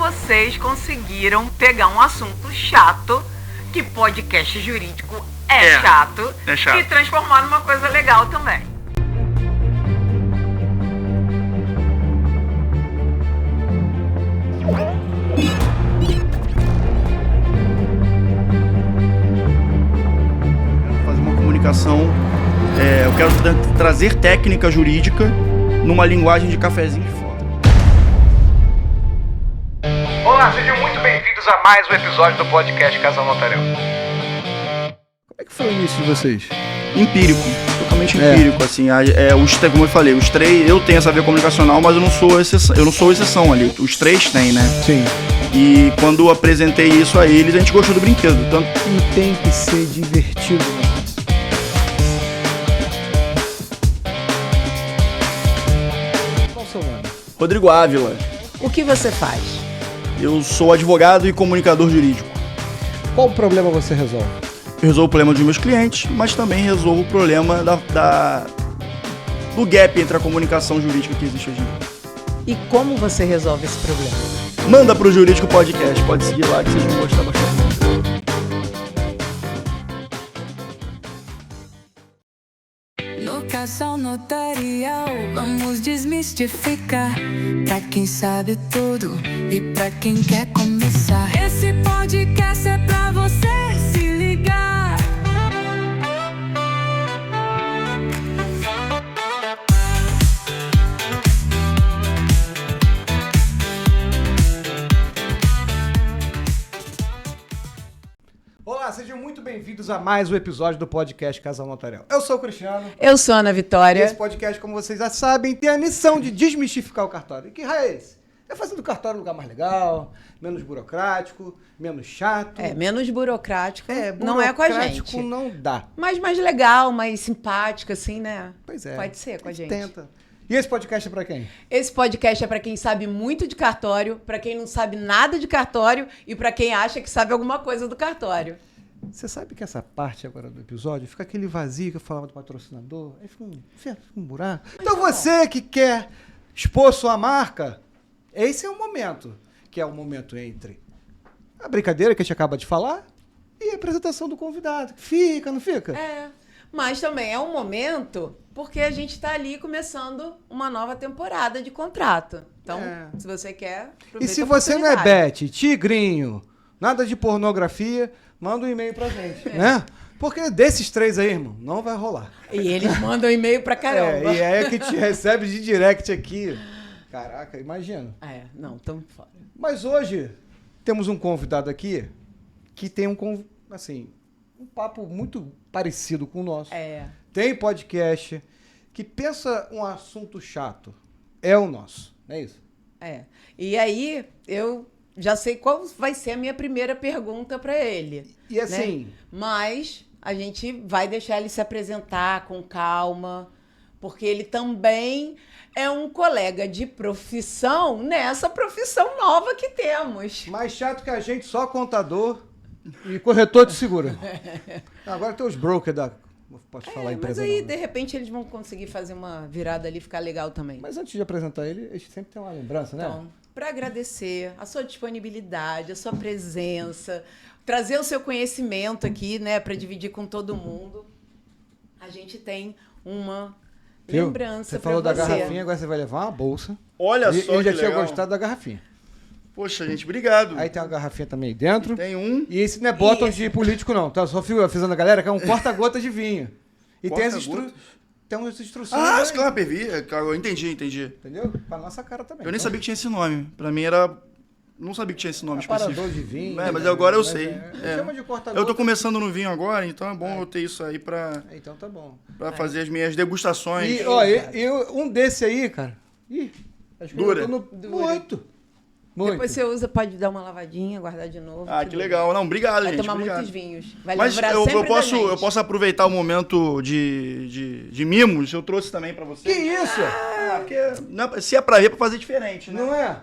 vocês conseguiram pegar um assunto chato, que podcast jurídico é chato, e transformar numa coisa legal também. Fazer uma comunicação, eu quero trazer técnica jurídica numa linguagem de cafezinho de fora. Olá, sejam muito bem-vindos a mais um episódio do podcast Casal Notarial. Como é que foi o início de vocês? Empírico, totalmente empírico, assim, como eu falei, os três, eu tenho essa veia comunicacional, mas eu não sou exceção ali, os três têm, né? Sim. E quando eu apresentei isso a eles, a gente gostou do brinquedo, tanto... E tem que ser divertido, né? Qual o seu nome? Rodrigo Ávila, O que você faz? eu sou advogado e comunicador jurídico. Qual problema você resolve? Eu resolvo o problema dos meus clientes, mas também resolvo o problema do gap entre a comunicação jurídica que existe hoje em dia. E como você resolve esse problema? Manda pro Jurídico Podcast, pode seguir lá que vocês vão gostar bastante. No Casal Notarial, vamos desmistificar. Pra quem sabe tudo e pra quem quer começar. Esse podcast é pra você se ligar. Olá, sejam muito bem-vindos a mais um episódio do podcast Casal Notarial. Eu sou o Cristiano. Eu sou a Ana E Vitória. esse podcast, como vocês já sabem, tem a missão de desmistificar o cartório. E que raio é esse? É fazer do cartório um lugar mais legal, menos burocrático, menos chato. Menos burocrático, não é com a gente. Burocrático não dá. Mas mais legal, mais simpático, assim, né? Pois é. Pode ser com a gente. Tenta. E esse podcast é pra quem? Esse podcast é pra quem sabe muito de cartório, pra quem não sabe nada de cartório e pra quem acha que sabe alguma coisa do cartório. Você sabe que essa parte agora do episódio fica aquele vazio que eu falava do patrocinador, aí fica um buraco. Então você que quer expor sua marca, esse é o momento, que é o momento entre a brincadeira que a gente acaba de falar e a apresentação do convidado. Fica, não fica? Mas também é um momento porque a gente tá ali começando uma nova temporada de contrato. Então, se você quer, E aproveita se a você não é oportunidade. Bete, tigrinho, nada de pornografia, manda um e-mail pra gente, né? Porque desses três aí, irmão, não vai rolar. E eles mandam e-mail pra caramba. E é que te recebe de direct aqui. Caraca, imagina. Não, tamo fora. Mas hoje temos um convidado aqui que tem um papo muito parecido com o nosso. Tem podcast que pensa um assunto chato. É o nosso, não é isso? E aí, eu já sei qual vai ser a minha primeira pergunta para ele. E assim... Né? Mas a gente vai deixar ele se apresentar com calma, porque ele também é um colega de profissão nessa profissão nova que temos. Mais chato que a gente, só contador e corretor de seguro. Agora tem os brokers da... Posso falar empresa Mas aí, não, né? de repente, eles vão conseguir fazer uma virada ali e ficar legal também. Mas antes de apresentar ele, a gente sempre tem uma lembrança, né? Então, para agradecer a sua disponibilidade, a sua presença, trazer o seu conhecimento aqui, né, para dividir com todo mundo, a gente tem uma Viu? lembrança Você para falou da você. garrafinha, agora você vai levar uma bolsa. Olha E só eu já que tinha legal. gostado da garrafinha. Poxa, gente, obrigado. Aí tem uma garrafinha também aí dentro. Tem um... E esse não é bottom de político, não. Tá? Só fico avisando a galera que é um corta-gota de vinho. E tem umas instruções. Ah, aí, acho que eu pervi. Eu entendi. entendeu? Pra nossa cara também. Eu nem sabia que tinha esse nome. Pra mim era... Não sabia que tinha esse nome específico. Aparador de vinho. Mas agora eu sei. Chama de corta-gota. Eu tô começando no vinho agora, então é bom eu ter isso aí pra Então tá bom. fazer as minhas degustações. E, ó, um desse aí, cara. Ih, acho que Dura. eu tô Dura. Muito. Depois você usa, pode dar uma lavadinha, guardar de novo. Ah, que legal. Não, obrigado, Vai gente. tomar Obrigado. muitos vinhos. Vai Mas lembrar eu sempre da gente. posso aproveitar o momento de mimos. Eu trouxe também pra você. Que isso? Porque se é pra ver, é pra fazer diferente, né? Não é?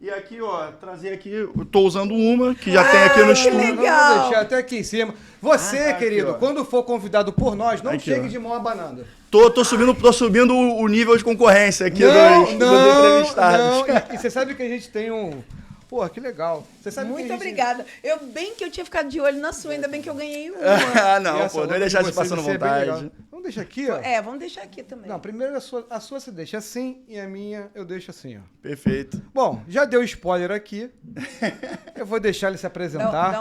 E aqui, ó, trazer aqui, eu tô usando uma, que já tem aqui no estúdio. legal. Vou deixar até aqui em cima. Você, querido, aqui, ó. quando for convidado por nós, não Aqui, chegue ó. de mão abanando. Tô subindo o nível de concorrência aqui dos entrevistados. E você sabe que a gente tem um Pô, que legal. Você sabe Muito que a gente... obrigada. Bem que eu tinha ficado de olho na sua, ainda bem que eu ganhei uma. Ah, não, Essa pô, não outra ia deixar de de passando vocês, isso é bem legal. vontade. Vamos deixar aqui, ó. Vamos deixar aqui também. Não, primeiro a sua você deixa assim e a minha eu deixo assim, ó. Perfeito. Bom, já deu spoiler aqui. Eu vou deixar ele se apresentar.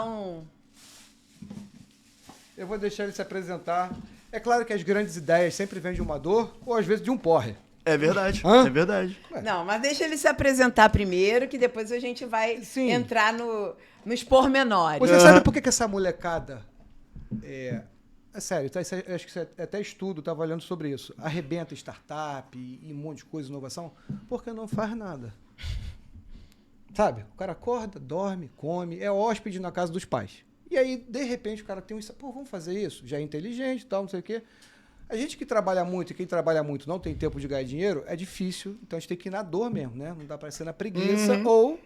Eu vou deixar ele se apresentar. É claro que as grandes ideias sempre vêm de uma dor ou às vezes de um porre. É verdade, Hã? é verdade. Não, mas deixa ele se apresentar primeiro, que depois a gente vai entrar nos pormenores. Você sabe por que essa molecada... É sério, acho que isso é até estudo, estava olhando sobre isso. Arrebenta startup e um monte de coisa, inovação, porque não faz nada. Sabe? O cara acorda, dorme, come, é hóspede na casa dos pais. E aí, de repente, o cara tem um... Pô, vamos fazer isso? Já é inteligente e tal, não sei o quê. A gente que trabalha muito e quem trabalha muito não tem tempo de ganhar dinheiro, é difícil. Então a gente tem que ir na dor mesmo, né? Não dá pra ser na preguiça ou...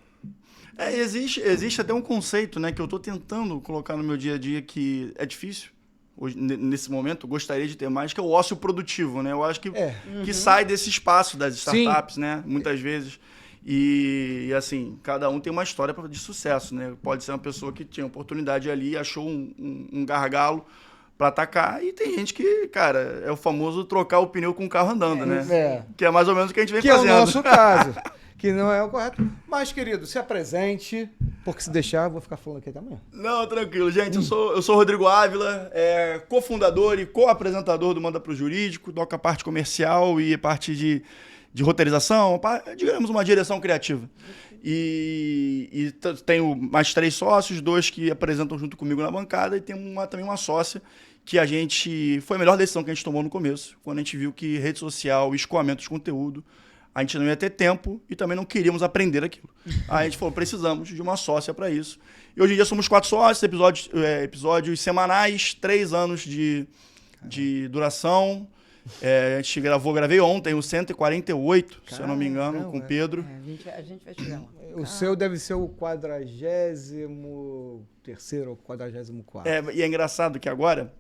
Existe até um conceito, né, que eu estou tentando colocar no meu dia a dia que é difícil. Hoje, nesse momento, eu gostaria de ter mais, que é o ócio produtivo, né? Eu acho que sai desse espaço das startups, né? Muitas vezes. E, assim, cada um tem uma história de sucesso, né? Pode ser uma pessoa que tinha oportunidade ali, achou um gargalo para atacar, e tem gente que, cara, é o famoso trocar o pneu com o carro andando, né? Que é mais ou menos o que a gente vem fazendo. Que é o nosso caso. Que não é o correto. Mas, querido, se apresente, porque se deixar, eu vou ficar falando aqui até amanhã. Não, tranquilo. Gente, eu sou Rodrigo Ávila, cofundador e co-apresentador do Manda Pro Jurídico, toco a parte comercial e a parte de roteirização, digamos, uma direção criativa. E tenho mais 3 sócios, 2 que apresentam junto comigo na bancada, e tem também uma sócia que foi a melhor decisão que a gente tomou no começo, quando a gente viu que rede social e escoamento de conteúdo, a gente não ia ter tempo e também não queríamos aprender aquilo. Aí a gente falou, precisamos de uma sócia para isso. E hoje em dia somos 4 sócios, episódios semanais, 3 anos de duração. A gente gravei ontem o 148, se eu não me engano, com o Pedro. A gente vai chegar lá. O seu deve ser o 43º ou 44º. E é engraçado que agora,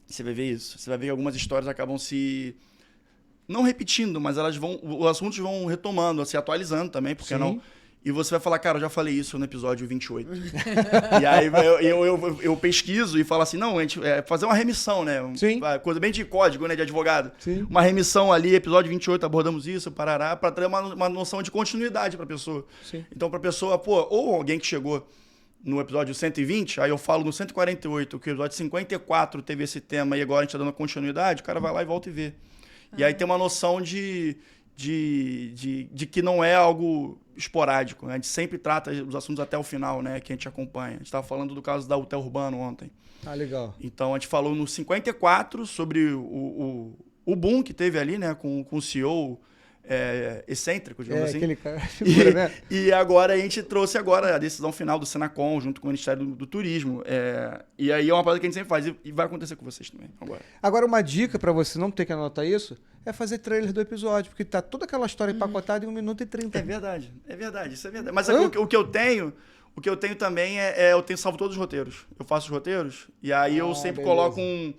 você vai ver isso, você vai ver que algumas histórias acabam se... não repetindo, mas os assuntos vão retomando, se atualizando também, porque não... E você vai falar, cara, eu já falei isso no episódio 28. E aí eu pesquiso e falo assim, não, a gente fazer uma remissão, né? Coisa bem de código, né? De advogado. Sim. Uma remissão ali, episódio 28, abordamos isso, parará, para ter uma noção de continuidade para a pessoa. Sim. Então, para a pessoa, ou alguém que chegou no episódio 120, aí eu falo no 148, que o episódio 54 teve esse tema e agora a gente está dando continuidade, o cara vai lá e volta e vê. E aí tem uma noção de que não é algo esporádico, né? A gente sempre trata os assuntos até o final, né? Que a gente acompanha. A gente estava falando do caso da Hotel Urbano ontem. Ah, legal. Então, a gente falou no 54 sobre o boom que teve ali, né? Com o CEO excêntrico, digamos assim. Aquele cara, figura, né? E agora a gente trouxe a decisão final do Senacom, junto com o Ministério do Turismo. E aí é uma coisa que a gente sempre faz. E vai acontecer com vocês também agora. Agora, uma dica para você não ter que anotar isso é fazer trailer do episódio, porque tá toda aquela história empacotada em 1 minuto e 30. É verdade, isso é verdade. Mas o que eu tenho também eu salvo todos os roteiros. Eu faço os roteiros e aí eu sempre coloco um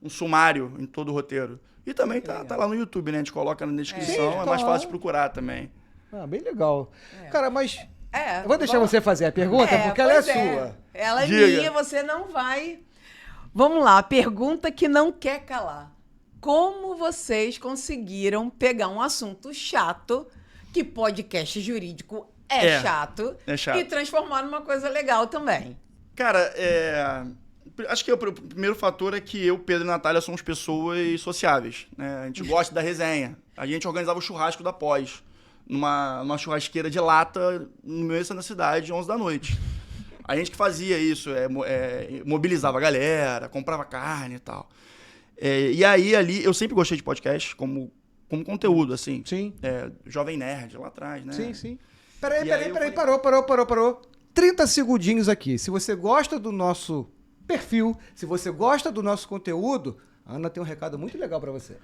sumário em todo o roteiro. E também tá lá no YouTube, né? A gente coloca na descrição, é mais fácil de procurar também. Ah, bem legal. Cara, mas... eu vou deixar você fazer a pergunta, porque ela é sua. Ela é minha, você não vai... Vamos lá, a pergunta que não quer calar. Como vocês conseguiram pegar um assunto chato, que podcast jurídico é chato, e transformar numa coisa legal também? Cara, acho que o primeiro fator é que eu, Pedro e Natália somos pessoas sociáveis, né? A gente gosta da resenha. A gente organizava o churrasco da pós, numa churrasqueira de lata, no meio da cidade, 11 da noite. A gente que fazia isso, mobilizava a galera, comprava carne e tal. E aí, ali, eu sempre gostei de podcast como conteúdo, assim. Sim. Jovem Nerd, lá atrás, né? Sim. Peraí, parou. 30 segundinhos aqui. Se você gosta do nosso perfil, se você gosta do nosso conteúdo, a Ana tem um recado muito legal pra você.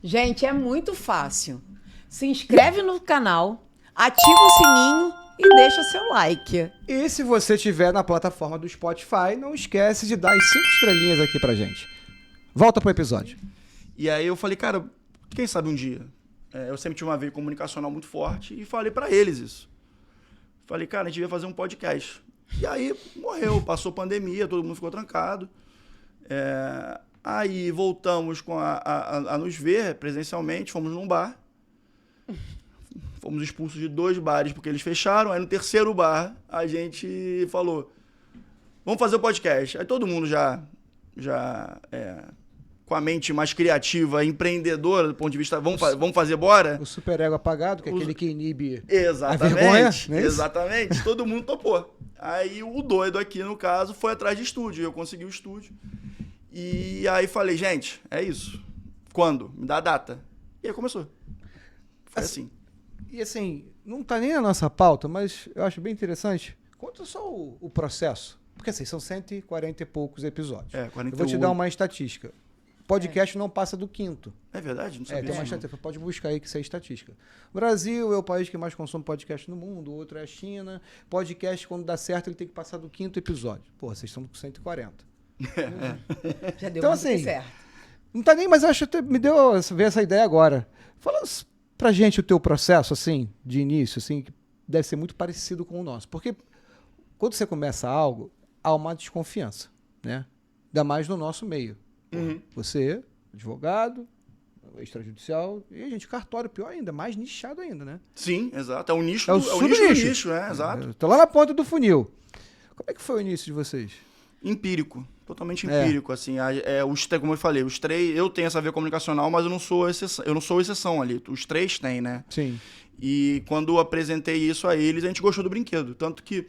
Gente, é muito fácil. Se inscreve no canal, ativa o sininho e deixa seu like. E se você estiver na plataforma do Spotify, não esquece de dar as 5 estrelinhas aqui pra gente. Volta pro episódio. E aí eu falei, cara, quem sabe um dia? Eu sempre tive uma veia comunicacional muito forte e falei pra eles isso. Falei, cara, a gente devia fazer um podcast. E aí morreu, passou pandemia, todo mundo ficou trancado. Aí voltamos a nos ver presencialmente, fomos num bar. Fomos expulsos de 2 bares porque eles fecharam. Aí no 3º bar a gente falou, vamos fazer o podcast. Aí todo mundo já com a mente mais criativa, empreendedora, do ponto de vista, vamos fazer, bora? O superego apagado, que é aquele que inibe exatamente, a vergonha, não é isso? Exatamente, todo mundo topou. Aí o doido aqui, no caso, foi atrás de estúdio, eu consegui o estúdio. E aí falei, gente, é isso. Quando? Me dá a data. E aí começou. Foi assim. E assim, não tá nem na nossa pauta, mas eu acho bem interessante. Conta só o processo. Porque assim, são 140 e poucos episódios. 48. Eu vou te dar uma estatística. Podcast não passa do 5º. É verdade? Não sabia tem uma estatística. Pode buscar aí que isso é estatística. O Brasil é o país que mais consome podcast no mundo, o outro é a China. Podcast, quando dá certo, ele tem que passar do 5º episódio. Porra, vocês estão com 140. Já deu Então, muito assim, certo. Não tá nem, mas eu acho que me deu ver essa ideia agora. Fala pra gente o teu processo, assim, de início, assim, que deve ser muito parecido com o nosso. Porque quando você começa algo, há uma desconfiança, né? Ainda mais no nosso meio. Você, advogado, extrajudicial, e a gente, cartório, pior ainda, mais nichado ainda, né? Sim, exato. É o nicho, É o nicho do subnicho. nicho, né? Exato. Eu tô lá na ponta do funil. Como é que foi o início de vocês? Empírico, totalmente empírico, assim, como eu falei, os 3, eu tenho essa veia comunicacional, mas eu não sou exceção ali, os 3 têm, né? Sim. E quando eu apresentei isso a eles, a gente gostou do brinquedo, tanto que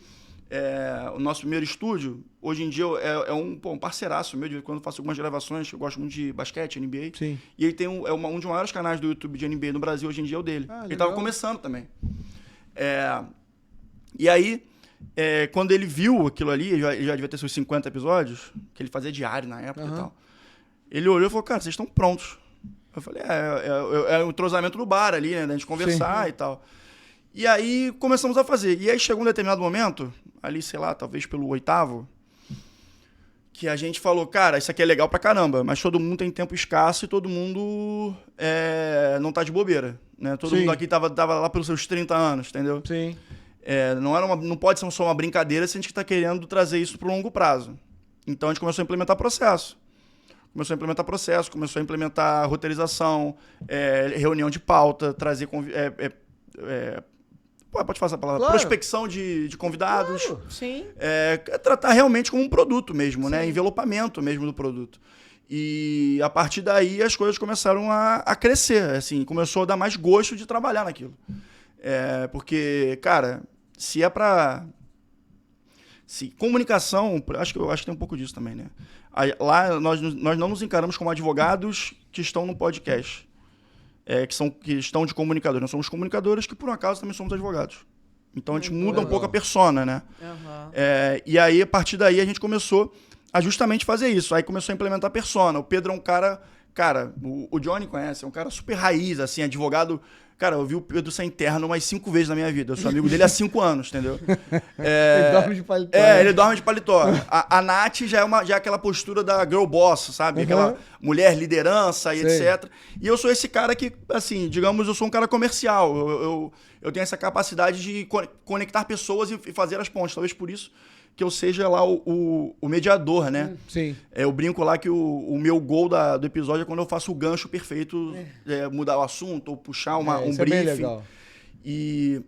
o nosso primeiro estúdio, hoje em dia é um parceiraço meu, quando eu faço algumas gravações, eu gosto muito de basquete, NBA, Sim. e ele tem um dos maiores canais do YouTube de NBA no Brasil, hoje em dia é o dele. Ele estava começando também. E aí, quando ele viu aquilo ali, ele já devia ter seus 50 episódios, que ele fazia diário na época e tal. Ele olhou e falou, cara, vocês estão prontos. Eu falei, é o entrosamento do bar ali, né, da gente conversar e tal. E aí começamos a fazer. E aí chegou um determinado momento, ali, sei lá, talvez pelo 8º, que a gente falou, cara, isso aqui é legal pra caramba, mas todo mundo tem tempo escasso e todo mundo não tá de bobeira, né? Todo mundo aqui tava lá pelos seus 30 anos, entendeu? Sim. Não pode ser só uma brincadeira se a gente está querendo trazer isso para o longo prazo. Então a gente começou a implementar processo. Começou a implementar roteirização, reunião de pauta, trazer... pode falar essa palavra? Claro. Prospecção de convidados. Claro. Sim. Tratar realmente como um produto mesmo, né? Envelopamento mesmo do produto. E a partir daí as coisas começaram a crescer. Assim, começou a dar mais gosto de trabalhar naquilo. Porque, cara, se é pra... comunicação, acho que tem um pouco disso também, né? Lá nós não nos encaramos como advogados que estão no podcast. Que estão de comunicadores. Nós somos comunicadores que, por um acaso, também somos advogados. Então a gente muda um pouco a persona, né? E aí, a partir daí, a gente começou a justamente fazer isso. Aí começou a implementar a persona. O Pedro é um cara... Cara, o Johnny conhece, é um cara super raiz, assim, advogado... Cara, eu vi o Pedro ser interno umas 5 vezes na minha vida. Eu sou amigo dele há 5 anos, entendeu? Ele dorme de paletó. Ele dorme de paletó. A Nath já é aquela postura da girl boss, sabe? Aquela mulher liderança e etc. E eu sou esse cara que, assim, digamos, eu sou um cara comercial. Eu tenho essa capacidade de conectar pessoas e fazer as pontes. Talvez por isso que eu seja lá o mediador, né? Sim. Eu brinco lá que o meu gol do episódio é quando eu faço o gancho perfeito, mudar o assunto ou puxar um briefing. É bem legal. E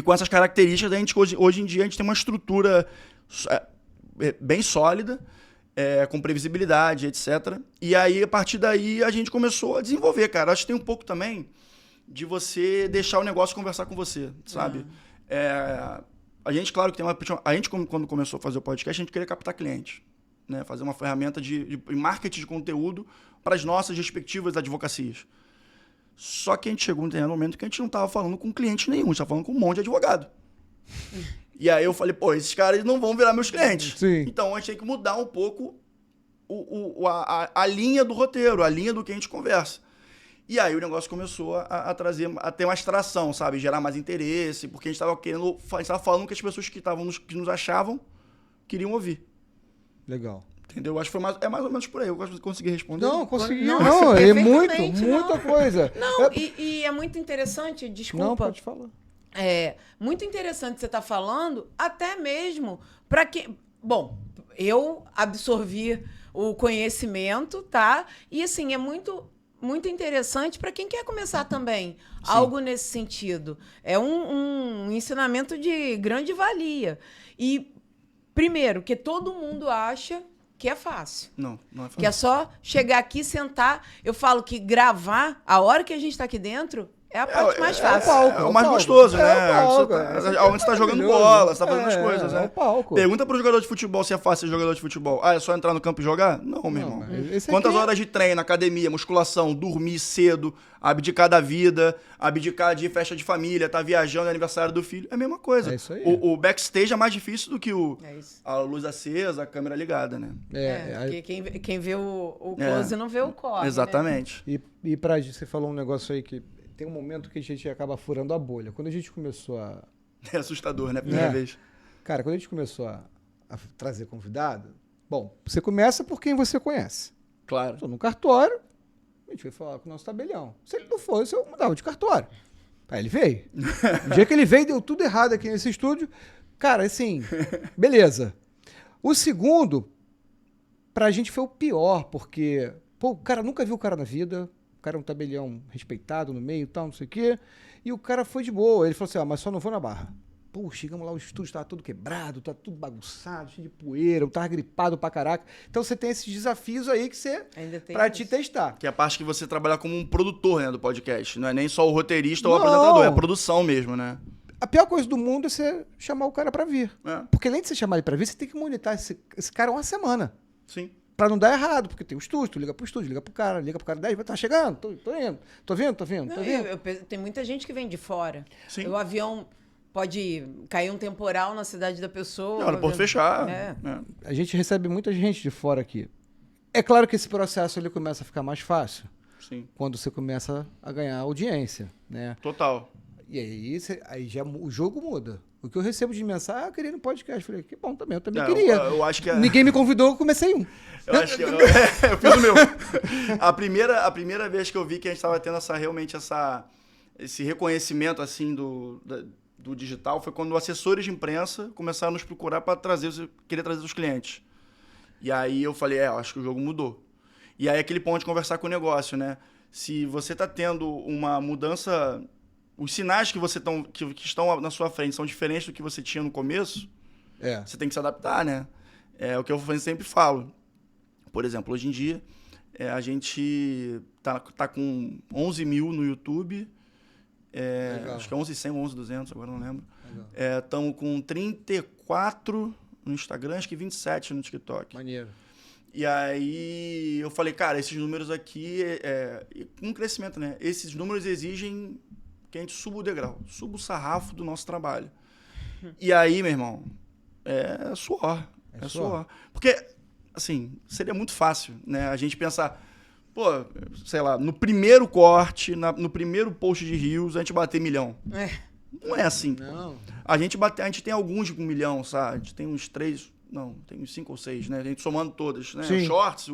com essas características, a gente, hoje em dia a gente tem uma estrutura bem sólida, com previsibilidade, etc. E aí, a partir daí, a gente começou a desenvolver, cara. Acho que tem um pouco também de você deixar o negócio conversar com você, sabe? A gente, claro que tem a gente, quando começou a fazer o podcast, a gente queria captar cliente, né? Fazer uma ferramenta de marketing de conteúdo para as nossas respectivas advocacias. Só que a gente chegou num momento que a gente não estava falando com cliente nenhum, a gente estava falando com um monte de advogado. E aí eu falei, esses caras não vão virar meus clientes. Sim. Então a gente tem que mudar um pouco a linha do roteiro, a linha do que a gente conversa. E aí o negócio começou a ter mais tração, sabe? Gerar mais interesse, porque a gente estava falando que as pessoas que nos achavam queriam ouvir. Legal. Entendeu? Acho que é mais ou menos por aí. Eu consegui responder. Não, consegui. Não, muita coisa. Não, e é muito interessante, desculpa. Não, pode falar. muito interessante você estar falando, até mesmo para quem... Bom, eu absorvi o conhecimento, tá? E, assim, é muito interessante para quem quer começar também. Sim. Algo nesse sentido. É um ensinamento de grande valia. E, primeiro, que todo mundo acha que é fácil. Não é fácil. Que é só chegar aqui, sentar. Eu falo que gravar, a hora que a gente está aqui dentro, é a parte mais fácil. É o mais gostoso, né? Palco, onde você tá jogando bola, você tá fazendo as coisas, né? É o palco. Pergunta pro jogador de futebol se é fácil ser jogador de futebol. É só entrar no campo e jogar? Não, meu irmão. Quantas horas de treino, academia, musculação, dormir cedo, abdicar da vida, abdicar de festa de família, tá viajando, é aniversário do filho. É a mesma coisa. É isso aí. O backstage é mais difícil do que a luz acesa, a câmera ligada, né? Porque quem vê o close não vê o core. Exatamente. Né? E pra gente, você falou um negócio aí que tem um momento que a gente acaba furando a bolha. Quando a gente começou a... É assustador, né? Primeira vez. Cara, quando a gente começou a trazer convidado, bom, você começa por quem você conhece. Claro. Estou no cartório, a gente foi falar com o nosso tabelião. Se ele não fosse, eu mudava de cartório. Aí ele veio. No dia que ele veio, deu tudo errado aqui nesse estúdio. Cara, assim, beleza. O segundo, pra gente foi o pior, porque, pô, o cara nunca viu o cara na vida, o cara é um tabelião respeitado no meio e tal, não sei o quê, e o cara foi de boa. Ele falou assim, mas só não vou na Barra. Pô, chegamos lá, o estúdio estava todo quebrado, tá tudo bagunçado, cheio de poeira, eu tava gripado pra caraca. Então você tem esses desafios aí que você, pra te testar. Que é a parte que você trabalha como um produtor, né, do podcast. Não é nem só o roteirista ou o apresentador, é a produção mesmo, né? A pior coisa do mundo é você chamar o cara pra vir. Porque além de você chamar ele pra vir, você tem que monitorar esse cara uma semana. Sim. Pra não dar errado, porque tem o estúdio, tu liga pro estúdio, liga pro cara 10, tá chegando, tô indo, tô vindo. Tem muita gente que vem de fora. Sim. O avião pode cair um temporal na cidade da pessoa. Não pode fechar. A gente recebe muita gente de fora aqui. É claro que esse processo ele começa a ficar mais fácil. Sim. Quando você começa a ganhar audiência, né? Total. E aí já o jogo muda. O que eu recebo de mensagem, eu queria ir no podcast. Eu falei, que bom também, eu também queria. Eu acho que Ninguém me convidou, eu comecei um. Eu acho que eu fiz o meu. A primeira vez que eu vi que a gente estava tendo esse reconhecimento assim do digital foi quando assessores de imprensa começaram a nos procurar para querer trazer os clientes. E aí eu falei, acho que o jogo mudou. E aí aquele ponto de conversar com o negócio, né? Se você está tendo uma mudança, os sinais que estão na sua frente são diferentes do que você tinha no começo, você tem que se adaptar, né? É o que eu sempre falo. Por exemplo, hoje em dia, a gente tá com 11 mil no YouTube, acho que é 11.100 ou 11.200, agora não lembro. Estamos com 34 no Instagram, acho que 27 no TikTok. Maneiro. E aí eu falei, cara, esses números aqui, um crescimento, né? Esses números exigem que a gente suba o degrau, suba o sarrafo do nosso trabalho. E aí, meu irmão, é suor. É suor. Porque, assim, seria muito fácil, né? A gente pensar, pô, sei lá, no primeiro corte, no primeiro post de Reels, a gente bater 1 milhão. Não é assim. Não. A gente tem alguns de 1 milhão, sabe? A gente tem uns 3, não, tem uns 5 ou 6, né? A gente somando todas, né? Sim. O Shorts,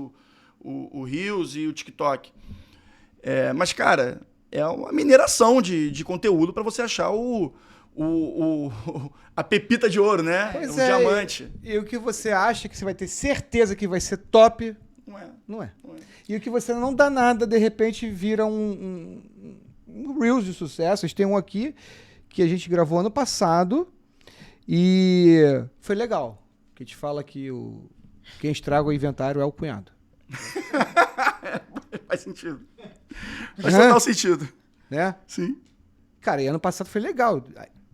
o Reels e o TikTok. Mas, cara, é uma mineração de conteúdo para você achar a pepita de ouro, né? Pois diamante. E o que você acha que você vai ter certeza que vai ser top, não é. E o que você não dá nada, de repente vira um Reels de sucesso. A gente tem um aqui que a gente gravou ano passado e foi legal. Que a gente fala que quem estraga o inventário é o cunhado. Faz sentido. Faz total sentido. Né? Sim. Cara, e ano passado foi legal.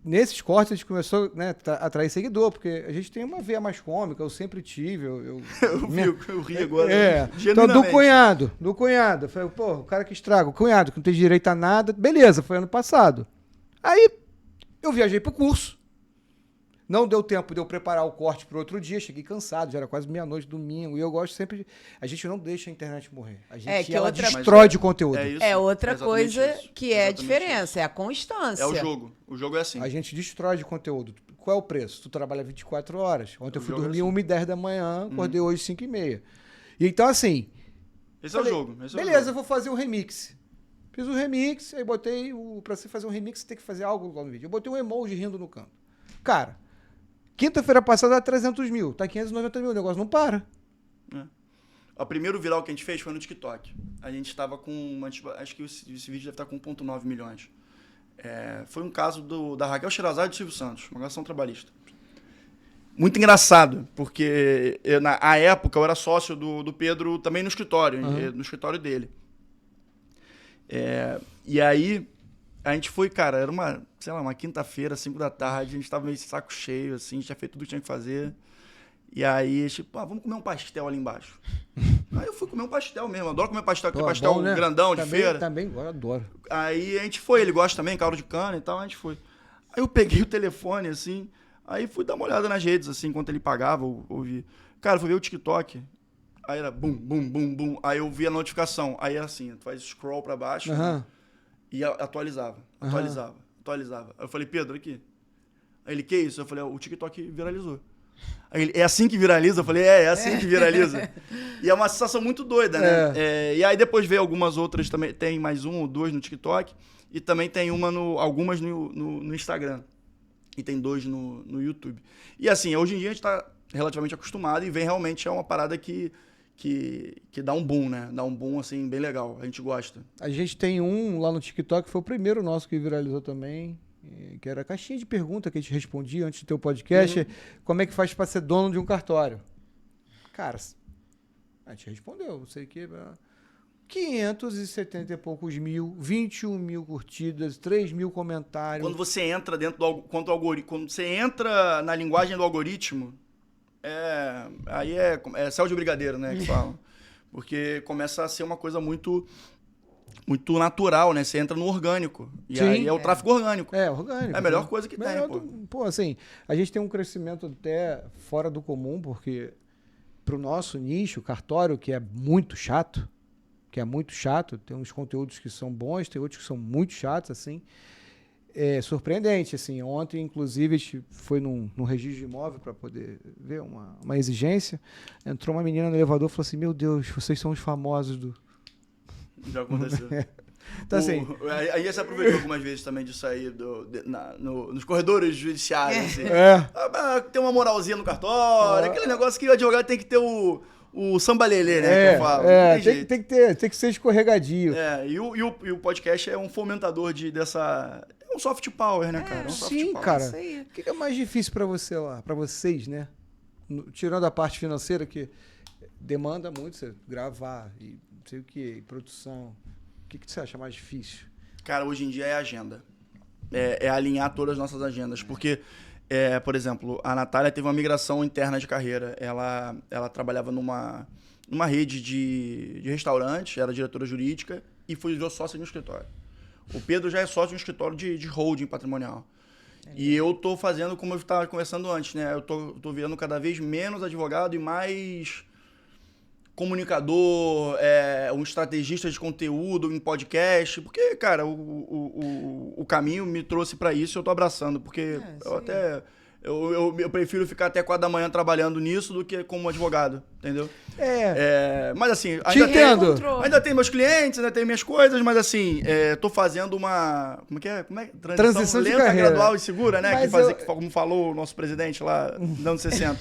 Nesses cortes a gente começou, né, a atrair seguidor, porque a gente tem uma veia mais cômica, eu sempre tive. Eu ri agora. Então, do cunhado. Falei, pô, o cara que estraga, o cunhado, que não tem direito a nada. Beleza, foi ano passado. Aí eu viajei pro curso. Não deu tempo de eu preparar o corte pro outro dia, cheguei cansado, já era quase meia-noite, domingo, e eu gosto sempre de... A gente não deixa a internet morrer. A gente destrói de conteúdo. Outra coisa que é a diferença, é a constância. É o jogo. O jogo é assim. A gente destrói de conteúdo. Qual é o preço? Tu trabalha 24 horas. Ontem eu fui dormir 1h10 da manhã, acordei hoje 5h30. E então, assim... Esse é o jogo. Beleza, eu vou fazer um remix. Fiz um remix, aí botei pra você fazer um remix, você tem que fazer algo lá no vídeo. Eu botei um emoji rindo no canto. Cara, quinta-feira passada, 300 mil. Tá 590 mil, o negócio não para. O primeiro viral que a gente fez foi no TikTok. A gente estava com... acho que esse vídeo deve estar com 1,9 milhões. Foi um caso da Raquel Sherazade e do Silvio Santos, uma ação trabalhista. Muito engraçado, porque na época eu era sócio do Pedro também no escritório, no escritório dele. E aí, a gente foi, cara, era uma quinta-feira, 5 da tarde, a gente tava meio saco cheio, assim, tinha feito tudo que tinha que fazer. E aí, tipo, vamos comer um pastel ali embaixo. Aí eu fui comer um pastel mesmo, adoro comer pastel, aquele pastel bom, né? Grandão de feira. Também, eu adoro. Aí a gente foi, ele gosta também, caldo de cana e tal, a gente foi. Aí eu peguei o telefone, assim, aí fui dar uma olhada nas redes, assim, enquanto ele pagava, ouvi. Cara, fui ver o TikTok, aí era bum, bum, bum, bum, aí eu vi a notificação, aí era assim, tu faz scroll pra baixo, né? E atualizava. Aí eu falei, Pedro, aqui. Aí ele, que isso? Eu falei, o TikTok viralizou. Aí ele, é assim que viraliza? Eu falei, é assim que viraliza. E é uma sensação muito doida, né? E aí depois veio algumas outras também, tem mais 1 ou 2 no TikTok, e também tem algumas no Instagram. E tem 2 no YouTube. E assim, hoje em dia a gente tá relativamente acostumado e vem realmente uma parada que dá um boom, né? Dá um boom, assim, bem legal. A gente gosta. A gente tem um lá no TikTok, foi o primeiro nosso que viralizou também, que era a caixinha de pergunta que a gente respondia antes de ter o podcast. Como é que faz pra ser dono de um cartório? Cara, a gente respondeu, não sei o que... 570 e poucos mil, 21 mil curtidas, 3 mil comentários. Quando você entra dentro do algoritmo, quando você entra na linguagem do algoritmo, aí é céu de brigadeiro, né, que falam. Porque começa a ser uma coisa muito natural, né? Você entra no orgânico. E aí é o tráfego orgânico. É, orgânico. É a melhor coisa que tem, pô. Pô, assim, a gente tem um crescimento até fora do comum, porque pro nosso nicho, cartório, que é muito chato, tem uns conteúdos que são bons, tem outros que são muito chatos, assim. É surpreendente, assim. Ontem, inclusive, a gente foi num registro de imóvel para poder ver uma exigência. Entrou uma menina no elevador e falou assim, meu Deus, vocês são os famosos do... Já aconteceu. Então, assim... A gente se aproveitou algumas vezes também de sair nos corredores judiciários, assim. Tem uma moralzinha no cartório, aquele negócio que o advogado tem que ter o sambalelê, né, que eu falo. Tem que ser escorregadio. E o podcast é um fomentador dessa... É um soft power, né, cara? Sim, cara. O que é mais difícil pra você lá? Pra vocês, né? Tirando a parte financeira, que demanda muito você gravar e não sei o que, produção. O que você acha mais difícil? Cara, hoje em dia é a agenda. É alinhar todas as nossas agendas. Porque, por exemplo, a Natália teve uma migração interna de carreira. Ela trabalhava numa rede de restaurantes, era diretora jurídica e virou sócia de um escritório. O Pedro já é sócio de um escritório de holding patrimonial. E eu tô fazendo, como eu estava conversando antes, né? Eu tô virando cada vez menos advogado e mais comunicador, um estrategista de conteúdo em podcast. Porque, cara, o caminho me trouxe para isso e eu tô abraçando. Porque eu prefiro ficar até 4 da manhã trabalhando nisso do que como advogado, entendeu? Mas assim, ainda tem meus clientes, ainda tem minhas coisas, mas assim, tô fazendo uma... Como é? Transição lenta, gradual e segura, né? Como falou o nosso presidente lá, nos anos 60.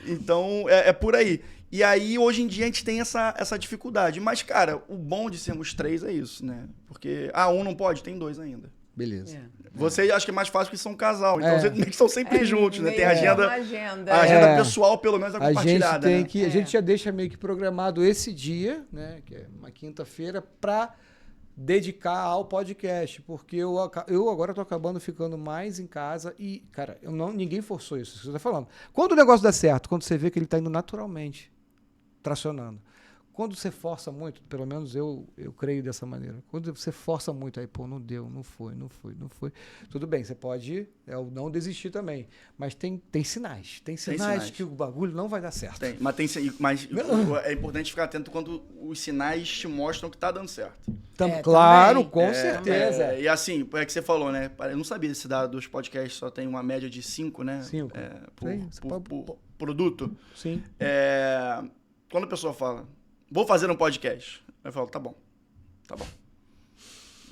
Então, é por aí. E aí, hoje em dia, a gente tem essa dificuldade. Mas, cara, o bom de sermos 3 é isso, né? Porque, um não pode, tem 2 ainda. Beleza. Você acha que é mais fácil porque são um casal. Então, vocês meio que são sempre juntos, né? Tem a agenda pessoal, pelo menos, é compartilhada. A gente já deixa meio que programado esse dia, né? Que é uma quinta-feira, para dedicar ao podcast. Porque eu agora tô acabando ficando mais em casa e, cara, ninguém forçou isso. Você tá falando. Quando o negócio dá certo, quando você vê que ele tá indo naturalmente, tracionando. Quando você força muito, pelo menos eu creio dessa maneira, quando você força muito, aí, pô, não deu, não foi. Tudo bem, você pode não desistir também, mas tem sinais. Tem sinais que o bagulho não vai dar certo. Mas é importante ficar atento quando os sinais te mostram que tá dando certo. Claro, com certeza. E assim, é que você falou, né? Eu não sabia desse dado dos podcasts, só tem uma média de 5, né? 5. Por produto. Sim. Quando a pessoa fala, vou fazer um podcast, eu falo, tá bom.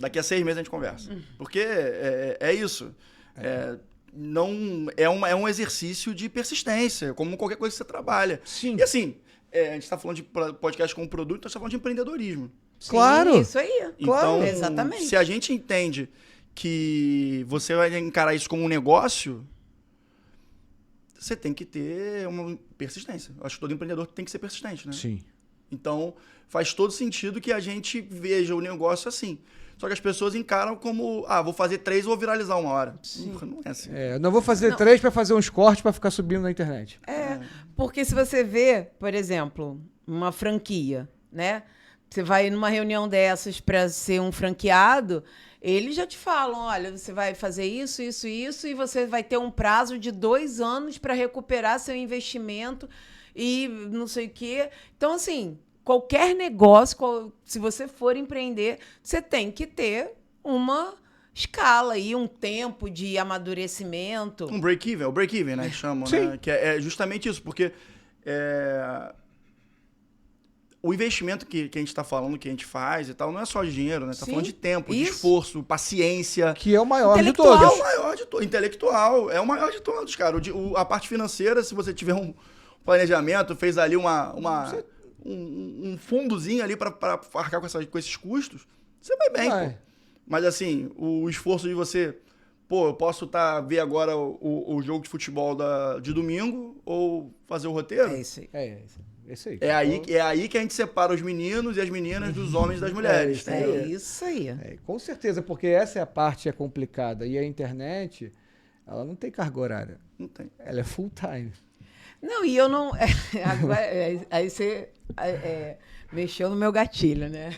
Daqui a 6 meses a gente conversa. Porque é isso. Não, é um exercício de persistência, como qualquer coisa que você trabalha. Sim. E assim, a gente está falando de podcast como produto, então a gente está falando de empreendedorismo. Claro. Isso aí. Então, Exatamente. se a gente entende que você vai encarar isso como um negócio, você tem que ter uma persistência. Eu acho que todo empreendedor tem que ser persistente, né? Sim. Então, faz todo sentido que a gente veja o negócio assim. Só que as pessoas encaram como, vou fazer 3 e vou viralizar uma hora. Não é assim. Eu não vou fazer 3 para fazer uns cortes para ficar subindo na internet. Porque se você vê, por exemplo, uma franquia, né? Você vai numa reunião dessas para ser um franqueado, eles já te falam, olha, você vai fazer isso, isso, isso, e você vai ter um prazo de 2 anos para recuperar seu investimento e não sei o quê. Então, assim, qualquer negócio, se você for empreender, você tem que ter uma escala aí, um tempo de amadurecimento. Um break-even, o break-even, né, que chamam, né? Que é justamente isso, porque o investimento que a gente está falando, que a gente faz e tal, não é só de dinheiro, né? Está falando de tempo, de esforço, paciência. Que é o maior de todos. É o maior de todos. Intelectual, é o maior de todos, cara. A parte financeira, se você tiver um planejamento, fez ali um fundozinho ali para arcar com esses custos, você vai bem, pô. Mas assim, o esforço de você... Pô, eu posso ver agora o jogo de futebol de domingo ou fazer o roteiro? É isso aí. É aí que a gente separa os meninos e as meninas dos homens e das mulheres. É isso aí. Com certeza, porque essa é a parte complicada. E a internet, ela não tem carga horária. Não tem. Ela é full time. Não, e eu não... Agora, aí você mexeu no meu gatilho, né?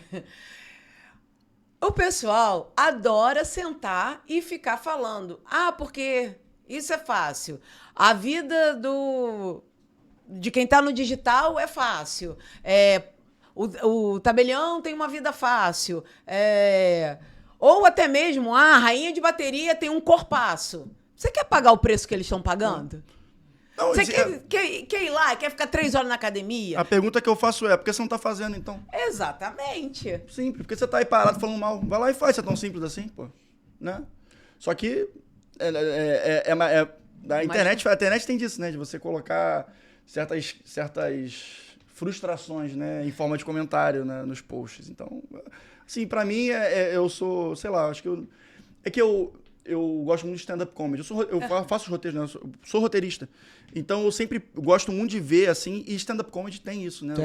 O pessoal adora sentar e ficar falando. Porque isso é fácil. A vida de quem está no digital é fácil. O tabelião tem uma vida fácil. Ou até mesmo, a rainha de bateria tem um corpaço. Você quer pagar o preço que eles estão pagando? Não, você quer ir lá, quer ficar 3 horas na academia? A pergunta que eu faço por que você não tá fazendo, então? Exatamente. Simples, porque você tá aí parado falando mal. Vai lá e faz, é tão simples assim, pô. Né? Só que a internet tem disso, né? De você colocar certas frustrações, né? Em forma de comentário, né? Nos posts. Então, assim, pra mim, eu sou, sei lá, acho que eu gosto muito de stand-up comedy. Eu faço os roteiros, né? Eu sou roteirista. Então, eu sempre gosto muito de ver, assim, e stand-up comedy tem isso, né?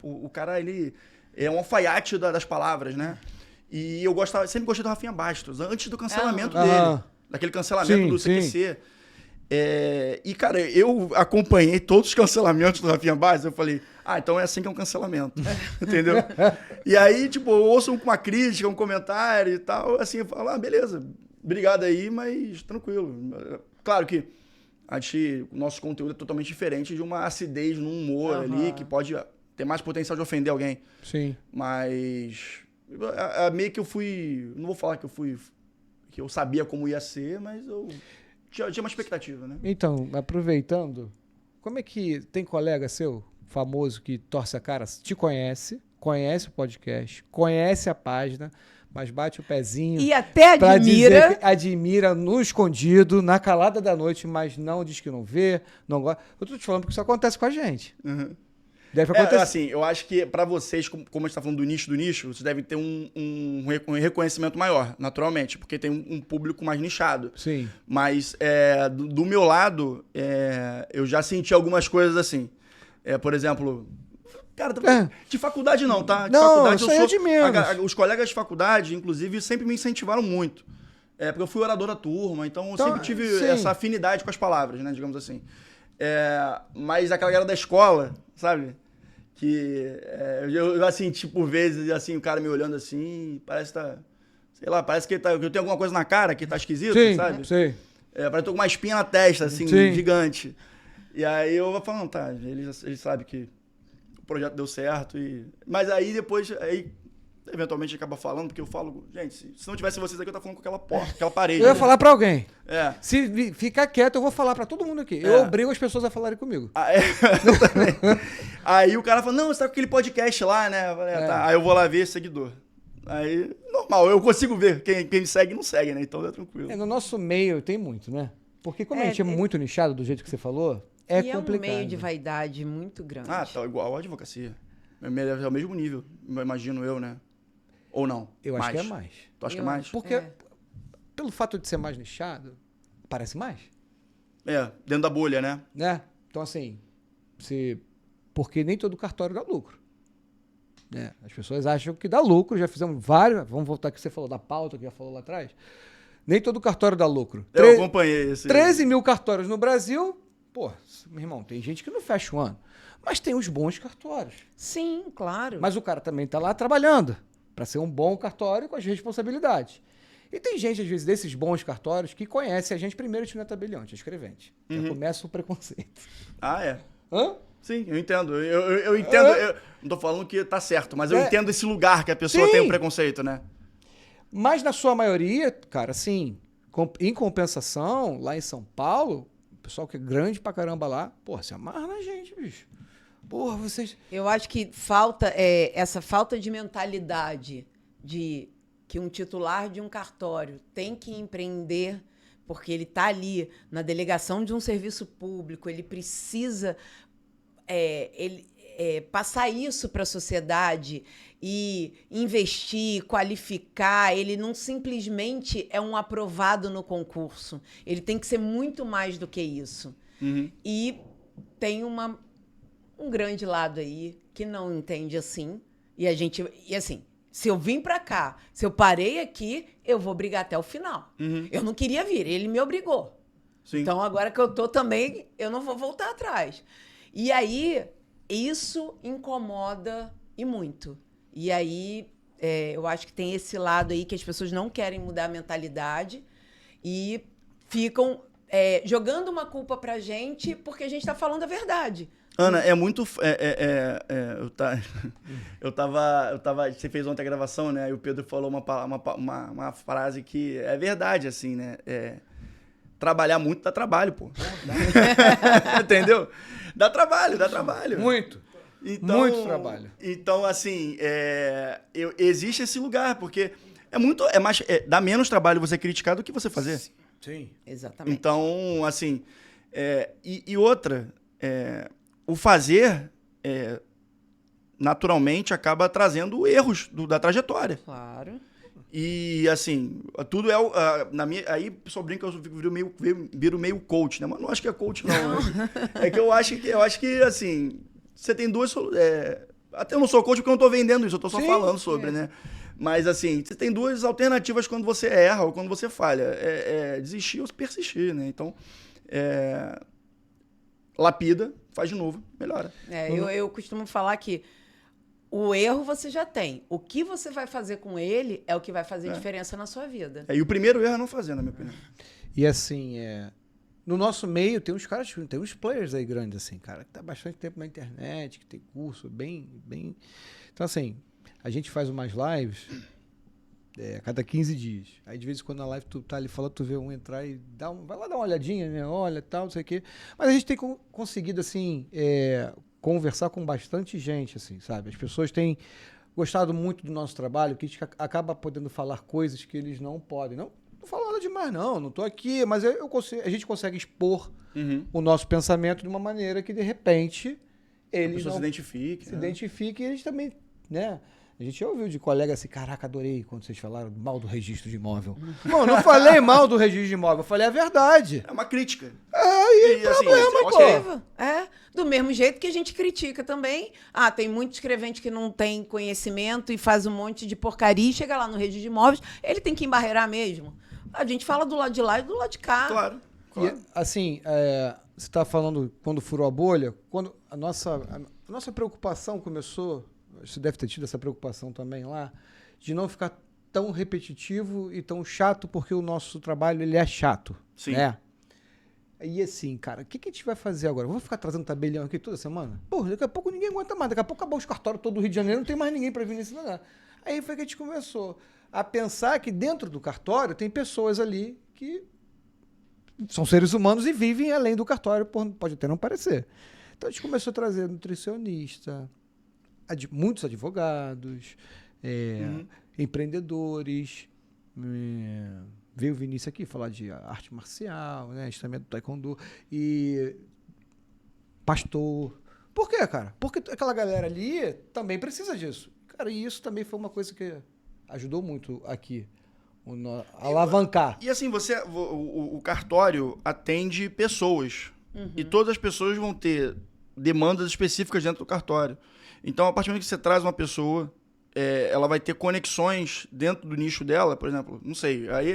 O cara, ele é um alfaiate das palavras, né? E eu sempre gostei do Rafinha Bastos, antes do cancelamento dele. Daquele cancelamento do CQC. E, cara, eu acompanhei todos os cancelamentos do Rafinha Bastos. Eu falei, então é assim que é um cancelamento. Entendeu? E aí, tipo, eu ouço uma crítica, um comentário e tal, assim, eu falo, beleza. Obrigado aí, mas tranquilo. Claro que o nosso conteúdo é totalmente diferente de uma acidez no humor ali, que pode ter mais potencial de ofender alguém. Sim. Mas meio que eu fui... Não vou falar que eu sabia como ia ser, mas eu tinha uma expectativa, né? Então, aproveitando, como é que tem colega seu, famoso, que torce a cara, te conhece o podcast, conhece a página, mas bate o pezinho. E até admira. Admira no escondido, na calada da noite, mas não diz que não vê, não gosta. Eu tô te falando porque isso acontece com a gente. Uhum. Deve acontecer. Assim, eu acho que pra vocês, como a gente tá falando do nicho, vocês devem ter um reconhecimento maior, naturalmente, porque tem um público mais nichado. Sim. Mas do meu lado, eu já senti algumas coisas assim. Por exemplo... Cara, de faculdade não, tá? De faculdade isso aí é de menos. Os colegas de faculdade, inclusive, sempre me incentivaram muito. Porque eu fui orador da turma, então eu sempre tive essa afinidade com as palavras, né? Digamos assim. Mas aquela galera da escola, sabe? Que eu assim, tipo, vezes, assim, o cara me olhando assim, parece que tá... Sei lá, parece que eu tenho alguma coisa na cara que tá esquisito, sabe? Sim. Parece que eu tô com uma espinha na testa, assim, gigante. E aí eu vou falando, eles sabem que o projeto deu certo. Mas aí depois, eventualmente acaba falando, porque eu falo, gente, se não tivesse vocês aqui, eu tava falando com aquela porta, aquela parede. Eu ia falar pra alguém. Se ficar quieto, eu vou falar pra todo mundo aqui. Eu obrigo as pessoas a falarem comigo. Eu também. Aí o cara fala, não, você tá com aquele podcast lá, né? Eu falei, tá. Aí eu vou lá ver seguidor. Aí, normal, eu consigo ver. Quem me segue, não segue, né? Então é tranquilo. No nosso meio tem muito, né? Porque como a gente é muito nichado, do jeito que você falou, é complicado. É um meio de vaidade muito grande. Ah, tá igual a advocacia. É o mesmo nível, imagino eu, né? Ou não? Eu acho que é mais. Tu acha que é mais? Porque, pelo fato de ser mais nichado, parece mais. Dentro da bolha, né? Então, assim, porque nem todo cartório dá lucro. Né? As pessoas acham que dá lucro, já fizemos vários. Vamos voltar que você falou da pauta, que já falou lá atrás. Nem todo cartório dá lucro. Eu acompanhei esse. 13 mil cartórios no Brasil. Pô, meu irmão, tem gente que não fecha o ano. Mas tem os bons cartórios. Sim, claro. Mas o cara também tá lá trabalhando para ser um bom cartório com as responsabilidades. E tem gente, às vezes, desses bons cartórios que conhece a gente primeiro de tabeliante, escrevente. Já começa o preconceito. Ah, é? Hã? Sim, eu entendo. Eu entendo. Eu não tô falando que tá certo, mas eu entendo esse lugar que a pessoa tem um preconceito, né? Mas na sua maioria, cara, assim, em compensação, lá em São Paulo, o pessoal que é grande pra caramba lá, porra, se amarra na gente, bicho. Porra, vocês... Eu acho que essa falta de mentalidade de que um titular de um cartório tem que empreender, porque ele está ali na delegação de um serviço público, ele precisa passar isso para a sociedade e investir, qualificar. Ele não simplesmente é um aprovado no concurso. Ele tem que ser muito mais do que isso. E tem um grande lado aí que não entende assim. E assim, se eu vim pra cá, se eu parei aqui, eu vou brigar até o final. Eu não queria vir, ele me obrigou. Sim. Então, agora que eu tô também, eu não vou voltar atrás. E aí, isso incomoda e muito. E aí, eu acho que tem esse lado aí que as pessoas não querem mudar a mentalidade e ficam jogando uma culpa pra gente porque a gente tá falando a verdade. Ana, é muito... Eu tava... Você fez ontem a gravação, né? E o Pedro falou uma frase que é verdade, assim, né? Trabalhar muito dá trabalho, pô. Entendeu? Dá trabalho. Muito. Então, muito trabalho. Então, assim, existe esse lugar, porque dá menos trabalho você criticar do que você fazer. Sim. Exatamente. Então, assim... E outra... o fazer, naturalmente, acaba trazendo erros da trajetória. Claro. E, assim, tudo aí, o pessoal brinca, eu viro meio coach, né? Mas não acho que é coach, não. Né? É que eu acho que, assim, você tem duas... até eu não sou coach porque eu não tô vendendo isso, eu tô só falando sobre, né? Mas, assim, você tem duas alternativas quando você erra ou quando você falha. Desistir ou persistir, né? Então, lapida, faz de novo, melhora. Eu costumo falar que o erro você já tem. O que você vai fazer com ele é o que vai fazer diferença na sua vida. E o primeiro erro é não fazer, na minha opinião. E assim, no nosso meio tem uns caras, tem uns players aí grandes, assim, cara, que tá bastante tempo na internet, que tem curso bem... Então, assim, a gente faz umas lives a cada 15 dias. Aí, de vez em quando, na live, tu tá ali falando, tu vê um entrar e vai lá dar uma olhadinha, né? Olha, tal, não sei o quê. Mas a gente tem conseguido, assim, conversar com bastante gente, assim, sabe? As pessoas têm gostado muito do nosso trabalho, que a gente acaba podendo falar coisas que eles não podem. Não falo nada demais, não tô aqui, mas a gente consegue expor o nosso pensamento de uma maneira que, de repente, eles se identifiquem e eles também, né? A gente já ouviu de colega assim, caraca, adorei quando vocês falaram mal do registro de imóvel. Não, não falei mal do registro de imóvel, eu falei a verdade. É uma crítica. E problema, assim, pô. Do mesmo jeito que a gente critica também. Tem muito escrevente que não tem conhecimento e faz um monte de porcaria e chega lá no registro de imóveis, ele tem que embarrear mesmo. A gente fala do lado de lá e do lado de cá. Claro. E, assim, você está falando quando furou a bolha, quando a nossa preocupação começou... Você deve ter tido essa preocupação também lá, de não ficar tão repetitivo e tão chato, porque o nosso trabalho ele é chato. Sim. Né? E assim, cara, o que a gente vai fazer agora? Vamos ficar trazendo tabelião aqui toda semana? Pô, daqui a pouco ninguém aguenta mais. Daqui a pouco acabou os cartórios todo do Rio de Janeiro, não tem mais ninguém para vir nesse lugar. Aí foi que a gente começou a pensar que dentro do cartório tem pessoas ali que são seres humanos e vivem além do cartório, pode até não parecer. Então a gente começou a trazer nutricionista, muitos advogados, empreendedores. Veio o Vinícius aqui falar de arte marcial, né? Instrumento do taekwondo. E pastor. Por quê, cara? Porque aquela galera ali também precisa disso. Cara, e isso também foi uma coisa que ajudou muito aqui. Alavancar. E assim, o cartório atende pessoas. E todas as pessoas vão ter demandas específicas dentro do cartório. Então, a partir do momento que você traz uma pessoa, ela vai ter conexões dentro do nicho dela, por exemplo, não sei, aí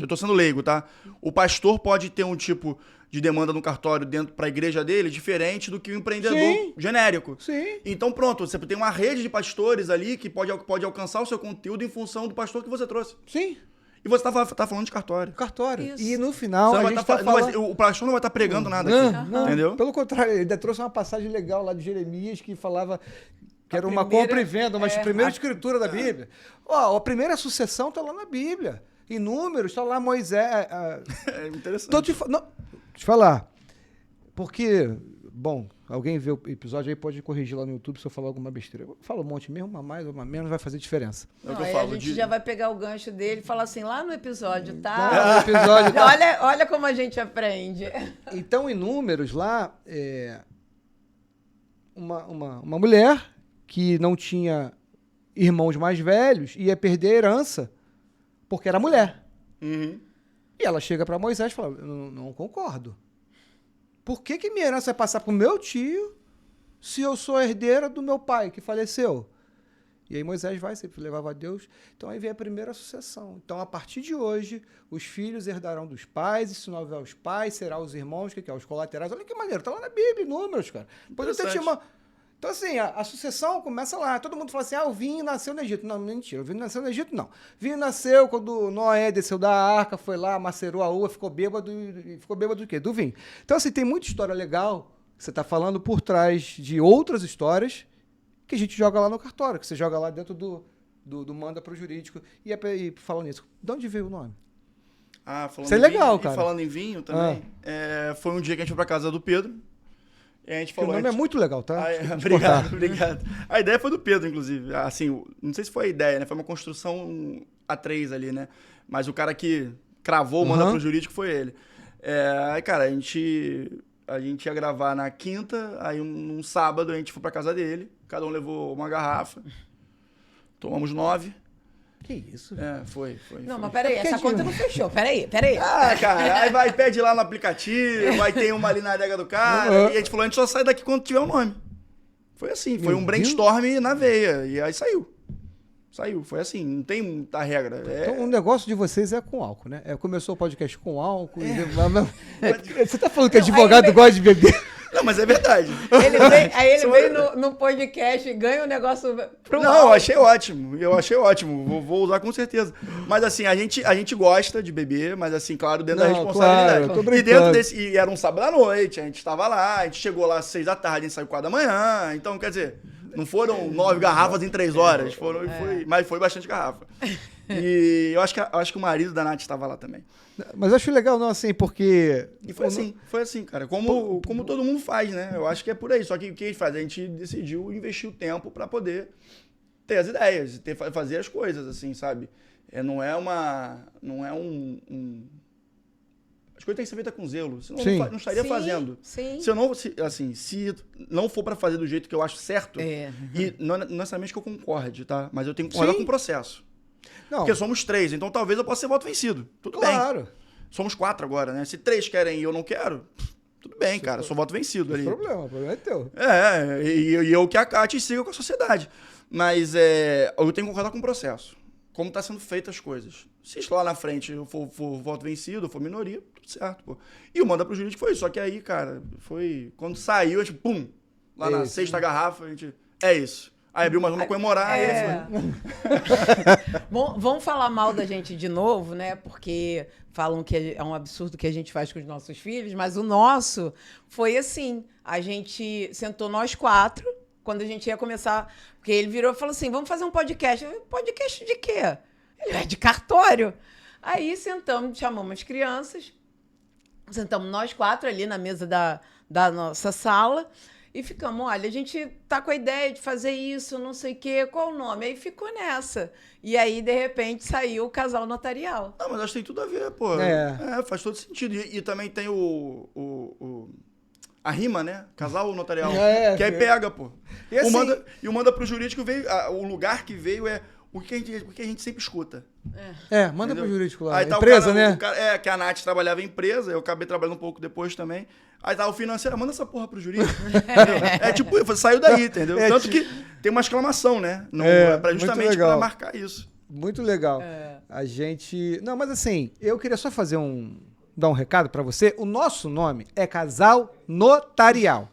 eu tô sendo leigo, tá? O pastor pode ter um tipo de demanda no cartório dentro para a igreja dele diferente do que o empreendedor genérico. Sim. Então, pronto, você tem uma rede de pastores ali que pode alcançar o seu conteúdo em função do pastor que você trouxe. Sim. E você tá falando de cartório. Cartório. Isso. E no final, a gente o pastor não vai estar pregando nada aqui. Não, entendeu? Pelo contrário, ele ainda trouxe uma passagem legal lá de Jeremias que falava que era uma primeira- compra e venda, uma primeira escritura da Bíblia. Ó, a primeira sucessão está lá na Bíblia. Em Números, está lá Moisés. É interessante. Deixa eu te falar. Porque, bom, alguém vê o episódio aí, pode corrigir lá no YouTube se eu falar alguma besteira. Eu falo um monte mesmo, uma mais ou uma menos, vai fazer diferença. É o que Não, eu aí falo. a gente já vai pegar o gancho dele e falar assim, lá no episódio, tá? Lá no episódio, tá? Olha como a gente aprende. Então, em Números, lá, uma mulher que não tinha irmãos mais velhos ia perder a herança porque era mulher. Uhum. E ela chega para Moisés e fala, não concordo. Por que minha herança vai passar pro meu tio se eu sou herdeira do meu pai que faleceu? E aí Moisés vai, sempre levava a Deus. Então aí vem a primeira sucessão. Então, a partir de hoje, os filhos herdarão dos pais, e se não houver os pais, será os irmãos, que é os colaterais. Olha que maneiro, tá lá na Bíblia, em Números, cara. Depois eu tinha uma... Então, assim, a sucessão começa lá. Todo mundo fala assim, o vinho nasceu no Egito. Não, mentira, o vinho nasceu no Egito, não. O vinho nasceu quando Noé desceu da arca, foi lá, macerou a uva, ficou bêbado do quê? Do vinho. Então, assim, tem muita história legal que você está falando por trás de outras histórias que a gente joga lá no cartório, que você joga lá dentro do manda pro jurídico. E falando nisso, de onde veio o nome? Falando Isso é em legal, vinho, cara. E falando em vinho também, foi um dia que a gente foi pra casa do Pedro. E a gente falou... O nome é muito legal, tá? Obrigado. A ideia foi do Pedro, inclusive. Assim, não sei se foi a ideia, né? Foi uma construção A3 ali, né? Mas o cara que cravou o manda pro jurídico foi ele. Aí, cara, a gente ia gravar na quinta, aí num sábado a gente foi pra casa dele, cada um levou uma garrafa, tomamos 9. Que isso? Foi. Não, mas peraí, essa conta não fechou. Peraí. Cara, aí vai, pede lá no aplicativo, aí tem uma ali na adega do cara, e a gente falou, a gente só sai daqui quando tiver o nome. Foi assim, foi um brainstorm na veia, e aí saiu. Foi assim, não tem muita regra. Então, o negócio de vocês é com álcool, né? Começou o podcast com álcool. Você tá falando que advogado gosta de beber? Não, mas é verdade. Ele veio no podcast e ganha um negócio pro Não, eu achei ótimo. Vou usar com certeza. Mas assim, a gente gosta de beber, mas assim, claro, dentro da responsabilidade. Claro, eu tô e brincando. e era um sábado à noite, a gente tava lá, a gente chegou lá às 6 da tarde, a gente saiu 4 da manhã. Então, quer dizer, não foram 9 garrafas em 3 horas, mas foi bastante garrafa. E eu acho que o marido da Nath estava lá também. Mas eu acho legal, não, assim, porque... E foi assim, cara. Como todo mundo faz, né? Eu acho que é por aí. Só que o que a gente faz? A gente decidiu investir o tempo para poder ter as ideias, fazer as coisas, assim, sabe? Não é um... As coisas têm que ser feitas com zelo. Senão eu não estaria fazendo. Sim. Se não for para fazer do jeito que eu acho certo, e não necessariamente que eu concorde, tá? Mas eu tenho que concordar com o processo. Não. Porque somos 3, então talvez eu possa ser voto vencido. Tudo bem. Claro. Somos 4 agora, né? Se 3 querem e eu não quero, tudo bem, cara. Sou voto vencido ali. O problema é teu. E eu que acate e siga com a sociedade. Mas eu tenho que concordar com o processo. Como tá sendo feitas as coisas. Se lá na frente eu for voto vencido, for minoria, tudo certo, pô. E o manda pro jurídico foi isso. Só que aí, cara, foi... Quando saiu, a gente, pum! Lá na 6ª garrafa, a gente... É isso. Aí abriu mais uma comemorar e aí foi. Vamos falar mal da gente de novo, né? Porque falam que é um absurdo que a gente faz com os nossos filhos, mas o nosso foi assim. A gente sentou nós 4, quando a gente ia começar... Porque ele virou e falou assim, vamos fazer um podcast. Podcast de quê? Ele é de cartório. Aí sentamos, chamamos as crianças, sentamos nós 4 ali na mesa da nossa sala E ficamos, olha, a gente tá com a ideia de fazer isso, não sei o quê, qual o nome? Aí ficou nessa. E aí, de repente, saiu o Casal Notarial. Não, mas acho que tem tudo a ver, pô. Faz todo sentido. E também tem a rima, né? Casal Notarial. Que aí pega, pô. E assim, o manda pro jurídico veio. O lugar que veio é o que a gente sempre escuta. Manda pro jurídico lá. Aí tá empresa, o cara, né? Que a Nath trabalhava em empresa, eu acabei trabalhando um pouco depois também. Aí tá o financeiro, manda essa porra pro jurídico. Tipo, saiu daí, entendeu? Tanto que tem uma exclamação, né? Justamente pra marcar isso. Muito legal. A gente... Não, mas assim, eu queria só fazer dar um recado pra você. O nosso nome é Casal Notarial.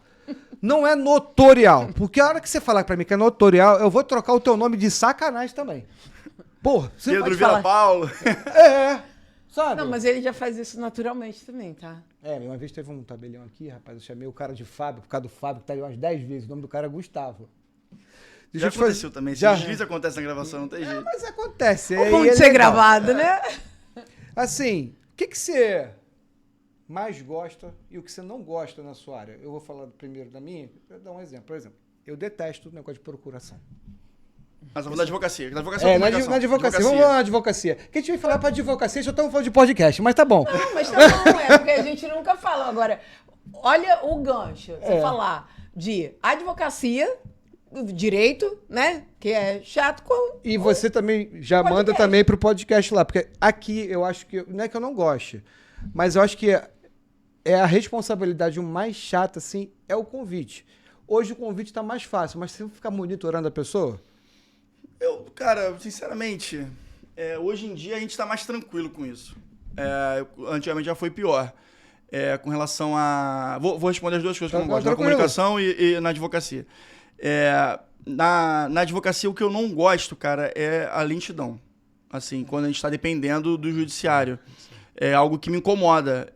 Não é notorial. Porque a hora que você falar pra mim que é notorial, eu vou trocar o teu nome de sacanagem também. Porra, você Pedro Vila Paulo. Sabe? Não, mas ele já faz isso naturalmente também, tá? Uma vez teve um tabelião aqui, rapaz, eu chamei o cara de Fábio, por causa do Fábio, que tá aí umas 10 vezes. O nome do cara é Gustavo. Já aconteceu também. Se deslize acontece na gravação, não tem jeito. Mas acontece. O bom de ser gravado, né? Assim, o que você mais gosta e o que você não gosta na sua área? Eu vou falar primeiro da minha, eu vou dar um exemplo. Por exemplo, eu detesto o negócio de procuração. Mas vamos da advocacia. Na advocacia. Vamos lá na advocacia. Que a gente vai falar pra advocacia, só estamos falando de podcast, mas tá bom. Não, mas tá bom, porque a gente nunca fala. Agora, olha o gancho. Você falar de advocacia, direito, né? Que é chato com... E você também já manda também pro podcast lá, porque aqui eu acho que... Não é que eu não goste, mas eu acho que é a responsabilidade mais chata, assim, é o convite. Hoje o convite tá mais fácil, mas se você ficar monitorando a pessoa... Cara, sinceramente, hoje em dia a gente tá mais tranquilo com isso. Antigamente já foi pior. Com relação a... Vou responder as duas coisas que eu não gosto, na comunicação e na advocacia. Na advocacia, o que eu não gosto, cara, é a lentidão. Assim, quando a gente tá dependendo do judiciário. É algo que me incomoda.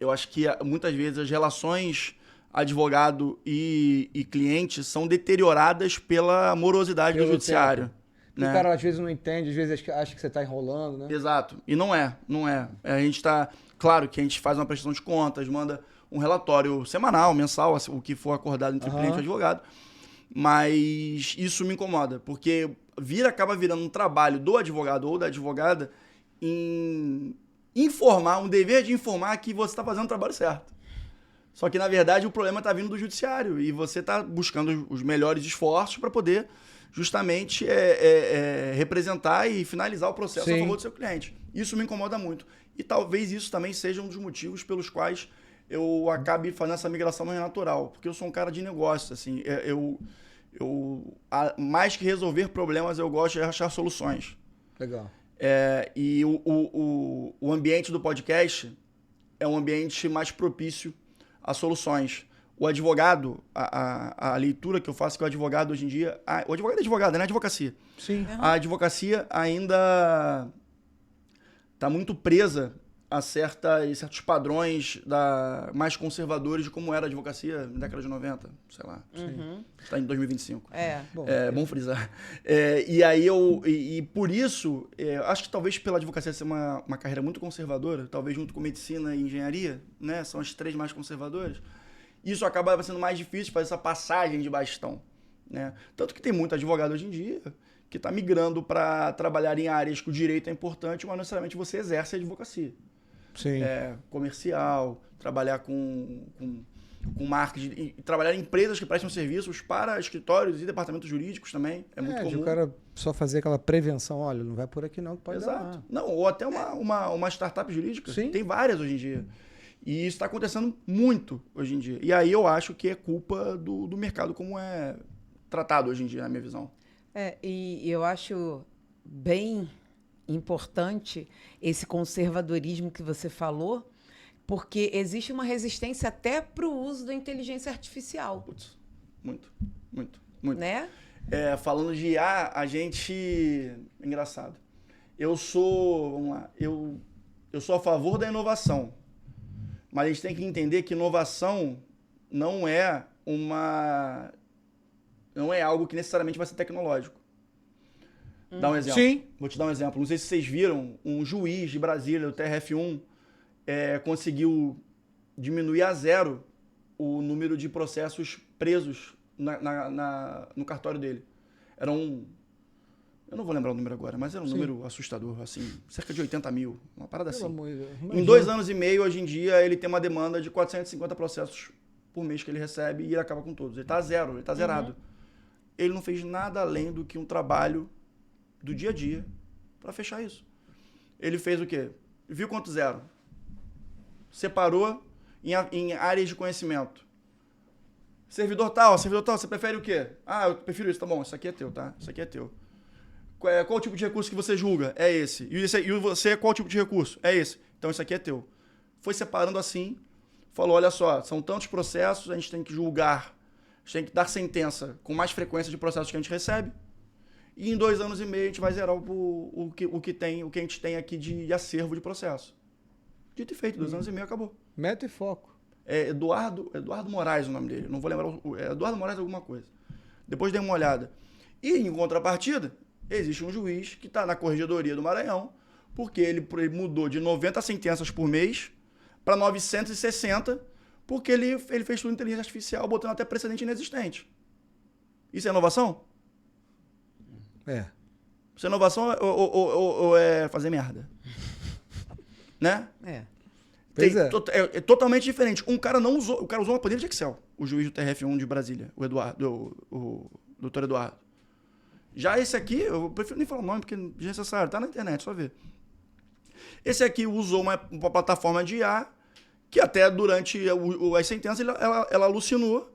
Eu acho que muitas vezes as relações advogado e cliente são deterioradas pela morosidade do judiciário. Né? O cara às vezes não entende, às vezes acha que você está enrolando, né? Exato. E não é. A gente está... Claro que a gente faz uma prestação de contas, manda um relatório semanal, mensal, o que for acordado entre cliente e advogado. Mas isso me incomoda, porque acaba virando um trabalho do advogado ou da advogada em informar, um dever de informar que você está fazendo o trabalho certo. Só que, na verdade, o problema está vindo do judiciário e você está buscando os melhores esforços para poder justamente representar e finalizar o processo a favor do seu cliente. Isso me incomoda muito. E talvez isso também seja um dos motivos pelos quais eu acabe fazendo essa migração mais natural. Porque eu sou um cara de negócio, assim. Mais que resolver problemas, eu gosto de achar soluções. Legal. E o ambiente do podcast é um ambiente mais propício a soluções. O advogado, a leitura que eu faço que o advogado hoje em dia... O advogado é advogado, né? Advocacia. Sim. A advocacia ainda está muito presa a certos padrões mais conservadores de como era a advocacia na década de 90, sei lá. Está em 2025. Bom frisar. E aí e por isso, acho que talvez pela advocacia ser uma carreira muito conservadora, talvez junto com medicina e engenharia, né, são as três mais conservadoras, isso acaba sendo mais difícil fazer essa passagem de bastão. Né? Tanto que tem muito advogado hoje em dia que está migrando para trabalhar em áreas que o direito é importante, mas não necessariamente você exerce a advocacia. Sim. Comercial, trabalhar com marketing, e trabalhar em empresas que prestam serviços para escritórios e departamentos jurídicos também. É muito comum. O cara só fazer aquela prevenção, olha, não vai por aqui não, que pode dar lá. Não, ou até uma startup jurídica. Sim. Tem várias hoje em dia. E isso está acontecendo muito hoje em dia. E aí eu acho que é culpa do mercado como é tratado hoje em dia, na minha visão. E eu acho bem importante esse conservadorismo que você falou, porque existe uma resistência até para o uso da inteligência artificial. Putz, muito. Né? Falando de IA, a gente... Engraçado. Eu sou a favor da inovação. Mas a gente tem que entender que inovação não é algo que necessariamente vai ser tecnológico. Dá um exemplo. Sim. Vou te dar um exemplo. Não sei se vocês viram, um juiz de Brasília, o TRF1, conseguiu diminuir a zero o número de processos presos no cartório dele. Era eu não vou lembrar o número agora, mas era um número assustador, assim, cerca de 80 mil, uma parada assim. Em 2 anos e meio, hoje em dia, ele tem uma demanda de 450 processos por mês que ele recebe e ele acaba com todos. Ele tá zero, ele tá zerado. Ele não fez nada além do que um trabalho do dia a dia para fechar isso. Ele fez o quê? Viu quanto zero? Separou em áreas de conhecimento. Servidor tal, você prefere o quê? Eu prefiro isso, tá bom, isso aqui é teu, tá? Isso aqui é teu. Qual o tipo de recurso que você julga? É esse. E você, qual tipo de recurso? É esse. Então isso aqui é teu. Foi separando assim, falou, olha só, são tantos processos, a gente tem que julgar, a gente tem que dar sentença com mais frequência de processos que a gente recebe, e em 2 anos e meio a gente vai zerar o que a gente tem aqui de acervo de processo. Dito e feito, 2 anos e meio acabou. Meta e foco. É Eduardo Moraes o nome dele, não vou lembrar, é Eduardo Moraes alguma coisa. Depois dei uma olhada. E em contrapartida, existe um juiz que está na Corregedoria do Maranhão, porque ele mudou de 90 sentenças por mês para 960, porque ele fez tudo em inteligência artificial, botando até precedente inexistente. Isso é inovação? Isso é inovação ou é fazer merda? Né? É totalmente diferente. O cara usou uma planilha de Excel, o juiz do TRF1 de Brasília, o doutor Eduardo. Já esse aqui, eu prefiro nem falar o nome, porque é desnecessário, tá na internet, só ver. Esse aqui usou uma plataforma de IA, que até durante as sentenças ela alucinou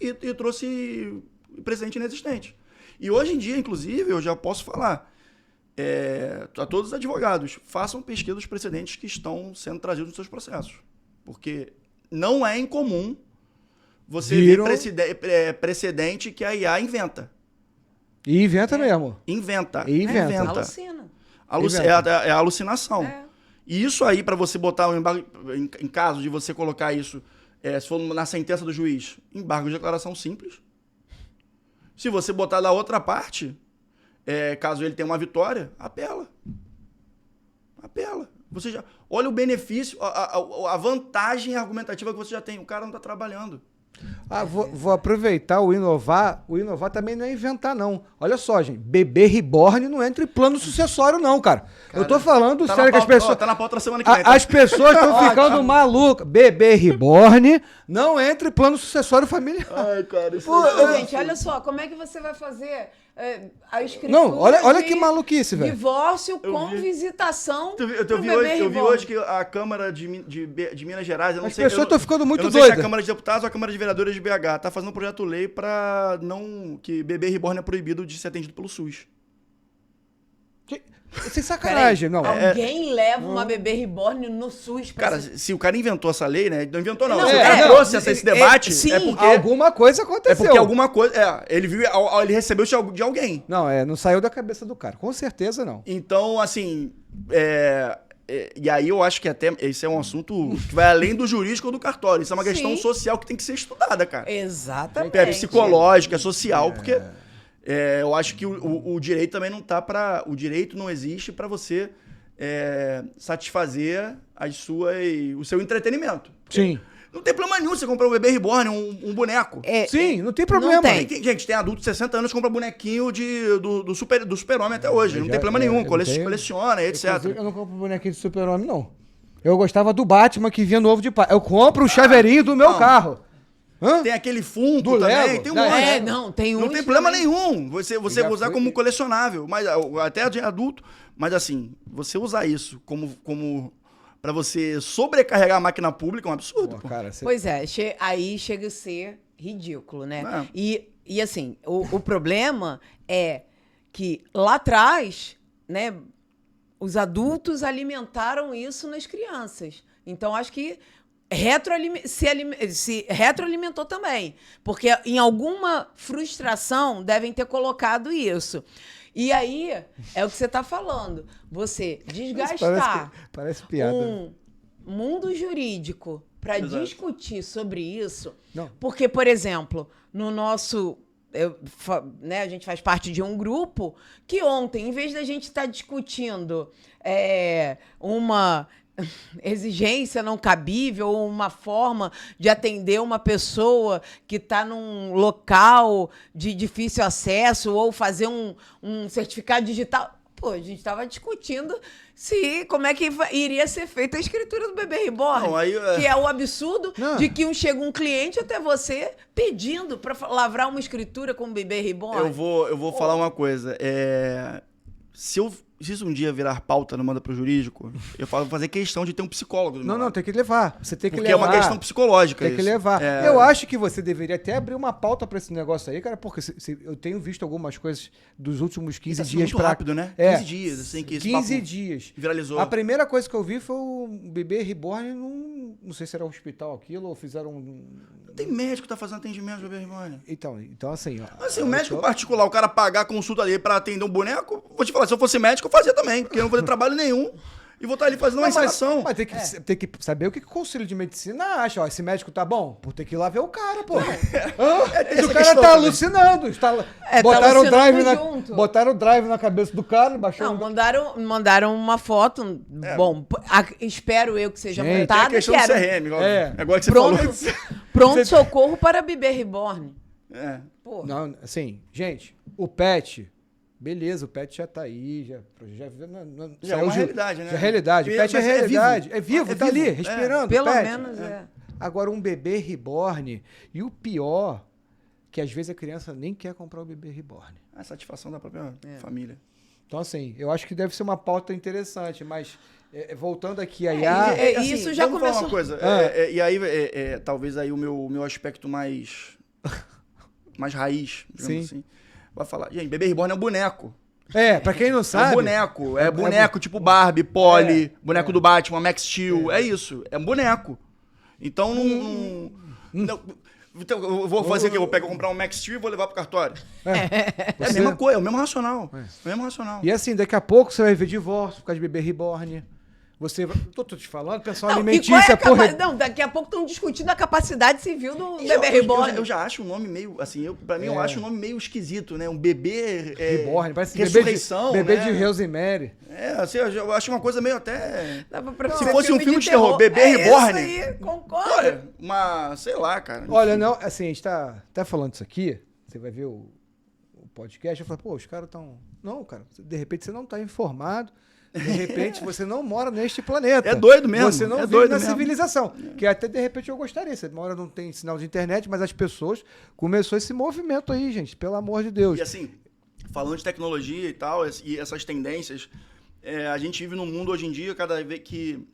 e trouxe precedente inexistente. E hoje em dia, inclusive, eu já posso falar, a todos os advogados, façam pesquisa dos precedentes que estão sendo trazidos nos seus processos. Porque não é incomum você ver precedente que a IA inventa. E inventa mesmo. Inventa. Alucina. É a alucinação. E isso aí, para você botar um embargo, em caso de você colocar isso, se for na sentença do juiz, embargo de declaração simples. Se você botar da outra parte, caso ele tenha uma vitória, apela. Você já olha o benefício, a vantagem argumentativa que você já tem. O cara não está trabalhando. Vou aproveitar o inovar. O inovar também não é inventar, não. Olha só, gente. Bebê reborn não entra em plano sucessório, não, cara. Eu tô falando sério que as pessoas... Tá na pauta da semana que vem. As pessoas estão ficando malucas. Bebê reborn não entra em plano sucessório familiar. Ai, cara. Gente, olha só. Como é que você vai fazer a escritura Não, olha que maluquice, velho. Divórcio com visitação Eu vi hoje que a Câmara de Minas Gerais... As pessoas estão ficando muito doidas. Eu não sei se é a Câmara de Deputados ou a Câmara de Vereadores de BH tá fazendo um projeto-lei para que bebê reborn é proibido de ser atendido pelo SUS. Sem sacanagem, não. Alguém leva uma bebê reborn no SUS pra... Cara, se o cara inventou essa lei, né? Não inventou, não. Não, Se o cara trouxe esse debate, sim, é porque... Alguma coisa aconteceu. É porque alguma coisa... ele viu, ele recebeu isso de alguém. Não, não saiu da cabeça do cara. Com certeza, não. Então, assim... e aí eu acho que até esse é um assunto que vai além do jurídico ou do cartório. Isso é uma questão social que tem que ser estudada, cara. Exatamente. É psicológica, é social, porque... eu acho que o direito também não tá para... O direito não existe para você satisfazer o seu entretenimento. Sim. Não tem problema nenhum você comprar um bebê reborn, um boneco. Sim, não tem problema. Não tem. Gente, tem adulto de 60 anos que compra bonequinho do super-homem até hoje. Não tem problema nenhum. Coleciona, etc. Eu não compro bonequinho de super-homem, não. Eu gostava do Batman que vinha novo de pai. Eu compro o chaveirinho do meu carro. Tem aquele Funko do também, Lego. tem um monte. Não tem problema nenhum você usar como colecionável, mas até de adulto. Mas assim, você usar isso como para você sobrecarregar a máquina pública é um absurdo. Pois é, aí chega a ser ridículo, né? E assim, o problema é que lá atrás, né, os adultos alimentaram isso nas crianças. Então, acho que se retroalimentou também, porque em alguma frustração devem ter colocado isso. E aí, é o que você está falando, você desgastar parece piada. um mundo jurídico para discutir sobre isso, porque, por exemplo, no nosso... a gente faz parte de um grupo que ontem, em vez da gente estar discutindo uma exigência não cabível ou uma forma de atender uma pessoa que está num local de difícil acesso ou fazer um certificado digital. Pô, a gente estava discutindo como é que iria ser feita a escritura do bebê reborn. Não, aí, que é o absurdo de que chega um cliente até você pedindo para lavrar uma escritura com o bebê reborn. Eu vou falar uma coisa. Se isso um dia virar pauta no Manda Pro Jurídico, eu vou fazer questão de ter um psicólogo. Não, tem que levar. Você tem que porque levar. É uma questão psicológica. Tem que levar. Eu acho que você deveria até abrir uma pauta pra esse negócio aí, cara, porque eu tenho visto algumas coisas dos últimos 15 dias muito rápido, né? 15 dias, assim, que esse 15 papo dias. viralizou. A primeira coisa que eu vi foi o bebê reborn não sei se era um hospital aquilo ou fizeram Não tem médico que tá fazendo atendimento do bebê reborn. Então assim, ó. Assim, o médico particular, o cara pagar a consulta ali pra atender um boneco, vou te falar, se eu fosse médico, eu fazia também, porque eu não vou ter trabalho nenhum e vou estar ali fazendo uma inserção. Mas tem que saber o que o Conselho de Medicina acha. Ó, esse médico tá bom? Por ter que ir lá ver o cara, pô. O cara tá alucinando. Botaram o drive na cabeça do cara, baixou. Não, mandaram uma foto. Bom, espero eu que seja montada. É a questão do CRM, agora que você falou. Pronto, socorro para bebê reborn. Pô. Não, assim, gente, o pet... Beleza, o pet já tá aí, já é uma realidade, né? Já é realidade. O pet é realidade. É vivo, tá ali, respirando. Pelo menos Agora, um bebê reborn. E o pior, que às vezes a criança nem quer comprar o bebê reborn. A satisfação da própria família. Então, assim, eu acho que deve ser uma pauta interessante, mas voltando aqui a assim, isso já começou. Falar uma coisa, e aí, talvez aí o meu aspecto mais raiz, digamos assim. Vai falar, gente, bebê reborn é um boneco. Pra quem não sabe. É boneco tipo Barbie, Polly, boneco do Batman, Max Steel. É isso, é um boneco. Então então, eu vou fazer o quê? Eu vou comprar um Max Steel e vou levar pro cartório. É a mesma coisa, é o mesmo racional. E assim, daqui a pouco você vai ver divórcio por causa de bebê reborn. Você. Tô te falando, pessoal alimentícia, daqui a pouco estão discutindo a capacidade civil do bebê reborn. Eu já acho um nome meio, assim, pra mim eu acho um nome meio esquisito, né? Um bebê... reborn, parece ressurreição, bebê de Rosemary. Assim, eu acho uma coisa meio até... Se fosse um filme de terror, bebê reborn... Isso aí, concordo. Sei lá, cara. Olha, não, assim, a gente tá até falando isso aqui, você vai ver o podcast, eu falo, pô, os caras estão... Não, cara, de repente você não tá informado. De repente, você não mora neste planeta. É doido mesmo. Você não vive na civilização. Que até, de repente, eu gostaria. Você mora, não tem sinal de internet, mas as pessoas... Começou esse movimento aí, gente. Pelo amor de Deus. E assim, falando de tecnologia e tal, e essas tendências, a gente vive num mundo hoje em dia, cada vez que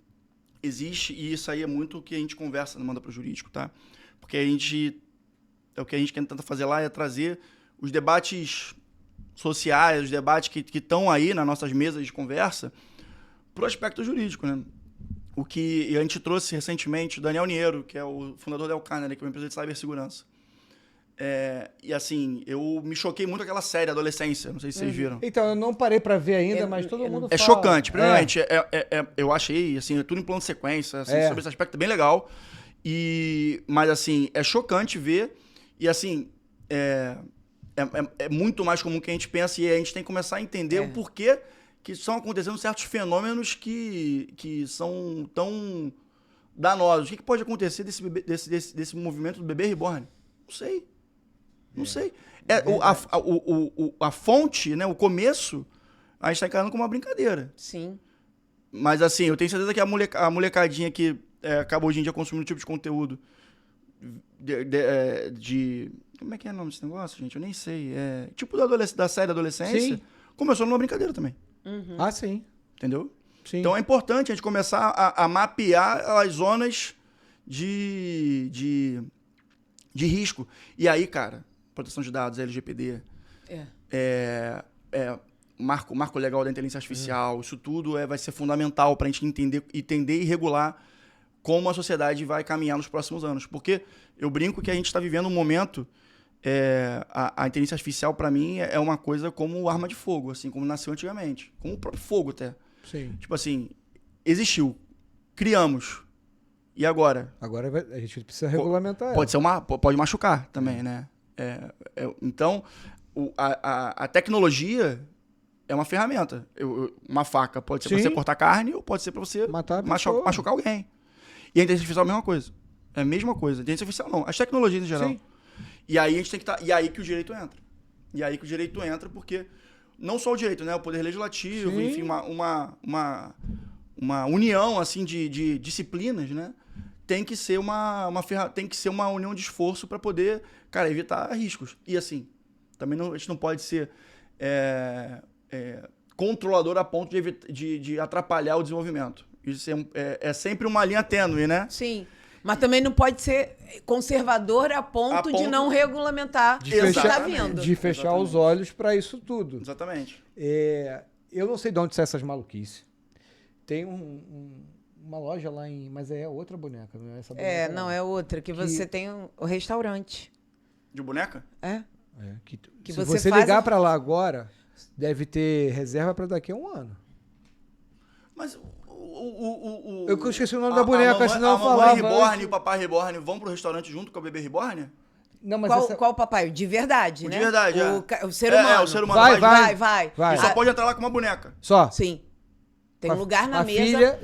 existe, e isso aí é muito o que a gente conversa no Manda Pro Jurídico, tá? Porque o que a gente tenta fazer lá é trazer os debates sociais, os debates que estão aí nas nossas mesas de conversa, para o aspecto jurídico, né? O que a gente trouxe recentemente o Daniel Niero, que é o fundador da Elcana, né, que é uma empresa de cibersegurança. E assim, eu me choquei muito com aquela série Adolescência, não sei se vocês viram. Então, eu não parei para ver ainda, mas todo mundo fala. É chocante. Primeiramente, eu achei, assim, tudo em plano de sequência, assim, sobre esse aspecto bem legal. Mas, assim, é chocante ver, e assim, é muito mais comum que a gente pensa, e a gente tem que começar a entender o porquê que estão acontecendo certos fenômenos que são tão danosos. O que pode acontecer desse movimento do bebê reborn? Não sei. A fonte, né, o começo, a gente está encarando como uma brincadeira. Sim. Mas assim, eu tenho certeza que a molecadinha que acaba hoje em dia consumindo tipo de conteúdo de como é que é o nome desse negócio, gente? Eu nem sei. Tipo da série da adolescência. Sim. Começou numa brincadeira também. Uhum. Ah, sim. Entendeu? Sim. Então é importante a gente começar a mapear as zonas de risco. E aí, cara, proteção de dados, LGPD, marco legal da inteligência artificial, isso tudo vai ser fundamental para a gente entender e regular como a sociedade vai caminhar nos próximos anos. Porque eu brinco que a gente está vivendo um momento... a inteligência artificial, para mim, é uma coisa como arma de fogo, assim, como nasceu antigamente. Como o próprio fogo, até. Sim. Tipo assim, existiu, criamos, e agora? Agora a gente precisa regulamentar pode machucar também, né? Então, a tecnologia, é uma ferramenta. Uma faca pode ser pra você cortar carne ou pode ser pra você machucar alguém. E a inteligência artificial é a mesma coisa. É a mesma coisa. A inteligência artificial não. As tecnologias em geral. Sim. E aí a gente tem que E aí que o direito entra. E aí que o direito entra porque não só o direito, né? O poder legislativo, sim, enfim, uma união, assim, de disciplinas, né? Tem que ser tem que ser uma união de esforço para poder, cara, evitar riscos. E assim, também a gente não pode ser controlador a ponto de atrapalhar o desenvolvimento. Isso é sempre uma linha tênue, né? Sim. Mas também não pode ser conservador a ponto de não regulamentar o que está vindo. De fechar os olhos para isso tudo. Exatamente. Eu não sei de onde são essas maluquices. Tem uma loja lá mas é outra boneca. Não é essa boneca, não é outra. Que você tem o restaurante. De boneca? Que se você ligar para lá agora, deve ter reserva para daqui a um ano. Mas eu esqueci o nome da boneca, senão eu falava. A mamãe Reborn e o papai Reborn vão pro restaurante junto com a bebê Reborn? Não, mas qual papai? De verdade, né? De verdade, o ser humano. O ser humano. Vai. E só pode entrar lá com uma boneca. Só? Sim. Tem um lugar na mesa. Filha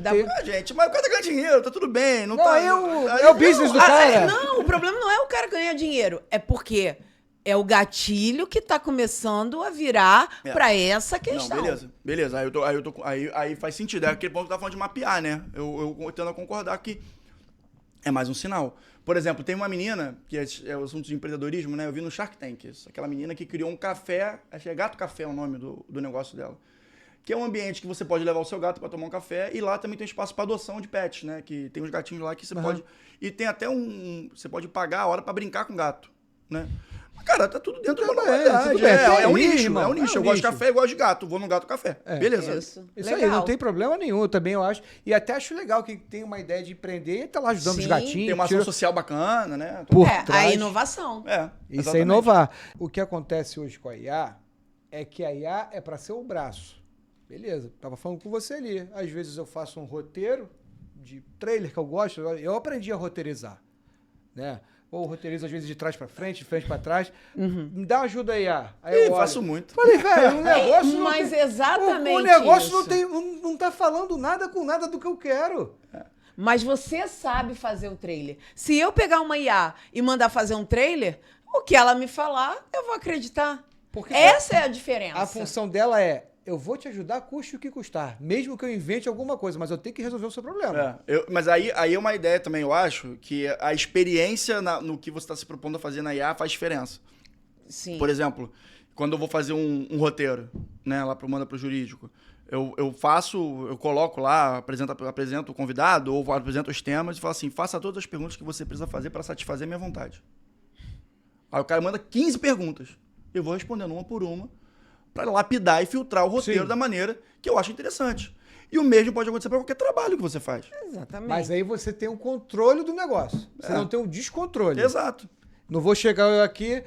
gente, mas o cara tá ganhando dinheiro, tá tudo bem. Não tá... É o business do cara. Não, o problema não é o cara ganhar dinheiro. É porque é o gatilho que tá começando a virar pra essa questão. Não, beleza. Aí faz sentido. É aquele ponto que tá falando de mapear, né? Eu tendo a concordar que é mais um sinal. Por exemplo, tem uma menina, que é o assunto de empreendedorismo, né? Eu vi no Shark Tank. Aquela menina que criou um café, acho que é Gato Café o nome do negócio dela. Que é um ambiente que você pode levar o seu gato para tomar um café, e lá também tem espaço para adoção de pets, né? Que tem uns gatinhos lá que você pode... E tem até você pode pagar a hora para brincar com o gato, né? Mas, cara, tá tudo dentro de uma normalidade. É um nicho. Eu gosto de café e gosto de gato. Vou no Gato Café. Beleza. Isso aí, não tem problema nenhum. Também eu acho. E até acho legal que tem uma ideia de empreender e tá lá ajudando os gatinhos. Tem uma ação social bacana, né? A inovação. Isso é inovar. O que acontece hoje com a IA é que a IA é para ser o braço. Beleza, tava falando com você ali. Às vezes eu faço um roteiro de trailer que eu gosto. Eu aprendi a roteirizar, né? Ou roteirizo às vezes de trás pra frente, de frente pra trás. Me dá uma ajuda aí, Aí eu faço muito. Falei, velho, o negócio mas exatamente o negócio não tá falando nada com nada do que eu quero. Mas você sabe fazer o trailer. Se eu pegar uma IA e mandar fazer um trailer, o que ela me falar, eu vou acreditar. Porque essa é a diferença. A função dela eu vou te ajudar, custe o que custar. Mesmo que eu invente alguma coisa, mas eu tenho que resolver o seu problema. Mas aí é uma ideia também, eu acho, que a experiência no que você está se propondo a fazer na IA faz diferença. Sim. Por exemplo, quando eu vou fazer um roteiro, né, lá manda pro jurídico, eu coloco lá, apresento o convidado, ou apresento os temas e falo assim, faça todas as perguntas que você precisa fazer para satisfazer a minha vontade. Aí o cara manda 15 perguntas. Eu vou respondendo uma por uma, para lapidar e filtrar o roteiro da maneira que eu acho interessante. E o mesmo pode acontecer para qualquer trabalho que você faz. Exatamente. Mas aí você tem o controle do negócio. Você não tem o descontrole. Exato. Não vou chegar eu aqui,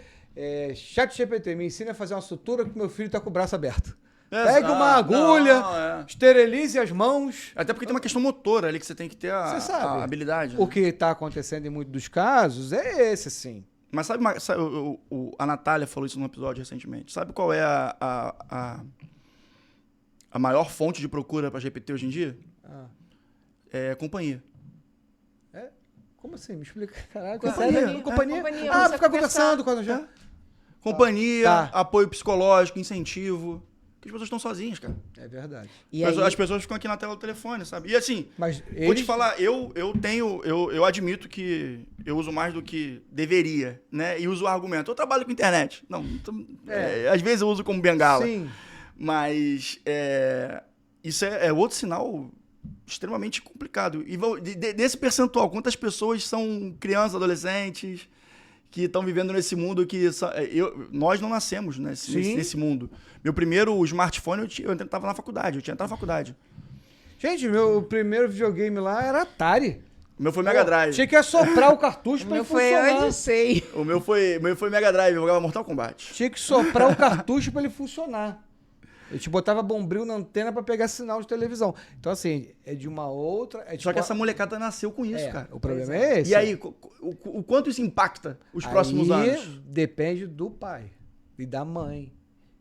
ChatGPT, me ensina a fazer uma sutura que meu filho está com o braço aberto. Pegue uma agulha, esterilize as mãos. Até porque tem uma questão motora ali que você tem que ter a habilidade. O que está acontecendo em muitos dos casos é esse, sim. Mas sabe a Natália falou isso num episódio recentemente. Sabe qual é a maior fonte de procura para GPT hoje em dia? É companhia. Como assim? Me explica. Caraca, companhia. Ficar conversando com a gente. Companhia, apoio psicológico, incentivo. Porque as pessoas estão sozinhas, cara. É verdade. As pessoas ficam aqui na tela do telefone, sabe? E assim, vou te falar, eu admito que eu uso mais do que deveria, né? E uso o argumento. Eu trabalho com internet. Não, às vezes eu uso como bengala. Sim. Mas isso é outro sinal extremamente complicado. E desse percentual, quantas pessoas são crianças, adolescentes, que estão vivendo nesse mundo que... nós não nascemos nesse mundo. Meu primeiro smartphone, eu estava na faculdade. Eu tinha entrado na faculdade. Gente, meu primeiro videogame lá era Atari. O meu foi Mega Drive. Tinha que assoprar o cartucho pra ele funcionar. O meu foi O meu foi Mega Drive, eu jogava Mortal Kombat. Tinha que soprar o cartucho pra ele funcionar. Eu te botava bombril na antena pra pegar sinal de televisão. Então, assim, é de uma outra... Só que essa molecada nasceu com isso, cara. O problema é esse. E aí, o quanto isso impacta os próximos anos? Depende do pai e da mãe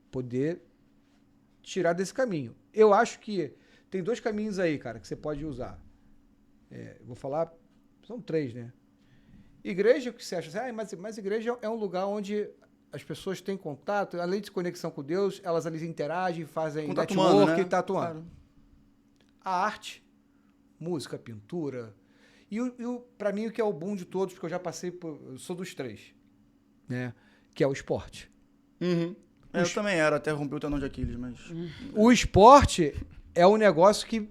poder tirar desse caminho. Eu acho que tem 2 caminhos aí, cara, que você pode usar. Vou falar, são 3, né? Igreja, o que você acha? Mas igreja é um lugar onde as pessoas têm contato, além de conexão com Deus, elas ali interagem, fazem network, tá atuando. Claro. A arte, música, pintura. E pra mim, o que é o boom de todos, porque eu já passei eu sou dos 3, né? Que é o esporte. Uhum. Eu também era, até rompi o tendão de Aquiles, mas... O esporte é um negócio que,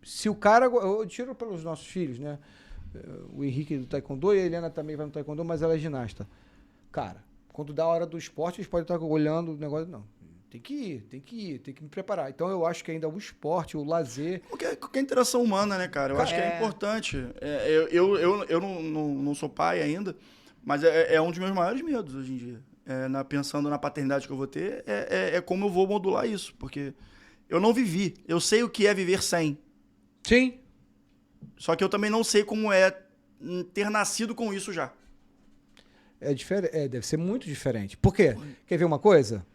se o cara... Eu tiro pelos nossos filhos, né? O Henrique do taekwondo e a Helena também vai no taekwondo, mas ela é ginasta. Cara, quando dá a hora do esporte, eles podem estar olhando o negócio. Não, tem que ir, tem que me preparar. Então eu acho que ainda o esporte, o lazer... Qualquer interação humana, né, cara? Eu acho que é importante. Eu não sou pai ainda, mas é um dos meus maiores medos hoje em dia. Pensando na paternidade que eu vou ter, como eu vou modular isso. Porque eu não vivi. Eu sei o que é viver sem. Sim. Só que eu também não sei como é ter nascido com isso já. É diferente, deve ser muito diferente. Por quê? Quer ver uma coisa?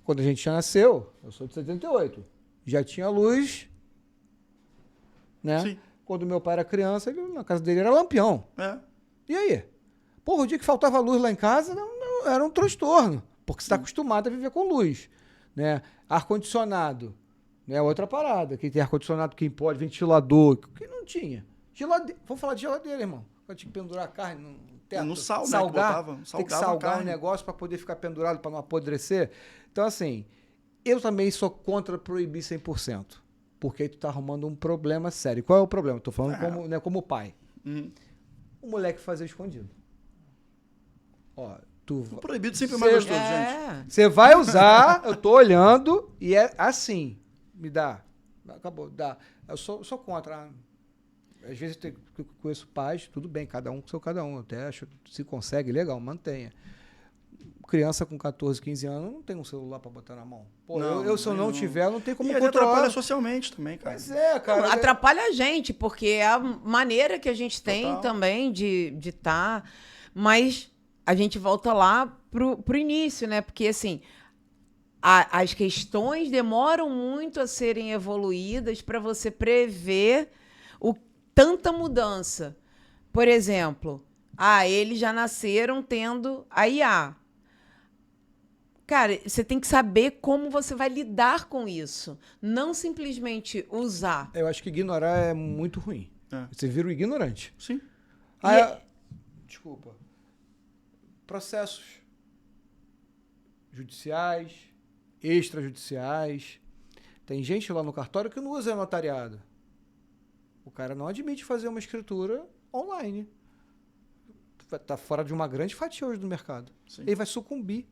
Quando a gente já nasceu, eu sou de 78, já tinha luz, né? Sim. Quando meu pai era criança, na casa dele era lampião. E aí? Porra, o dia que faltava luz lá em casa, não, era um transtorno, porque você está acostumado a viver com luz, né? Ar-condicionado, né? Outra parada, quem tem ar-condicionado, quem pode, ventilador, quem não tinha. Vamos falar de geladeira, irmão. Eu tinha que pendurar a carne no teto. No sal, salgar, né? Tem que salgar o negócio para poder ficar pendurado, para não apodrecer. Então, assim, eu também sou contra proibir 100%, porque aí tu tá arrumando um problema sério. Qual é o problema? Tô falando como pai. O moleque fazer escondido. Ó, o proibido sempre é mais gostoso, gente. Você vai usar, eu tô olhando, e é assim. Me dá. Acabou, dá. Eu sou contra. Às vezes eu conheço pais, tudo bem, cada um com seu cada um. Até acho, se consegue, legal, mantenha. Criança com 14, 15 anos não tem um celular pra botar na mão. Pô, se eu não tiver, não tem como controlar. Atrapalha socialmente também, cara. Mas cara. Não, atrapalha a gente, porque é a maneira que a gente tem também de estar. Mas a gente volta lá pro início, né? Porque, assim, as questões demoram muito a serem evoluídas para você prever tanta mudança. Por exemplo, eles já nasceram tendo a IA. Cara, você tem que saber como você vai lidar com isso. Não simplesmente usar. Eu acho que ignorar é muito ruim. Você vira o ignorante. Sim. Desculpa. Processos judiciais, extrajudiciais. Tem gente lá no cartório que não usa notariado. O cara não admite fazer uma escritura online. Tá fora de uma grande fatia hoje do mercado. Sim. Ele vai sucumbir.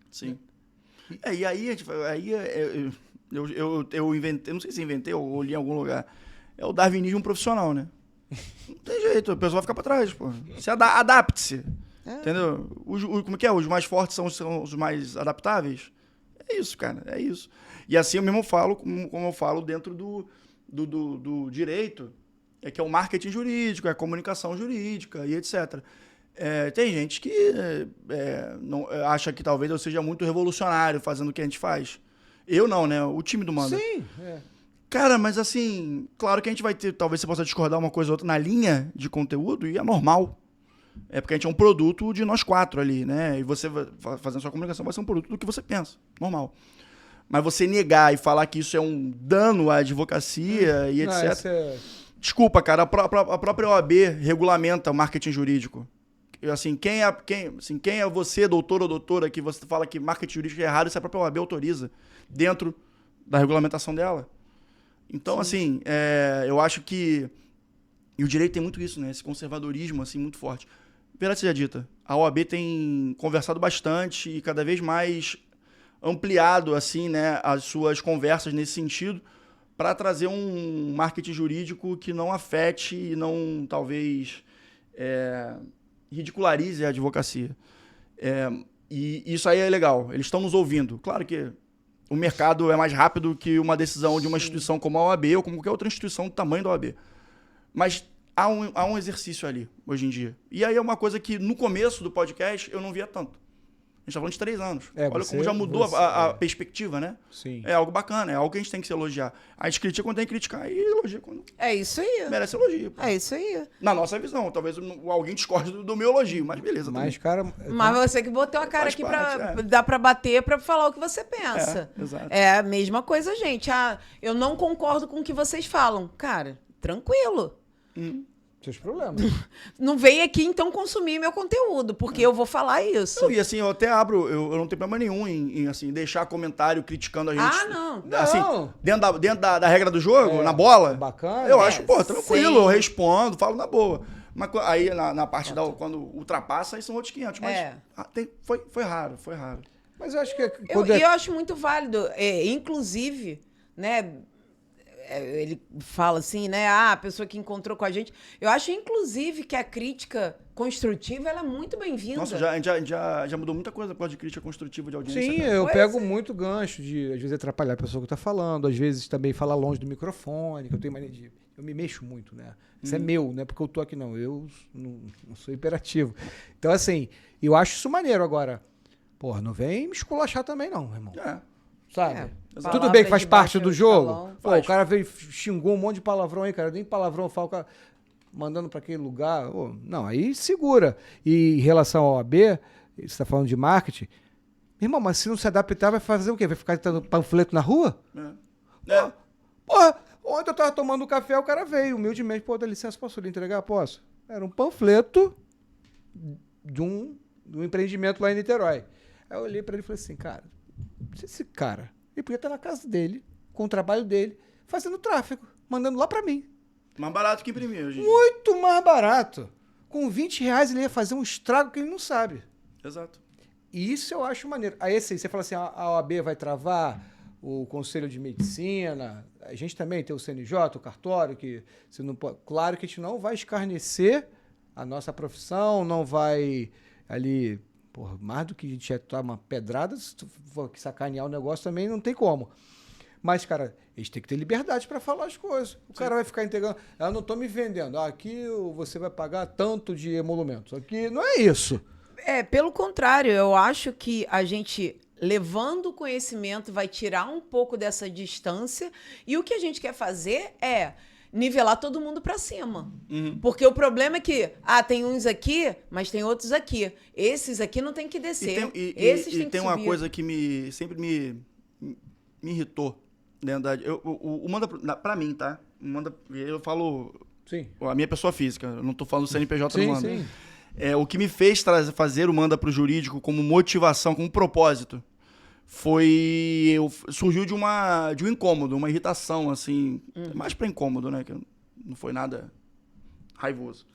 Sim. E aí eu inventei, não sei se inventei ou li em algum lugar, é o darwinismo profissional, né? Não tem jeito, o pessoal vai ficar pra trás, pô. Você adapte-se. Entendeu? Como que é? Os mais fortes são os mais adaptáveis? É isso, cara, é isso. E assim eu mesmo falo, como eu falo dentro do direito, que é o marketing jurídico, é a comunicação jurídica e etc. Tem gente que não, acha que talvez eu seja muito revolucionário fazendo o que a gente faz. Eu não, né? O time do Manda. Sim. Cara, mas assim, claro que a gente vai ter, talvez você possa discordar uma coisa ou outra na linha de conteúdo, e é normal. É porque a gente é um produto de nós 4 ali, né? E você fazendo sua comunicação vai ser um produto do que você pensa. Normal. Mas você negar e falar que isso é um dano à advocacia e etc. Desculpa, cara, a própria OAB regulamenta o marketing jurídico. Assim, quem é você, doutor ou doutora, que você fala que marketing jurídico é errado, isso a própria OAB autoriza dentro da regulamentação dela. Então, assim, eu acho que... E o direito tem muito isso, né? Esse conservadorismo, assim, muito forte. Verdade seja dita, a OAB tem conversado bastante e cada vez mais ampliado, assim, né, as suas conversas nesse sentido para trazer um marketing jurídico que não afete e não, talvez, ridicularize a advocacia. E isso aí é legal. Eles estão nos ouvindo. Claro que o mercado é mais rápido que uma decisão de uma instituição como a OAB ou como qualquer outra instituição do tamanho da OAB. Mas há um exercício ali, hoje em dia. E aí é uma coisa que, no começo do podcast, eu não via tanto. A gente tá falando de 3 anos. É, Olha você- como já mudou você- a perspectiva, né? Sim. É algo bacana, é algo que a gente tem que se elogiar. A gente critica quando tem que criticar e elogia quando É isso aí. merece elogio. Pô. É isso aí. Na nossa visão, talvez alguém discorde do meu elogio, mas beleza. Mas, também. cara... Mas você que botou a cara Faz aqui parte, pra... Dá pra bater, pra falar o que você pensa. É, exato. É a mesma coisa, gente. Ah, eu não concordo com o que vocês falam. Cara, tranquilo. Seus problemas. Não vem aqui, então, consumir meu conteúdo, porque eu vou falar isso. Não, e assim, eu até abro, eu não tenho problema nenhum em assim, deixar comentário criticando a gente. Ah, não. Assim, Não. dentro da regra do jogo, É, na bola. bacana. Eu É, acho, pô, tranquilo, sim. eu respondo, falo na boa. Mas aí na parte quando ultrapassa, aí são outros 500. Mas É. foi raro. Mas eu acho que... Eu, quando é- eu acho muito válido. Inclusive, né? Ele fala assim, né? Ah, a pessoa que encontrou com a gente. Eu acho, inclusive, que a crítica construtiva ela é muito bem-vinda. Nossa, já mudou muita coisa por causa de crítica construtiva de audiência. Sim, cara. eu Pois pego é. muito gancho de, às vezes, atrapalhar a pessoa que tá falando, às vezes também falar longe do microfone, que eu tenho mania de... Eu me mexo muito, né? Isso é meu, não é porque eu tô aqui, não. Eu não sou hiperativo. Então, assim, eu acho isso maneiro agora. Porra, não vem me esculachar também, não, irmão. É. Sabe? É, Tudo palavras bem que faz de parte baixo do jogo. escalão. Pô, o cara veio, xingou um monte de palavrão aí, cara. Nem palavrão eu falo, o cara mandando pra aquele lugar. Ô, não, aí segura. E em relação ao AB, você tá falando de marketing. Irmão, mas se não se adaptar, vai fazer o quê? Vai ficar dando panfleto na rua? É. Porra, ontem eu tava tomando café, o cara veio, humildemente, pô, dá licença, posso lhe entregar? Posso. Era um panfleto de um empreendimento lá em Niterói. Aí eu olhei pra ele e falei assim, cara, esse cara, ele podia estar na casa dele, com o trabalho dele, fazendo tráfego, mandando lá pra mim. Mais barato que imprimir hoje. Muito mais barato. Com 20 reais ele ia fazer um estrago que ele não sabe. Exato. E isso eu acho maneiro. Aí assim, você fala assim, a OAB vai travar o Conselho de Medicina, a gente também tem o CNJ, o cartório, que você não pode... Claro que a gente não vai escarnecer a nossa profissão, não vai ali... Porra, mais do que a gente ia tomar uma pedrada, se tu for sacanear o negócio também não tem como. Mas, cara, eles têm que ter liberdade para falar as coisas. O cara vai ficar entregando... Eu não tô me vendendo. Aqui você vai pagar tanto de emolumentos. Aqui não é isso. Pelo contrário, eu acho que a gente, levando o conhecimento, vai tirar um pouco dessa distância. E o que a gente quer fazer é nivelar todo mundo para cima. Porque o problema é que, tem uns aqui, mas tem outros aqui. Esses aqui não tem que descer. Esses E tem que tem uma subir. coisa que sempre me irritou. Verdade. O manda pra mim, tá? Eu falo Sim. a minha pessoa física, eu não tô falando do CNPJ Sim, do Manda. sim. O que me fez fazer o Manda pro jurídico como motivação, como propósito, surgiu de um incômodo, uma irritação, assim, mais pra incômodo, né? Que não foi nada raivoso.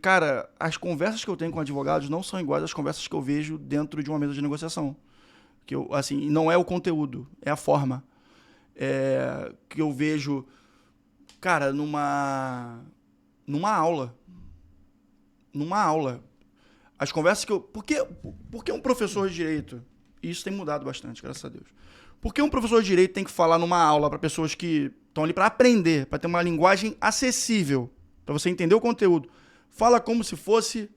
Cara, as conversas que eu tenho com advogados não são iguais às conversas que eu vejo dentro de uma mesa de negociação. Assim, não é o conteúdo, é a forma. Que eu vejo, cara, numa aula. As conversas que eu... Por que um professor de direito... E isso tem mudado bastante, graças a Deus. Por que um professor de direito tem que falar numa aula para pessoas que estão ali para aprender, para ter uma linguagem acessível, para você entender o conteúdo? Fala como se fosse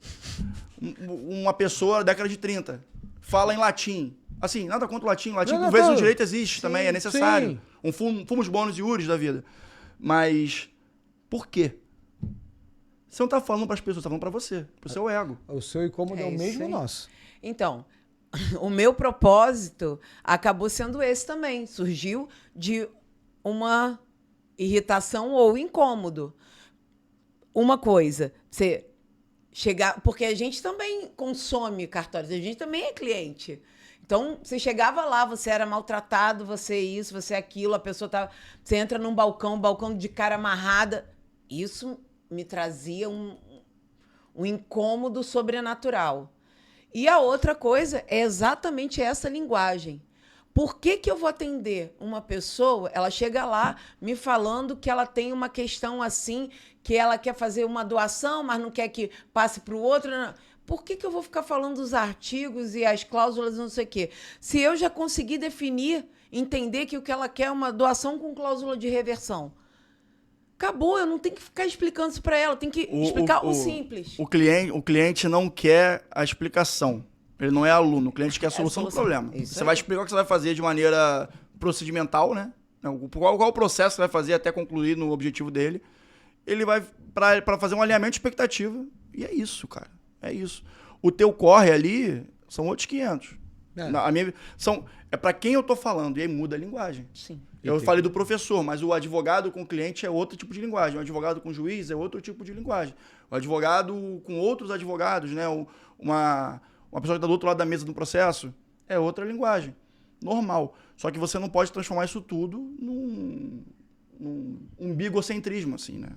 uma pessoa da década de 30. Fala em latim. Assim, nada contra o latim. Latim, por vezes, no direito existe também, é necessário. sim. Um fumos bônus e iuris da vida. Mas, por quê? Você não tá falando para as pessoas, você tá falando para você, pro seu ego. O seu incômodo é o isso mesmo aí. nosso. Então, o meu propósito acabou sendo esse também. Surgiu de uma irritação ou incômodo. Uma coisa, você chegar... Porque a gente também consome cartórios, a gente também é cliente. Então, você chegava lá, você era maltratado, você isso, você aquilo, a pessoa tava... Você entra num balcão de cara amarrada. Isso me trazia um incômodo sobrenatural. E a outra coisa é exatamente essa linguagem. Por que eu vou atender uma pessoa, ela chega lá me falando que ela tem uma questão assim, que ela quer fazer uma doação, mas não quer que passe para o outro? Não. Por que eu vou ficar falando dos artigos e as cláusulas não sei o quê? Se eu já consegui definir, entender que o que ela quer é uma doação com cláusula de reversão. Acabou, eu não tenho que ficar explicando isso para ela, eu tenho que explicar o simples. O cliente não quer a explicação. Ele não é aluno. O cliente quer a solução do problema. Isso Você aí. vai explicar o que você vai fazer de maneira procedimental, né? Qual o processo que você vai fazer até concluir no objetivo dele. Ele vai para fazer um alinhamento de expectativa. E é isso, cara. É isso. O teu corre ali são outros 500. É para quem eu tô falando. E aí muda a linguagem. Sim. Eu falei do professor, mas o advogado com o cliente é outro tipo de linguagem. O advogado com o juiz é outro tipo de linguagem. O advogado com outros advogados, né? Uma pessoa que está do outro lado da mesa do processo é outra linguagem. Normal. Só que você não pode transformar isso tudo num umbigocentrismo, assim, né?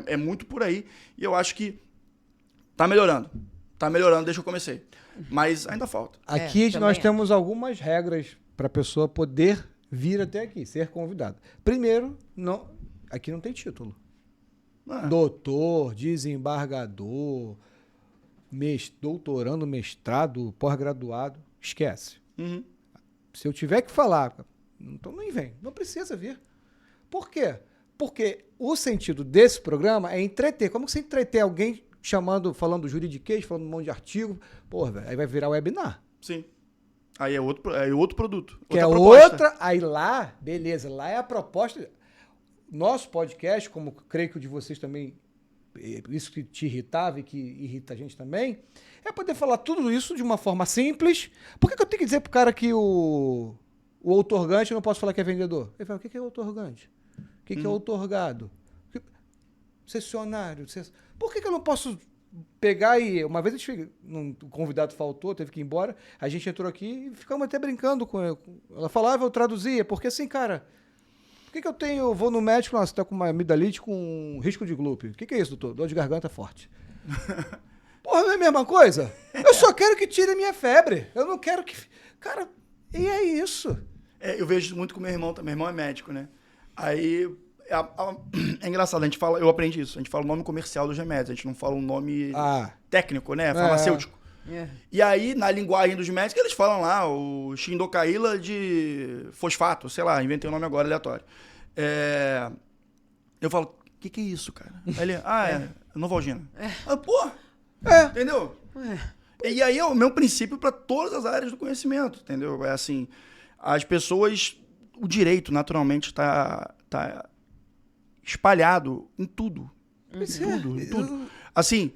É muito por aí. E eu acho que tá melhorando. Tá melhorando desde que eu comecei. Mas ainda falta. Aqui nós temos algumas regras para a pessoa poder vir até aqui, ser convidado. Primeiro, aqui não tem título. Doutor, desembargador, doutorando, mestrado, pós-graduado, esquece. Uhum. Se eu tiver que falar, então nem vem, não precisa vir. Por quê? Porque o sentido desse programa é entreter. Como que você entreter alguém falando juridiquês, falando um monte de artigo? Porra, velho, aí vai virar webinar. Sim. Aí é outro produto. Que outra é proposta. outra. Aí lá, beleza, lá é a proposta. Nosso podcast, como creio que o de vocês também, isso que te irritava e que irrita a gente também, é poder falar tudo isso de uma forma simples. Por que eu tenho que dizer pro cara que o outorgante eu não posso falar que é vendedor? Ele fala, o que é outorgante? O que é outorgado? Cessionário. Por que eu não posso pegar e... Uma vez o convidado faltou, teve que ir embora, a gente entrou aqui e ficamos até brincando com ela. Ela falava, eu traduzia, porque assim, cara... Por que eu vou no médico, nossa, você tá com uma amidalite com risco de glúteo. O que é isso, doutor? Dor de garganta forte. Porra, não é a mesma coisa? Eu só quero que tire a minha febre. Eu não quero que... Cara, e é isso. Eu vejo muito com meu irmão também. Meu irmão é médico, né? Aí... É engraçado, eu aprendi isso. A gente fala o nome comercial dos remédios. A gente não fala um nome técnico, né? Farmacêutico. E aí, na linguagem dos médicos, eles falam lá o xindocaíla de fosfato, sei lá, inventei o nome agora aleatório. Eu falo, o que é isso, cara? Aí ele, é Novalgina. Entendeu? E aí é o meu princípio para todas as áreas do conhecimento, entendeu? É assim, as pessoas, o direito naturalmente está espalhado em tudo. Em tudo. Assim...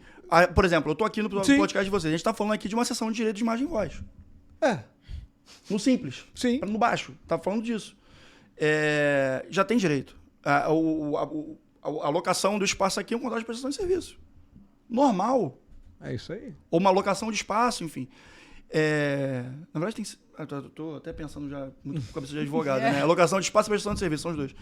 Por exemplo, eu tô aqui no podcast de vocês. A gente tá falando aqui de uma sessão de direito de imagem e voz. No simples. Sim. No baixo. Tá falando disso. Já tem direito. A locação do espaço aqui é um contrato de prestação de serviço. Normal. É isso aí. Ou uma locação de espaço, enfim. Na verdade, tem... Eu tô até pensando já muito com a cabeça de advogado, né? Alocação de espaço e prestação de serviço, são os dois.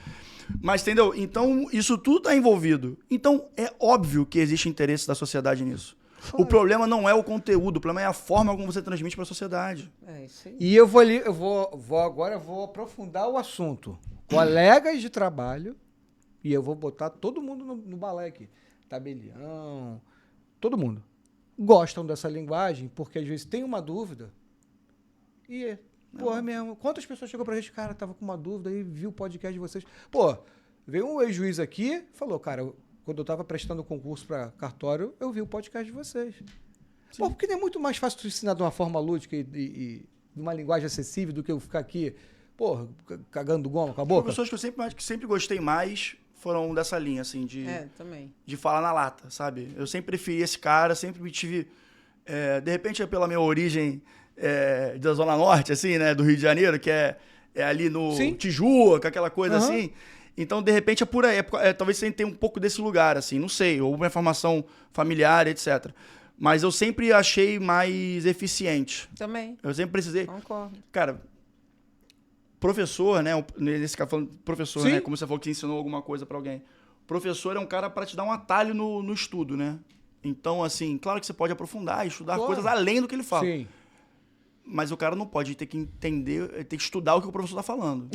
Mas, entendeu? Então, isso tudo está envolvido. Então, é óbvio que existe interesse da sociedade nisso. O problema não é o conteúdo, o problema é a forma como você transmite para a sociedade. É isso aí. E eu vou aprofundar o assunto. Colegas de trabalho, e eu vou botar todo mundo no balé aqui. Tabelião, todo mundo. Gostam dessa linguagem, porque às vezes tem uma dúvida. E, porra, mesmo, quantas pessoas chegou pra gente, cara, tava com uma dúvida aí, viu o podcast de vocês. Pô, veio um ex-juiz aqui, falou, cara, quando eu tava prestando concurso pra cartório, eu vi o podcast de vocês. Sim. Pô, porque não é muito mais fácil tu ensinar de uma forma lúdica e de uma linguagem acessível do que eu ficar aqui, porra, cagando goma com a boca? Professores que eu sempre gostei mais foram dessa linha, assim, também. de falar na lata, sabe? Eu sempre preferi esse cara, sempre me tive... de repente é pela minha origem... da Zona Norte, assim, né? Do Rio de Janeiro, que é ali no Tijuca, aquela coisa assim. Então, de repente, é por aí. Talvez você tenha um pouco desse lugar, assim, não sei. Ou uma formação familiar, etc. Mas eu sempre achei mais eficiente. Também. Eu sempre precisei... Concordo. Cara, professor, né? Nesse caso, falando professor, né? Como você falou que ensinou alguma coisa pra alguém. Professor é um cara para te dar um atalho no estudo, né? Então, assim, claro que você pode aprofundar e estudar coisas além do que ele fala. Sim. Mas o cara não pode ter que entender, ter que estudar o que o professor está falando.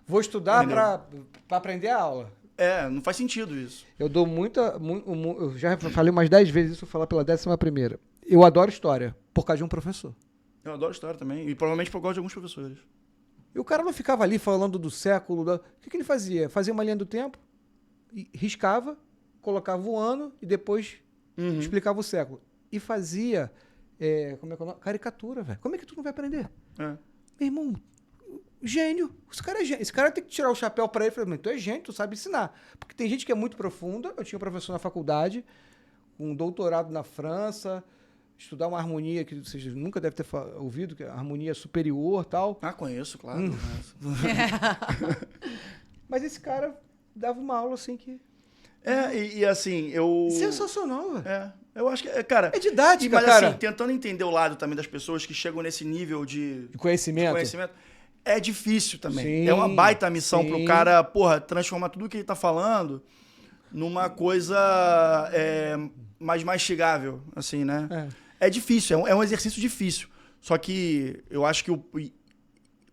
Vou estudar para aprender a aula. Não faz sentido isso. Eu dou eu já falei umas 10 vezes isso, vou falar pela 11ª. Eu adoro história, por causa de um professor. Eu adoro história também, e provavelmente por causa de alguns professores. E o cara não ficava ali falando do século. O que ele fazia? Fazia uma linha do tempo, riscava, colocava o ano e depois explicava o século. E fazia como é que é o nome? Caricatura, velho. Como é que tu não vai aprender? É. Meu irmão, gênio. Esse cara é gênio. Esse cara tem que tirar o chapéu pra ele e falar, mas tu é gênio, tu sabe ensinar. Porque tem gente que é muito profunda. Eu tinha um professor na faculdade, com um doutorado na França, estudar uma harmonia que vocês nunca devem ter ouvido, que é a harmonia superior e tal. Ah, conheço, claro. Mas esse cara dava uma aula assim que... assim, eu... Sensacional, velho. Eu acho que, cara... É didática, mas, cara. assim, tentando entender o lado também das pessoas que chegam nesse nível de conhecimento. É difícil também. Sim, é uma baita missão sim. pro cara, transformar tudo que ele tá falando numa coisa mais mastigável, assim, né? É difícil, é um exercício difícil. Só que eu acho que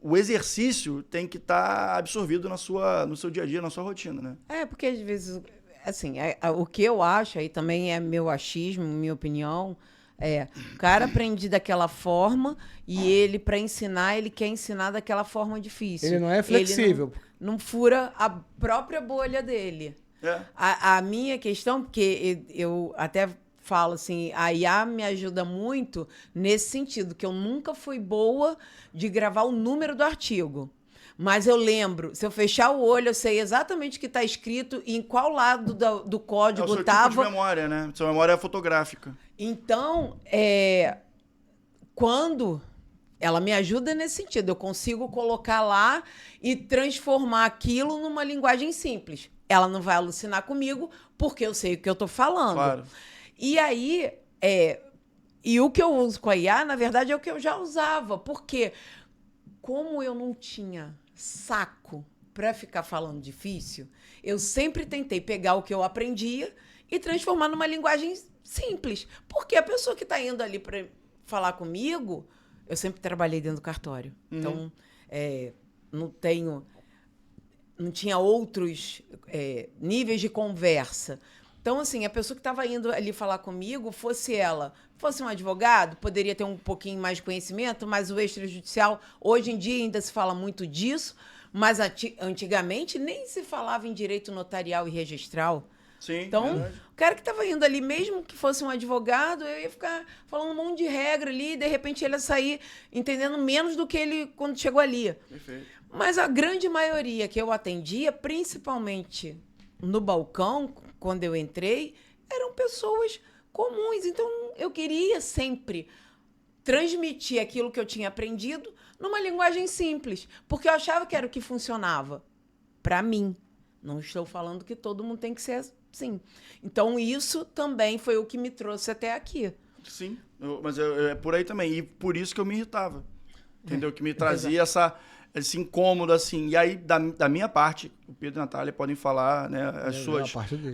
o exercício tem que estar absorvido no seu dia a dia, na sua rotina, né? Porque às vezes, assim, o que eu acho, aí também é meu achismo, minha opinião, o cara aprende daquela forma e ele, para ensinar, ele quer ensinar daquela forma difícil. Ele não é flexível. Ele não fura a própria bolha dele. A minha questão, porque eu até falo assim, a IA me ajuda muito nesse sentido, que eu nunca fui boa de gravar o número do artigo. Mas eu lembro, se eu fechar o olho, eu sei exatamente o que está escrito e em qual lado do código É o seu estava. tipo de memória, né? Sua memória é fotográfica. Então, quando ela me ajuda nesse sentido, eu consigo colocar lá e transformar aquilo numa linguagem simples. Ela não vai alucinar comigo, porque eu sei o que eu estou falando. Claro. E aí, e o que eu uso com a IA, na verdade, é o que eu já usava. Porque, como eu não tinha saco para ficar falando difícil, eu sempre tentei pegar o que eu aprendia e transformar numa linguagem simples. Porque a pessoa que está indo ali para falar comigo, eu sempre trabalhei dentro do cartório. Então, não tinha outros níveis de conversa. Então, assim, a pessoa que estava indo ali falar comigo, fosse um advogado, poderia ter um pouquinho mais de conhecimento, mas o extrajudicial, hoje em dia ainda se fala muito disso, mas antigamente nem se falava em direito notarial e registral. Sim, então, verdade. O cara que estava indo ali, mesmo que fosse um advogado, eu ia ficar falando um monte de regra ali, e de repente ele ia sair entendendo menos do que ele quando chegou ali. Perfeito. Mas a grande maioria que eu atendia, principalmente no balcão, quando eu entrei, eram pessoas comuns. Então, eu queria sempre transmitir aquilo que eu tinha aprendido numa linguagem simples, porque eu achava que era o que funcionava para mim. Não estou falando que todo mundo tem que ser assim. Então, isso também foi o que me trouxe até aqui. Sim, mas é por aí também. E por isso que eu me irritava. Entendeu? Que me trazia esse incômodo, assim. E aí, da minha parte, o Pedro e a Natália podem falar, né,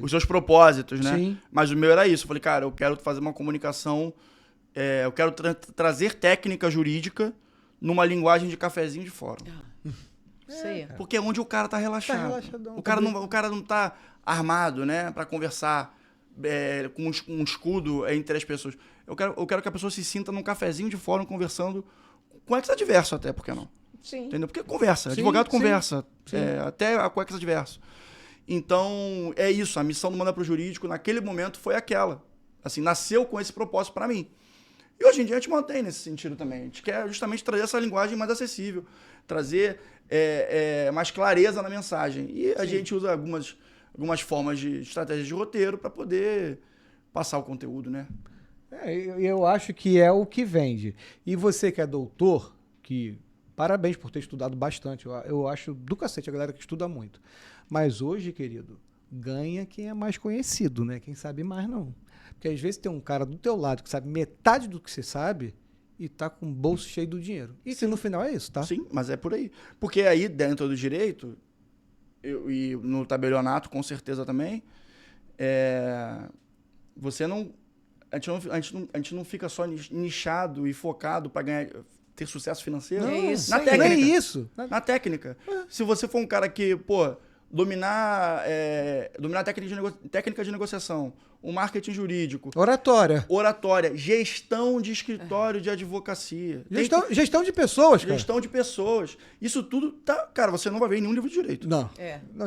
os seus propósitos, né? Sim. Mas o meu era isso. Eu falei, cara, eu quero fazer uma comunicação, eu quero trazer técnica jurídica numa linguagem de cafezinho de fórum. Porque é onde o cara tá relaxado. O cara não tá armado, né, pra conversar com um escudo entre as pessoas. Eu quero que a pessoa se sinta num cafezinho de fórum conversando com ex-adverso até, por que não? Sim. Entendeu? Porque conversa, advogado conversa, até a ex-adverso. Então, é isso, a missão do Manda Pro Jurídico naquele momento foi aquela. Assim, nasceu com esse propósito para mim. E hoje em dia a gente mantém nesse sentido também. A gente quer justamente trazer essa linguagem mais acessível, trazer mais clareza na mensagem. E a gente usa algumas formas de estratégia de roteiro para poder passar o conteúdo, né? Eu acho que é o que vende. E você que é doutor, parabéns por ter estudado bastante. Eu acho do cacete a galera que estuda muito. Mas hoje, querido, ganha quem é mais conhecido, né? Quem sabe mais não. Porque às vezes tem um cara do teu lado que sabe metade do que você sabe e tá com o bolso cheio do dinheiro. E que no final é isso, tá? Sim, mas é por aí. Porque aí, dentro do direito, e no tabelionato, com certeza também, você não... A gente não fica só nichado e focado para ter sucesso financeiro. Não, isso. Na técnica. É isso. Na técnica. Se você for um cara que, dominar técnica de negociação, o marketing jurídico, Oratória, gestão de escritório de advocacia. Gestão de pessoas, cara. Gestão de pessoas. Isso tudo tá... Cara, você não vai ver em nenhum livro de direito. Não.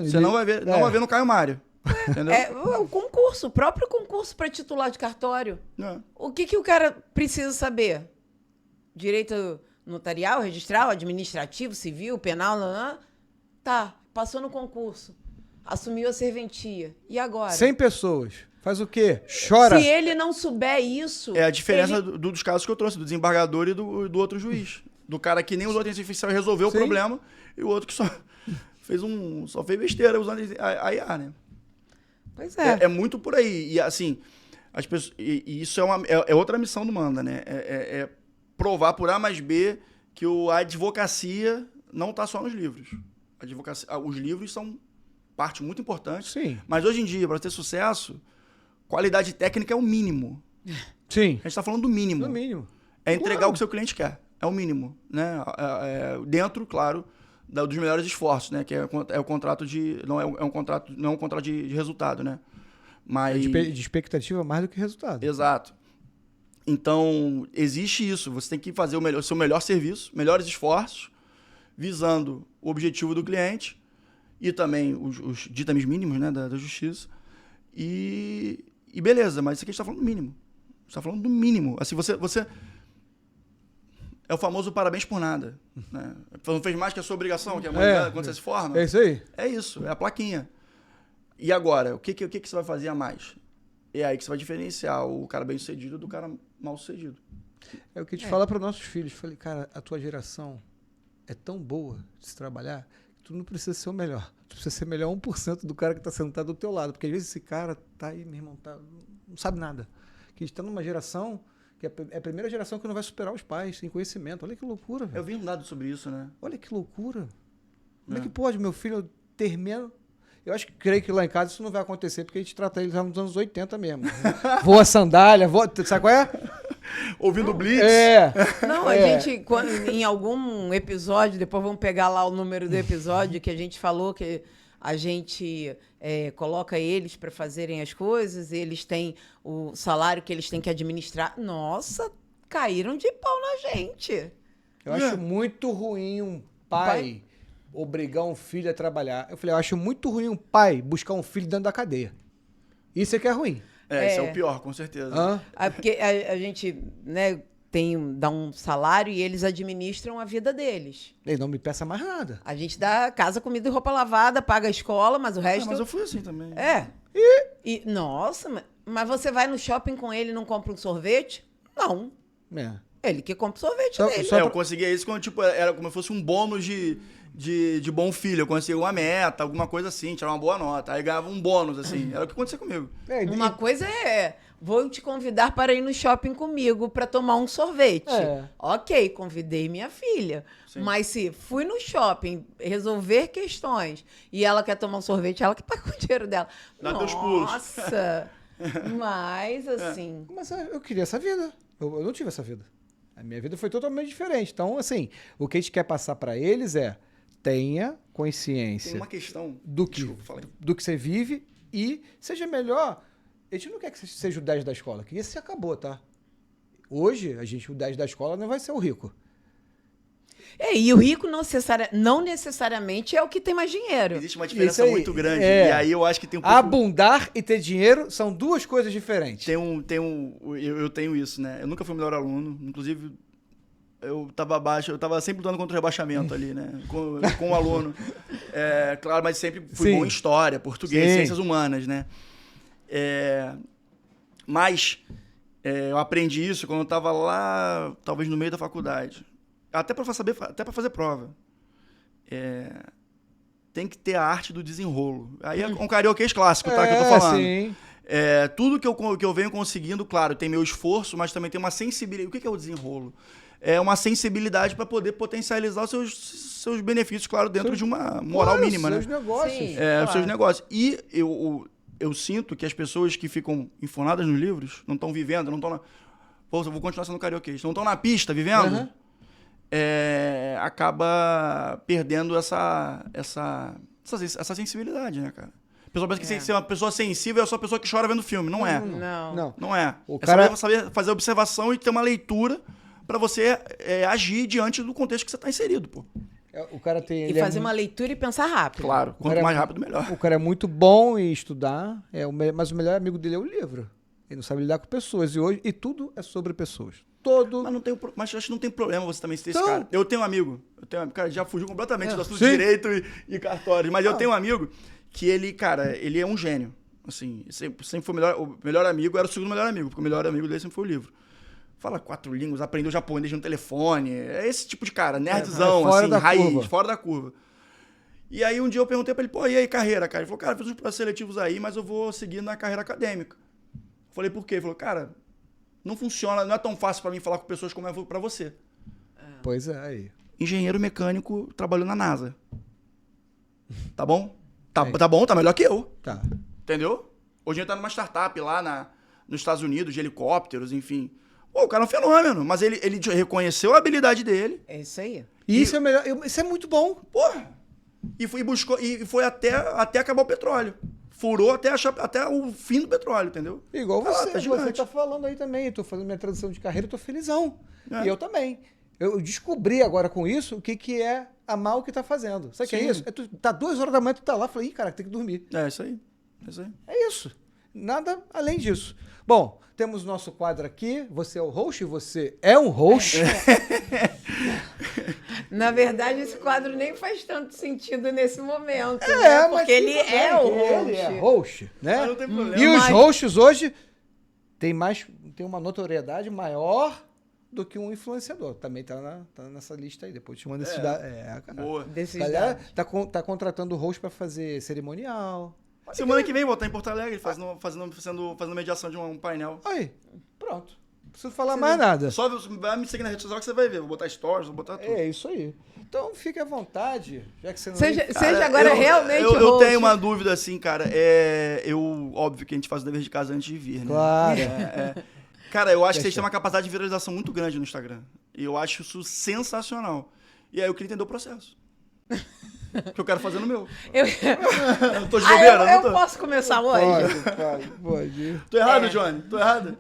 Você não vai ver no Caio Mário. Entendeu? O concurso, o próprio concurso para titular de cartório. O que o cara precisa saber? Direito notarial, registral, administrativo, civil, penal, tá, passou no concurso, assumiu a serventia. E agora? 100 pessoas. Faz o quê? Chora. Se ele não souber isso... É a diferença dos casos que eu trouxe, do desembargador e do outro juiz. Do cara que nem usou a inteligência artificial e resolveu o problema, e o outro que só fez besteira usando a IA, né? Pois é. É muito por aí. E assim, as pessoas, e isso é outra missão do Manda, né? É provar por A mais B que a advocacia não está só nos livros. Os livros são parte muito importante. Sim. Mas hoje em dia, para ter sucesso, qualidade técnica é o mínimo. Sim. A gente está falando do mínimo. No mínimo. É entregar o que o seu cliente quer. É o mínimo, né? Dentro, claro, dos melhores esforços, né? Que é o contrato não é um contrato de resultado, né? Mas De expectativa mais do que resultado. Exato. Então, existe isso. Você tem que fazer o seu melhor serviço, melhores esforços, visando o objetivo do cliente e também os ditames mínimos, né, da justiça. E beleza, mas isso aqui a gente está falando do mínimo. A gente está falando do mínimo. Assim, você é o famoso parabéns por nada. Né? Não fez mais que a sua obrigação, que é a quando você se forma. É isso aí. É isso, é a plaquinha. E agora, o que você vai fazer a mais? É aí que você vai diferenciar o cara bem-sucedido do cara mal-sucedido. É o que a gente fala para os nossos filhos. Falei, cara, a tua geração é tão boa de se trabalhar que tu não precisa ser o melhor. Tu precisa ser melhor 1% do cara que está sentado do teu lado. Porque às vezes esse cara tá aí, meu irmão, não sabe nada. Que a gente está numa geração que é a primeira geração que não vai superar os pais sem conhecimento. Olha que loucura, velho. Eu vi um dado sobre isso, né? Olha que loucura. Como é que pode, meu filho, termina... Eu creio que lá em casa isso não vai acontecer, porque a gente trata ele já nos anos 80 mesmo. Voa sandália, sabe qual é? Ouvindo Blitz. Não, a gente, em algum episódio, depois vamos pegar lá o número do episódio, que a gente falou que a gente coloca eles para fazerem as coisas, eles têm o salário que eles têm que administrar. Nossa, caíram de pau na gente. Eu acho muito ruim um pai obrigar um filho a trabalhar. Eu falei, eu acho muito ruim um pai buscar um filho dentro da cadeia. Isso é que é ruim. Isso é o pior, com certeza. Porque a gente, né, dá um salário e eles administram a vida deles. Eles não me peçam mais nada. A gente dá casa, comida e roupa lavada, paga a escola, mas o resto... Mas eu fui assim também. Nossa, mas você vai no shopping com ele e não compra um sorvete? Não. Ele que compra o sorvete dele. Eu conseguia isso quando, tipo, era como se fosse um bônus de bom filho. Eu conseguia uma meta, alguma coisa assim, tirar uma boa nota. Aí ganhava um bônus, assim. Era o que acontecia comigo. Uma coisa vou te convidar para ir no shopping comigo para tomar um sorvete. Ok, convidei minha filha. Sim. Mas se fui no shopping resolver questões e ela quer tomar um sorvete, ela que paga o dinheiro dela. Dá teus pulos. Nossa! Mas, assim... Mas eu queria essa vida. Eu não tive essa vida. A minha vida foi totalmente diferente. Então, assim, o que a gente quer passar para eles tenha consciência. Tem uma questão do que você vive e seja melhor. A gente não quer que você seja o 10 da escola, que isso acabou, tá? Hoje, o 10 da escola não vai ser o rico. E o rico não necessariamente é o que tem mais dinheiro. Existe uma diferença muito grande. E aí eu acho que tem um pouco... Abundar e ter dinheiro são duas coisas diferentes. Eu tenho isso, né? Eu nunca fui o melhor aluno. Inclusive, eu tava sempre lutando contra o rebaixamento ali, né? Com o aluno. Claro, mas sempre fui bom em história, português, ciências humanas, né? Mas eu aprendi isso quando eu tava lá, talvez no meio da faculdade. Até para fazer prova. Tem que ter a arte do desenrolo. Aí é um carioquês clássico, tá? Que eu tô falando. Sim. Tudo que eu venho conseguindo, claro, tem meu esforço, mas também tem uma sensibilidade. O que é o desenrolo? É uma sensibilidade para poder potencializar os seus benefícios, claro, dentro de uma moral mínima, seus né? Negócios. Sim, os seus negócios. E eu sinto que as pessoas que ficam informadas nos livros, não estão vivendo, não estão na... Pô, eu vou continuar sendo carioquês. Não estão na pista, vivendo... acaba perdendo essa sensibilidade, né, cara? A pessoa pensa que ser uma pessoa sensível é só a pessoa que chora vendo filme. Não é. Não é. O cara... saber fazer observação e ter uma leitura para você agir diante do contexto que você está inserido, pô. O cara tem... E fazer uma leitura e pensar rápido. Claro, quanto mais rápido, melhor. O cara é muito bom em estudar, mas o melhor amigo dele é o livro. Ele não sabe lidar com pessoas. E tudo é sobre pessoas. Mas acho que não tem problema você também ter esse cara. Eu tenho um amigo. Cara, já fugiu completamente do assunto de direito e cartório. Mas eu tenho um amigo que ele, cara, ele é um gênio. Assim, sempre foi o melhor amigo, era o segundo melhor amigo, porque o melhor amigo dele sempre foi o livro. Fala 4 línguas, aprendeu japonês no telefone. É esse tipo de cara, nerdzão, fora assim, da raiz, curva. fora da curva. E aí um dia eu perguntei pra ele, pô, e aí carreira, cara? Ele falou, cara, fiz uns processos seletivos aí, mas eu vou seguir na carreira acadêmica. Falei, por quê? Ele falou, cara, não funciona, não é tão fácil pra mim falar com pessoas como é pra você. Pois é, aí. Engenheiro mecânico trabalhou na NASA. Tá bom? Tá bom, tá melhor que eu. Tá. Entendeu? Hoje ele tá numa startup lá nos Estados Unidos, de helicópteros, enfim. Pô, o cara é um fenômeno, mas ele reconheceu a habilidade dele. É isso aí. Isso é melhor. Isso é muito bom. Porra! E foi até acabar o petróleo. Furou até o fim do petróleo, entendeu? Igual Tá lá, você. tá Você gigante. tá falando aí também. Eu tô fazendo minha transição de carreira, eu tô felizão. É. E eu também. Eu descobri agora com isso o que é amar o que tá fazendo. Sabe o que é Sim. isso? Tu tá 2 horas da manhã, tu tá lá, fala, ih, cara, tem que dormir. É isso aí. É isso. Nada além disso. Bom, temos nosso quadro aqui. Você é o host, você é um host. Na verdade, esse quadro nem faz tanto sentido nesse momento, né? mas Porque ele tudo bem, é o que host. Ele é host, né? Mas não tem problema. E os Mas- hosts hoje tem uma notoriedade maior do que um influenciador. Também tá nessa lista aí. Depois te manda esses dados. Cara. Boa. Desses A galera dados. tá contratando host pra fazer cerimonial. Semana que vem vou estar em Porto Alegre fazendo mediação de um painel. Aí, pronto. Não preciso falar mais nada. Só vai me seguir na rede social que você vai ver. Vou botar stories, vou botar tudo. É isso aí. Então fique à vontade, já que você não... Seja agora realmente eu host. tenho uma dúvida assim, cara. Óbvio que a gente faz o dever de casa antes de vir, né? Claro. Cara, eu acho que vocês têm uma capacidade de viralização muito grande no Instagram. E eu acho isso sensacional. E aí eu queria entender o processo. Que eu quero fazer no meu. Eu Tô de bobeira, não eu tô? posso começar hoje? Pode. Tô errado, Johnny? Tô errado?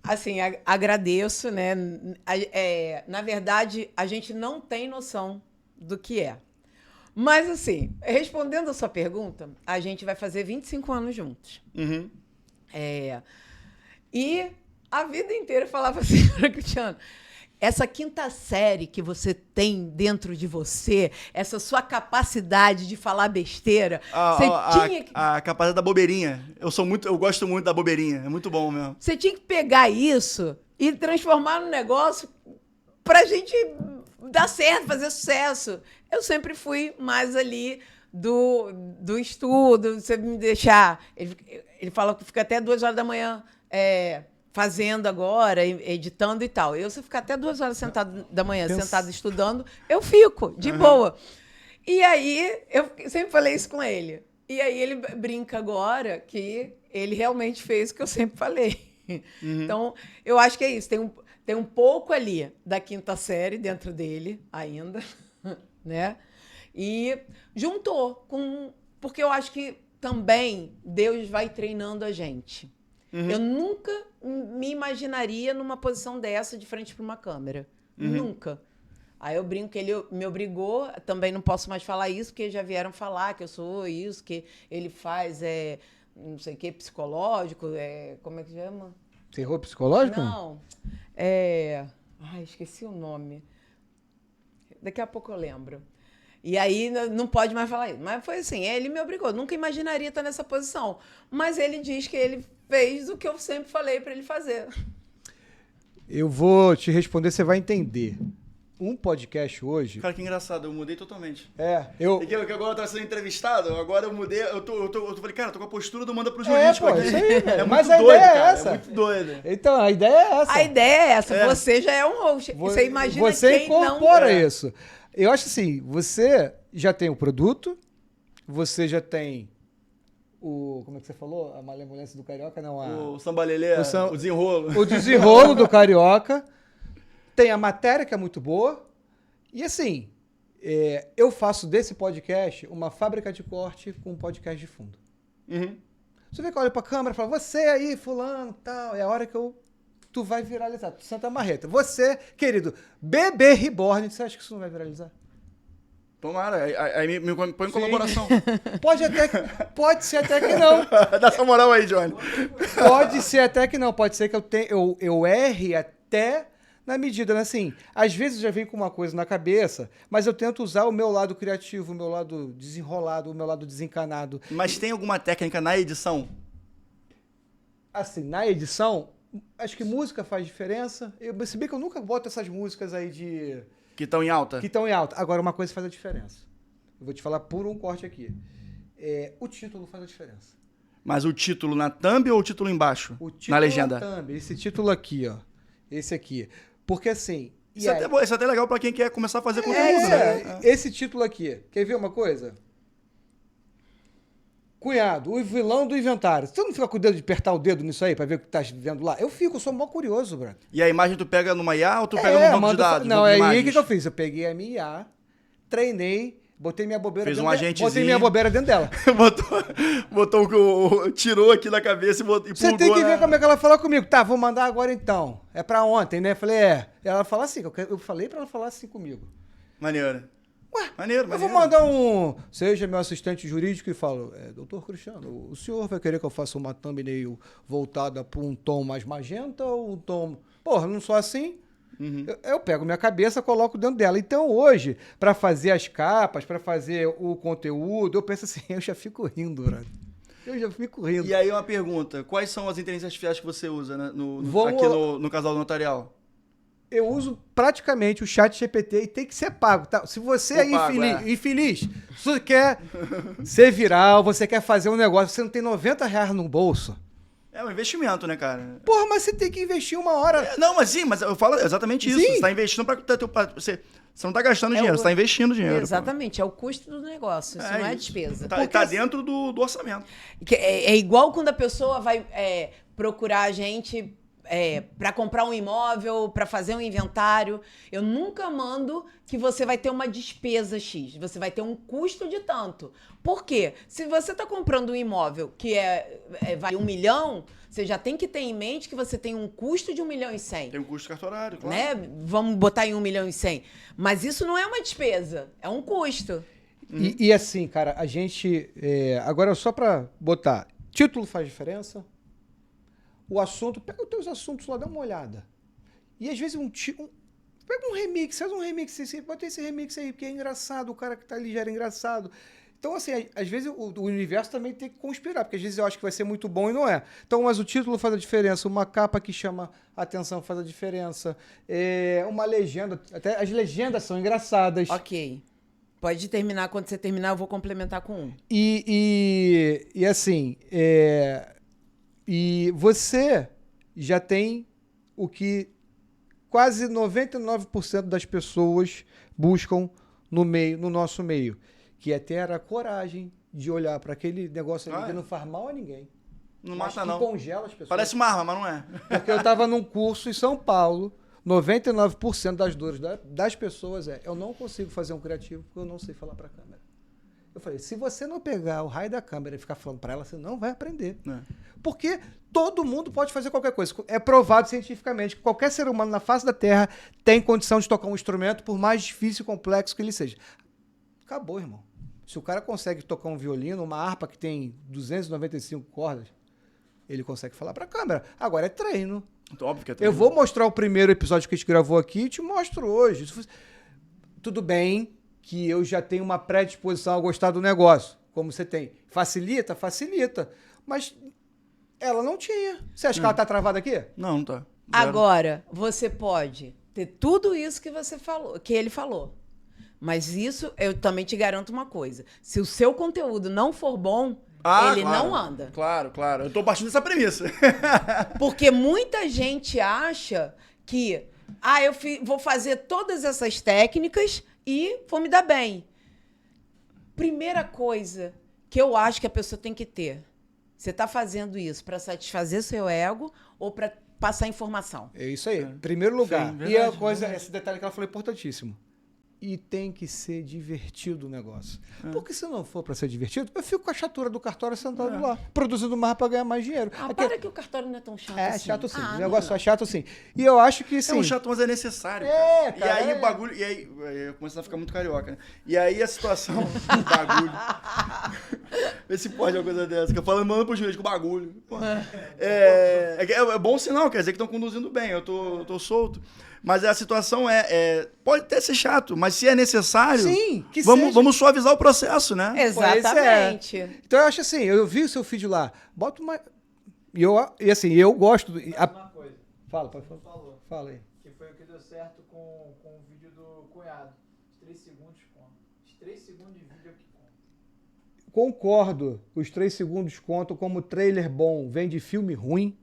Assim, agradeço, né? Na verdade, a gente não tem noção do que é. Mas, assim, respondendo a sua pergunta, a gente vai fazer 25 anos juntos. Uhum. E a vida inteira eu falava assim para Cristiano, essa quinta série que você tem dentro de você, essa sua capacidade de falar besteira, você tinha que... A capacidade da bobeirinha. Eu gosto muito da bobeirinha. É muito bom mesmo. Você tinha que pegar isso e transformar num negócio pra gente dar certo, fazer sucesso. Eu sempre fui mais ali do estudo, você me deixar... Ele fala que fica até 2 horas da manhã fazendo agora, editando e tal. Se eu ficar até 2 horas da manhã sentado estudando, eu fico, de boa. E aí, eu sempre falei isso com ele. E aí ele brinca agora que ele realmente fez o que eu sempre falei. Então, eu acho que é isso. Tem um pouco ali da quinta série dentro dele ainda, né? E juntou com... Porque eu acho que também Deus vai treinando a gente. Eu nunca me imaginaria numa posição dessa de frente para uma câmera. Nunca. Aí eu brinco que ele me obrigou, também não posso mais falar isso, porque já vieram falar que eu sou isso, que ele faz, não sei o que, psicológico, como é que chama? Terror psicológico? Não. Esqueci o nome. Daqui a pouco eu lembro. E aí não pode mais falar isso. Mas foi assim, ele me obrigou. Nunca imaginaria estar nessa posição. Mas ele diz que ele fez o que eu sempre falei para ele fazer. Eu vou te responder, você vai entender. Um podcast hoje... Cara, que engraçado. Eu mudei totalmente. eu... E que agora eu tava sendo entrevistado, agora eu mudei. Eu falei, cara, eu tô com a postura do manda pro jurídico aqui. Isso aí, velho. É Mas muito a doido, ideia é cara. essa. É muito doido. Então, a ideia é essa. A ideia é essa. Você já é um host. Você imagina você quem não... incorpora isso. Eu acho assim, você já tem o produto, você já tem como é que você falou? A malemolência do carioca? Não, O sambalelê, o desenrolo. O desenrolo do carioca. Tem a matéria, que é muito boa. E assim, eu faço desse podcast uma fábrica de corte com um podcast de fundo. Você vê que eu olho pra câmera e falo, você aí, fulano, tal. É a hora que eu tu vai viralizar. Santa Marreta. Você, querido, Bebê Reborn, você acha que isso não vai viralizar? Tomara, aí me põe em colaboração. Pode ser até que não. Dá essa moral aí, Johnny. Pode ser até que não. Pode ser que eu erre até na medida, né? Assim, às vezes eu já venho com uma coisa na cabeça, mas eu tento usar o meu lado criativo, o meu lado desenrolado, o meu lado desencanado. Mas tem alguma técnica na edição? Assim, na edição, acho que música faz diferença. Se bem que eu nunca boto essas músicas aí Que estão em alta? que estão em alta. Agora, uma coisa faz a diferença. Eu vou te falar por um corte aqui. O título faz a diferença. Mas o título na thumb ou o título embaixo? O título na legenda? na thumb, esse título aqui, ó. Esse aqui. Porque assim... Isso é até legal pra quem quer começar a fazer conteúdo, né? Esse título aqui. Quer ver uma coisa? Cunhado, o vilão do inventário. Você não fica com o dedo de apertar o dedo nisso aí pra ver o que tá vendo lá? Eu fico, sou mó curioso, bro. E a imagem tu pega numa IA ou tu pega no banco de dados? Não, aí o que eu fiz? Eu peguei a minha IA, treinei, botei minha bobeira Fez dentro um dela. agentezinho. Botei minha bobeira dentro dela. botou o que tirou aqui da cabeça e pulgou. Você tem que ver como é que ela fala comigo. Tá, vou mandar agora então. É pra ontem, né? Eu falei, Ela fala assim, eu falei pra ela falar assim comigo. Maneiro. Ué, maneiro. Eu vou mandar seja meu assistente jurídico e falo, doutor Cristiano, o senhor vai querer que eu faça uma thumbnail voltada para um tom mais magenta ou um tom... Porra, não sou assim. Uhum. Eu pego minha cabeça e coloco dentro dela. Então hoje, para fazer as capas, para fazer o conteúdo, eu penso assim, eu já fico rindo, brother. Eu já fico rindo. E aí uma pergunta, quais são as inteligências artificiais que você usa, né, aqui no Casal Notarial? Eu uso praticamente o chat GPT e tem que ser pago, tá? Se você é infeliz, se você quer ser viral, você quer fazer um negócio, você não tem R$90 no bolso. É um investimento, né, cara? Porra, mas você tem que investir uma hora. Não, mas eu falo exatamente isso. Sim. Você tá investindo você não tá gastando dinheiro, você tá investindo dinheiro. Exatamente, é o custo do negócio, isso não é despesa. Tá dentro do orçamento. É igual quando a pessoa vai procurar a gente... para comprar um imóvel, para fazer um inventário, eu nunca mando que você vai ter uma despesa X, você vai ter um custo de tanto. Por quê? Se você está comprando um imóvel que vale 1 milhão, você já tem que ter em mente que você tem um custo de 1,1 milhão. Tem um custo cartorário, claro. Né? Vamos botar em 1,1 milhão. Mas isso não é uma despesa, é um custo. E assim, cara, a gente... agora, só para botar, título faz diferença? O assunto, pega os teus assuntos lá, dá uma olhada. E às vezes pega um remix, faz um remix, bota esse remix aí, porque é engraçado, o cara que tá ali já era engraçado. Então, assim, às vezes o universo também tem que conspirar, porque às vezes eu acho que vai ser muito bom e não é. Então, mas o título faz a diferença, uma capa que chama a atenção faz a diferença, uma legenda, até as legendas são engraçadas. Ok. Pode terminar, quando você terminar eu vou complementar com um. E assim, e você já tem o que quase 99% das pessoas buscam no nosso meio, que é ter a coragem de olhar para aquele negócio ali que não faz mal a ninguém. Não mata, não. Congela as pessoas. Parece uma arma, mas não é. Porque eu estava num curso em São Paulo, 99% das dores das pessoas eu não consigo fazer um criativo porque eu não sei falar para a câmera. Eu falei, se você não pegar o raio da câmera e ficar falando para ela, você não vai aprender. Porque todo mundo pode fazer qualquer coisa. É provado cientificamente que qualquer ser humano na face da Terra tem condição de tocar um instrumento, por mais difícil e complexo que ele seja. Acabou, irmão. Se o cara consegue tocar um violino, uma harpa que tem 295 cordas, ele consegue falar para a câmera. Agora é treino. Óbvio que é treino. Eu vou mostrar o primeiro episódio que a gente gravou aqui e te mostro hoje. Tudo bem que eu já tenho uma predisposição a gostar do negócio, como você tem. Facilita? Facilita. Mas ela não tinha. Você acha que ela tá travada aqui? Não, não tá. Zero. Agora, você pode ter tudo isso que você falou, que ele falou. Mas isso, eu também te garanto uma coisa. Se o seu conteúdo não for bom, ele não anda. Claro. Eu tô partindo dessa premissa. Porque muita gente acha que eu vou fazer todas essas técnicas e vou me dar bem. Primeira coisa que eu acho que a pessoa tem que ter. Você está fazendo isso para satisfazer seu ego ou para passar informação? É isso aí. Primeiro lugar. Sim, verdade, e a coisa, esse detalhe que ela falou é importantíssimo. e tem que ser divertido o negócio. Porque se não for pra ser divertido, eu fico com a chatura do cartório sentado lá, produzindo mais pra ganhar mais dinheiro. Para que o cartório não é tão chato assim. É chato sim, o negócio é chato sim. E eu acho que sim. É um chato, mas é necessário. Cara. E aí o bagulho. E aí, eu começo a ficar muito carioca, né? E aí a situação do bagulho. Vê se pode uma coisa dessa. Que eu falo, manda pro jurídico o bagulho. É bom sinal, quer dizer que estão conduzindo bem. Eu tô solto. Mas a situação pode até ser chato, mas se é necessário, sim, vamos suavizar o processo, né? Exatamente. Então eu acho assim, eu vi o seu feed lá, bota uma... E assim, eu gosto... Uma coisa. Fala, pode falar. Falou. Fala aí. Que foi o que deu certo com o vídeo do cunhado. Os 3 segundos contam. Os 3 segundos de vídeo é o que conta. Concordo, os 3 segundos contam como trailer bom, vem de filme ruim,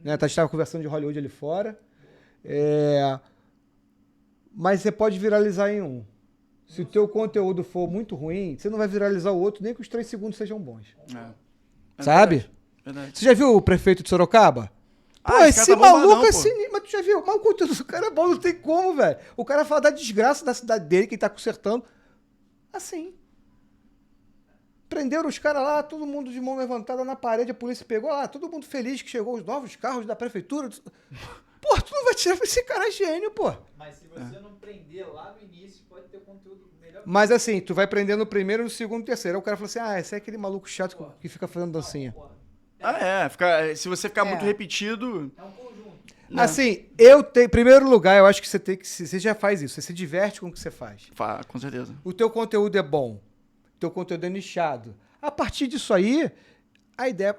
né? A gente estava conversando de Hollywood ali fora. Mas você pode viralizar em um. Se o teu conteúdo for muito ruim, você não vai viralizar o outro, nem que os 3 segundos sejam bons. Sabe? Verdade. Você já viu o prefeito de Sorocaba? Pô, esse maluco é sinistro. Mas tu já viu? Mas o conteúdo do cara é bom, não tem como, velho. O cara fala da desgraça da cidade dele, que ele tá consertando. Assim. Prenderam os caras lá, todo mundo de mão levantada na parede, a polícia pegou lá, todo mundo feliz que chegou os novos carros da prefeitura. Pô, tu não vai tirar esse cara gênio, pô. Mas se você não prender lá no início, pode ter conteúdo melhor. Mas assim, tu vai prender no primeiro, no segundo, no terceiro. Aí o cara fala assim, esse é aquele maluco chato que fica fazendo dancinha. Se você ficar muito repetido... É um conjunto. Assim, eu tenho... Em primeiro lugar, eu acho que você tem que... Você já faz isso, você se diverte com o que você faz. Com certeza. O teu conteúdo é bom. O teu conteúdo é nichado. A partir disso aí, a ideia...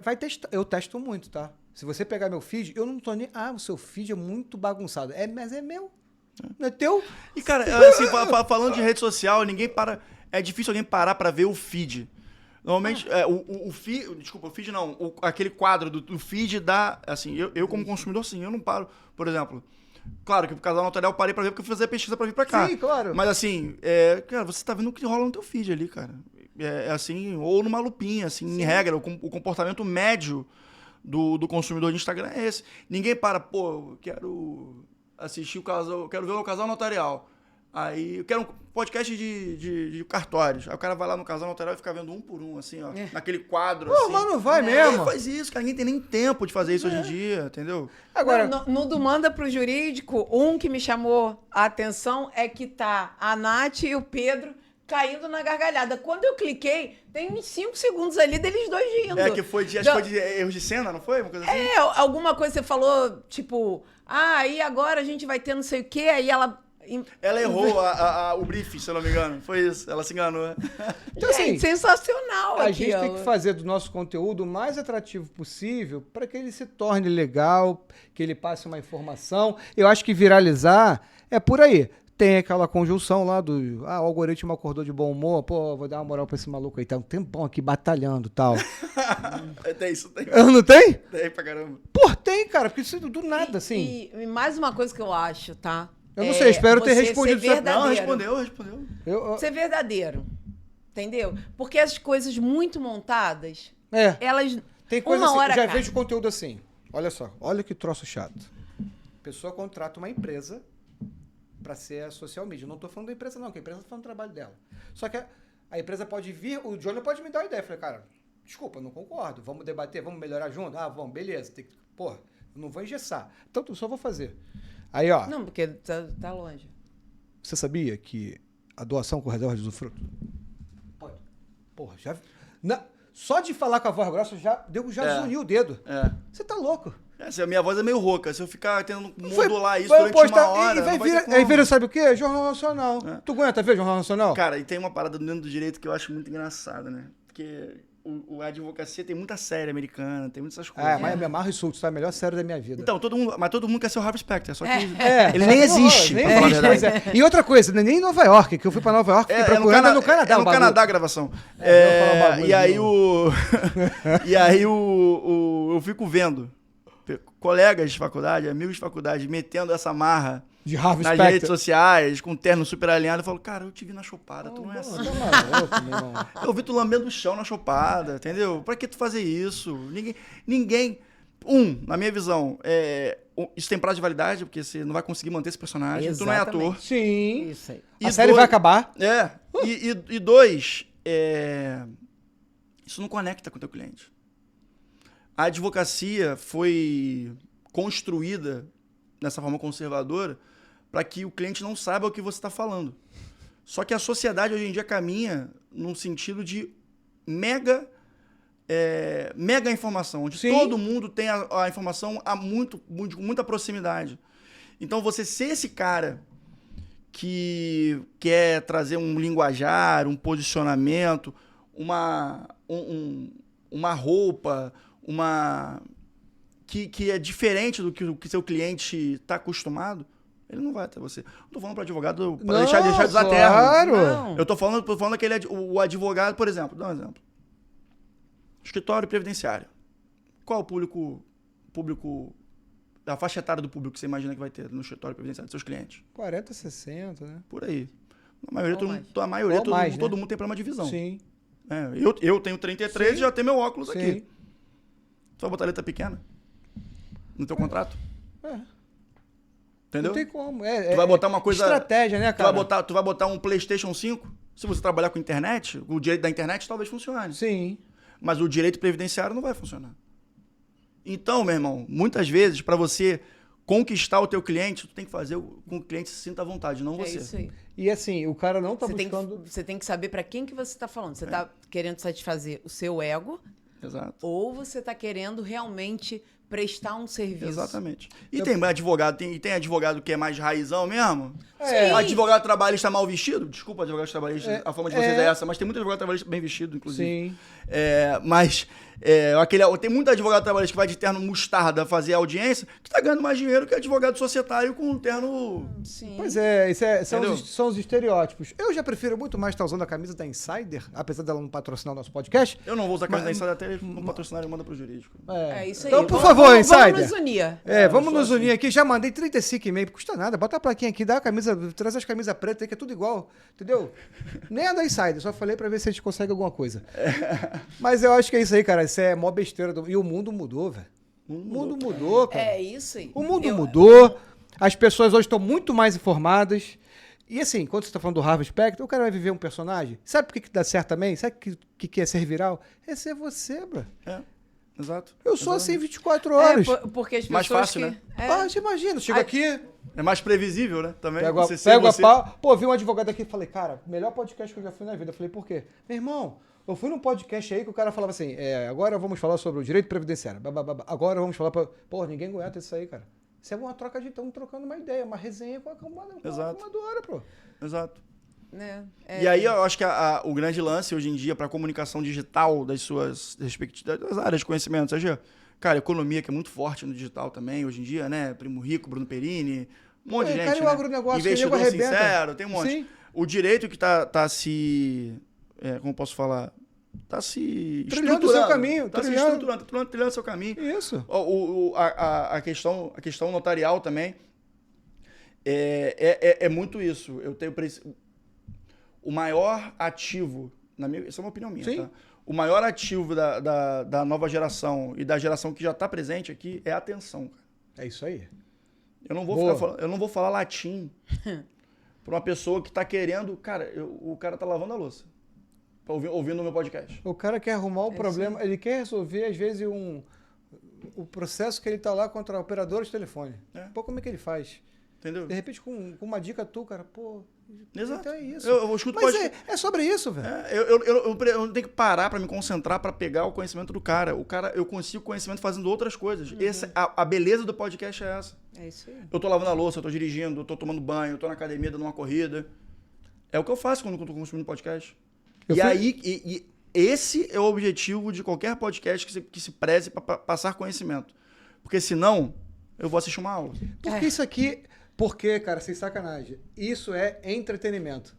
Eu testo muito, tá? Se você pegar meu feed, eu não tô nem... o seu feed é muito bagunçado. Mas é meu. Não é teu? E, cara, assim, falando de rede social, ninguém para... É difícil alguém parar pra ver o feed. Normalmente, o feed... Desculpa, o feed não. Aquele quadro do feed dá... Assim, eu como consumidor, sim, eu não paro. Por exemplo... Claro que o Casal Notarial eu parei pra ver porque eu fui fazer a pesquisa pra vir pra cá. Sim, claro. Mas assim, cara, você tá vendo o que rola no teu feed ali, cara. É assim, ou numa lupinha, assim, em regra, o comportamento médio do consumidor de Instagram é esse. Ninguém para, eu quero assistir quero ver o Casal Notarial. Aí, eu quero um podcast de cartórios. Aí o cara vai lá no Casal Notarial e fica vendo um por um, assim, ó. Naquele quadro, assim. Mas não vai mesmo. Faz isso, cara. Ninguém tem nem tempo de fazer isso hoje em dia, entendeu? Agora, no do Manda pro Jurídico, um que me chamou a atenção é que tá a Nath e o Pedro caindo na gargalhada. Quando eu cliquei, tem uns 5 segundos ali deles dois rindo. Acho que foi de erros de cena, não foi? Uma coisa assim? Alguma coisa você falou, tipo... e agora a gente vai ter não sei o quê, aí ela... Ela errou o briefing, se eu não me engano. Foi isso, ela se enganou. Então, assim, sensacional. A gente tem que fazer do nosso conteúdo o mais atrativo possível para que ele se torne legal, que ele passe uma informação. Eu acho que viralizar é por aí. Tem aquela conjunção lá do... o algoritmo acordou de bom humor. Vou dar uma moral pra esse maluco aí. Tá um tempão aqui batalhando e tal. Tem isso, tem. Não tem? Tem pra caramba. Tem, cara. Porque isso do nada, assim. E mais uma coisa que eu acho, tá? Eu não sei, espero ter respondido. Não, respondeu. Ser verdadeiro. Entendeu? Porque as coisas muito montadas, elas... Tem coisa assim, já vejo conteúdo assim. Olha só, olha que troço chato. A pessoa contrata uma empresa para ser a social media. Não tô falando da empresa não, que a empresa tá falando do trabalho dela. Só que a empresa pode vir, o Johnny pode me dar uma ideia. Eu falei, cara, desculpa, não concordo. Vamos debater, vamos melhorar junto? Vamos, beleza. Eu não vou engessar. Então, eu só vou fazer. Aí, ó. Não, porque tá longe. Você sabia que a doação com reserva de usufruto? Já... Só de falar com a voz grossa, já zuniu o dedo. Você tá louco. A minha voz é meio rouca. Se eu ficar tentando modular isso durante uma hora... Aí vira, sabe o quê? Jornal Nacional. Tu aguenta ver Jornal Nacional? Cara, e tem uma parada dentro do direito que eu acho muito engraçada, né? Porque... A advocacia tem muita série americana, tem muitas essas coisas. Mas me amarro e solto, tá? A melhor série da minha vida. Então, todo mundo quer ser o Harvey Specter, só que ele nem existe, pra falar a verdade. E outra coisa, nem em Nova York, que eu fui pra Nova York, fiquei procurando no Canadá. É no Canadá a gravação. E aí eu fico vendo colegas de faculdade, amigos de faculdade, metendo essa marra de Harvey nas Specter. redes sociais, com terno super alinhado. Eu falo, cara, eu te vi na chopada, tu não é assim. Eu vi tu lambendo o chão na chopada, entendeu? Pra que tu fazer isso? Ninguém... na minha visão, isso tem prazo de validade, porque você não vai conseguir manter esse personagem. Tu não é Exatamente. ator. Sim. Isso aí. A série vai acabar. E dois, isso não conecta com o teu cliente. A advocacia foi construída dessa forma conservadora para que o cliente não saiba o que você está falando. Só que a sociedade hoje em dia caminha num sentido de mega informação, onde todo mundo tem a informação com muita proximidade. Então, você ser esse cara que quer trazer um linguajar, um posicionamento, uma roupa, que é diferente do que seu cliente está acostumado, ele não vai até você. Não tô falando para advogado para deixar de usar termo. Claro. Eu tô falando o advogado, por exemplo, dá um exemplo. Escritório previdenciário. Qual o público, a faixa etária do público que você imagina que vai ter no escritório previdenciário, dos seus clientes? 40, 60, né? Por aí. A maioria, todo mundo tem problema de visão. Sim. Eu tenho 33 e já tenho meu óculos aqui. Tu vai botar letra pequena no teu contrato? Entendeu? Não tem como. Tu vai botar uma coisa... Estratégia, né, cara? Tu vai botar um PlayStation 5? Se você trabalhar com internet, o direito da internet talvez funcione. Sim. Mas o direito previdenciário não vai funcionar. Então, meu irmão, muitas vezes, para você conquistar o teu cliente, tu tem que fazer com que o cliente se sinta à vontade, não você. É isso aí. E assim, o cara não tá buscando... Você tem que saber para quem que você está falando. Você está querendo satisfazer o seu ego. Exato. Ou você está querendo realmente prestar um serviço. Exatamente. E tem advogado que é mais raizão mesmo? Sim. Advogado trabalhista mal vestido? Desculpa, advogado trabalhista, a forma de vocês é essa, mas tem muito advogado trabalhista bem vestido, inclusive. Sim. Tem muito advogado trabalhista que vai de terno mostarda fazer audiência, que tá ganhando mais dinheiro que advogado societário com um terno... Sim. Pois é, são os estereótipos. Eu já prefiro muito mais estar usando a camisa da Insider, apesar dela não patrocinar o nosso podcast. Eu não vou usar a camisa da Insider até não patrocinar e manda pro jurídico. É isso aí. Então, por favor, Insider. Vamos nos unir. Vamos nos unir aqui. Já mandei 35,5, custa nada. Bota a plaquinha aqui, dá a camisa, traz as camisas pretas aí, que é tudo igual. Entendeu? Nem a da Insider, só falei pra ver se a gente consegue alguma coisa. Mas eu acho que é isso aí, cara. Isso é mó besteira. E o mundo mudou, velho. O mundo mudou, cara. É isso aí. O mundo mudou. As pessoas hoje estão muito mais informadas. E assim, quando você tá falando do Harvey Specter, o cara vai viver um personagem. Sabe por que dá certo também? Sabe o que é ser viral? É ser você, bro. Exato. Eu sou assim 24 horas. Porque as pessoas mais fácil, né? Você imagina, chega aqui... É mais previsível, né? Também. Pego a pau. Pô, vi um advogado aqui e falei, cara, melhor podcast que eu já fui na vida. Eu falei, por quê? Meu irmão, eu fui num podcast aí que o cara falava assim, agora vamos falar sobre o direito previdenciário. Agora vamos falar pra... Pô, ninguém aguenta isso aí, cara. Isso é uma troca de... Estamos trocando uma ideia, uma resenha com a fumadora, pô. Exato. E aí eu acho que o grande lance hoje em dia para a comunicação digital das suas respectivas áreas de conhecimento, seja, cara, economia, que é muito forte no digital também hoje em dia, né? Primo Rico, Bruno Perini, um monte de gente, cara, né? o agronegócio, Investidor Sincero, tem um monte. Sim. O direito que tá se... como posso falar? Tá se trilhando o seu caminho. Tá se estruturando, trilhando o seu caminho. Isso. A questão notarial também é muito isso. Eu tenho... O maior ativo, essa é uma opinião minha, tá? O maior ativo da nova geração e da geração que já está presente aqui é a atenção, cara. É isso aí. Eu não vou falar latim para uma pessoa que está querendo... Cara, o cara tá lavando a louça, ouvindo o meu podcast. O cara quer arrumar o problema, ele quer resolver, às vezes, o processo que ele tá lá contra a operadora de telefone. Pô, como é que ele faz? Entendeu? De repente, com uma dica cara, pô... Exato. Então é isso. Eu escuto Mas é sobre isso, velho. Eu tenho que parar para me concentrar para pegar o conhecimento do cara. Eu consigo conhecimento fazendo outras coisas. A beleza do podcast é essa. É isso aí. Eu tô lavando a louça, eu tô dirigindo, eu tô tomando banho, eu tô na academia dando uma corrida. É o que eu faço quando eu tô consumindo podcast. Esse é o objetivo de qualquer podcast que se preze para passar conhecimento. Porque senão, eu vou assistir uma aula. Porque isso aqui... Porque, cara, sem sacanagem, isso é entretenimento.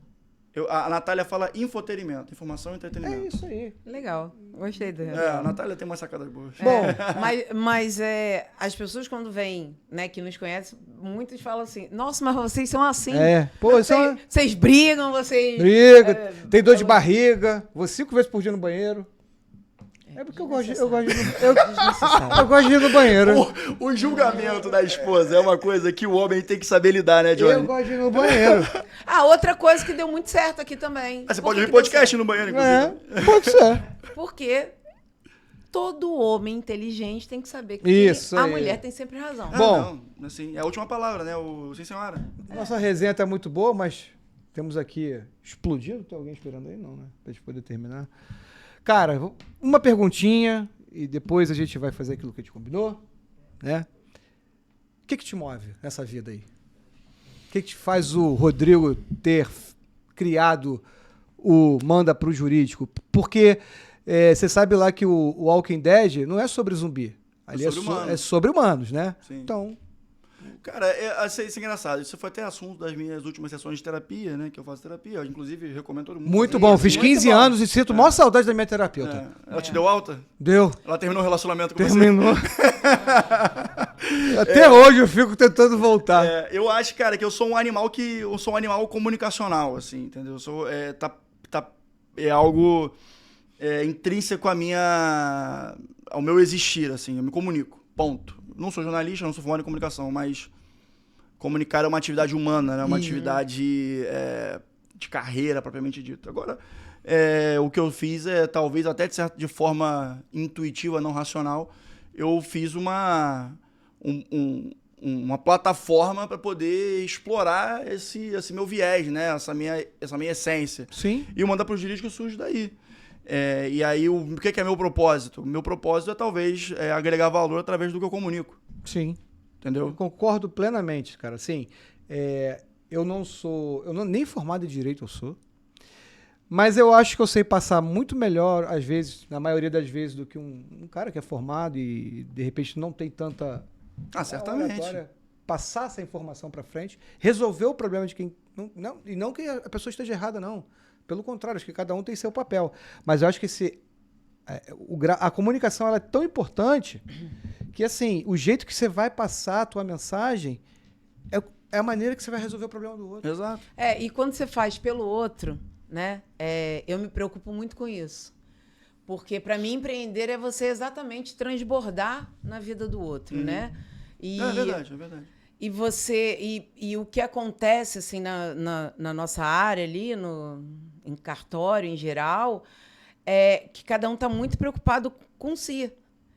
A Natália fala infotenimento, informação e entretenimento. É isso aí. Legal, gostei dela. A Natália tem umas sacadas boas. Bom, mas as pessoas quando vêm, né, que nos conhecem, muitos falam assim, nossa, mas vocês são assim. Vocês brigam, vocês... Briga, tem dor de barriga, vou 5 vezes por dia no banheiro. É porque eu gosto de ir no banheiro. O julgamento da esposa é uma coisa que o homem tem que saber lidar, né, Johnny? Eu gosto de ir no banheiro. Outra coisa que deu muito certo aqui também. Você pode ouvir podcast no banheiro, inclusive. Pode ser. Porque todo homem inteligente tem que saber que Isso a aí. mulher tem sempre razão. Bom. Não, assim, é a última palavra, né? Sim, senhora. Nossa resenha tá muito boa, mas temos aqui explodindo. Tem alguém esperando aí? Não, né? Pra gente poder terminar. Cara, uma perguntinha e depois a gente vai fazer aquilo que a gente combinou, né? O que te move nessa vida aí? O que te faz o Rodrigo ter criado o Manda Pro Jurídico? Porque você sabe lá que o Walking Dead não é sobre zumbi. Ali é sobre humanos, né? Sim. Então... Cara, isso é engraçado. Isso foi até assunto das minhas últimas sessões de terapia, né? Que eu faço terapia. Eu, inclusive, recomendo todo mundo. Muito bom. Fiz 15 anos e sinto maior saudade da minha terapeuta. Ela te deu alta? Deu. Ela terminou o relacionamento com Terminou. Até hoje eu fico tentando voltar. Eu acho, cara, que eu sou um animal comunicacional, assim, entendeu? Eu sou, é algo intrínseco ao meu existir, assim. Eu me comunico. Ponto. Não sou jornalista, não sou formado em comunicação, mas comunicar é uma atividade humana, né? Uma atividade de carreira, propriamente dita. Agora, o que eu fiz talvez até de forma intuitiva, não racional, eu fiz uma plataforma para poder explorar esse meu viés, né? Essa minha essência. Sim. E o Manda Pro Jurídico surge daí. E aí, o que é meu propósito? O meu propósito é talvez agregar valor através do que eu comunico. Sim. Entendeu? Eu concordo plenamente, cara. Assim, eu nem formado em Direito eu sou, mas eu acho que eu sei passar muito melhor, às vezes, na maioria das vezes, do que um cara que é formado e, de repente, não tem tanta... certamente. Passar essa informação para frente, resolver o problema de quem... Não que a pessoa esteja errada, não. Pelo contrário, acho que cada um tem seu papel. Mas eu acho que a comunicação ela é tão importante que, assim, o jeito que você vai passar a tua mensagem é a maneira que você vai resolver o problema do outro. Exato. E quando você faz pelo outro, né? Eu me preocupo muito com isso. Porque, para mim, empreender é você exatamente transbordar na vida do outro, né? É verdade, é verdade. E o que acontece assim na nossa área ali, em cartório em geral, é que cada um está muito preocupado com si.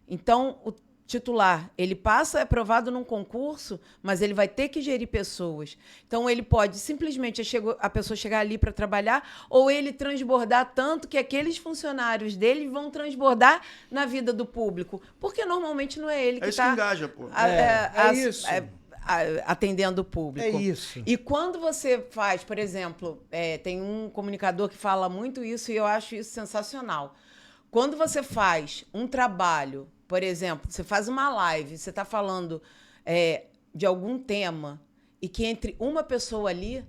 Então, o titular, ele é aprovado num concurso, mas ele vai ter que gerir pessoas. Então, ele pode simplesmente a pessoa chegar ali para trabalhar, ou ele transbordar tanto que aqueles funcionários dele vão transbordar na vida do público. Porque normalmente não é ele que está... É isso que engaja, pô. Isso. Atendendo o público. É isso. E quando você faz, por exemplo, tem um comunicador que fala muito isso e eu acho isso sensacional. Quando você faz um trabalho, por exemplo, você faz uma live, você está falando de algum tema e que entre uma pessoa ali,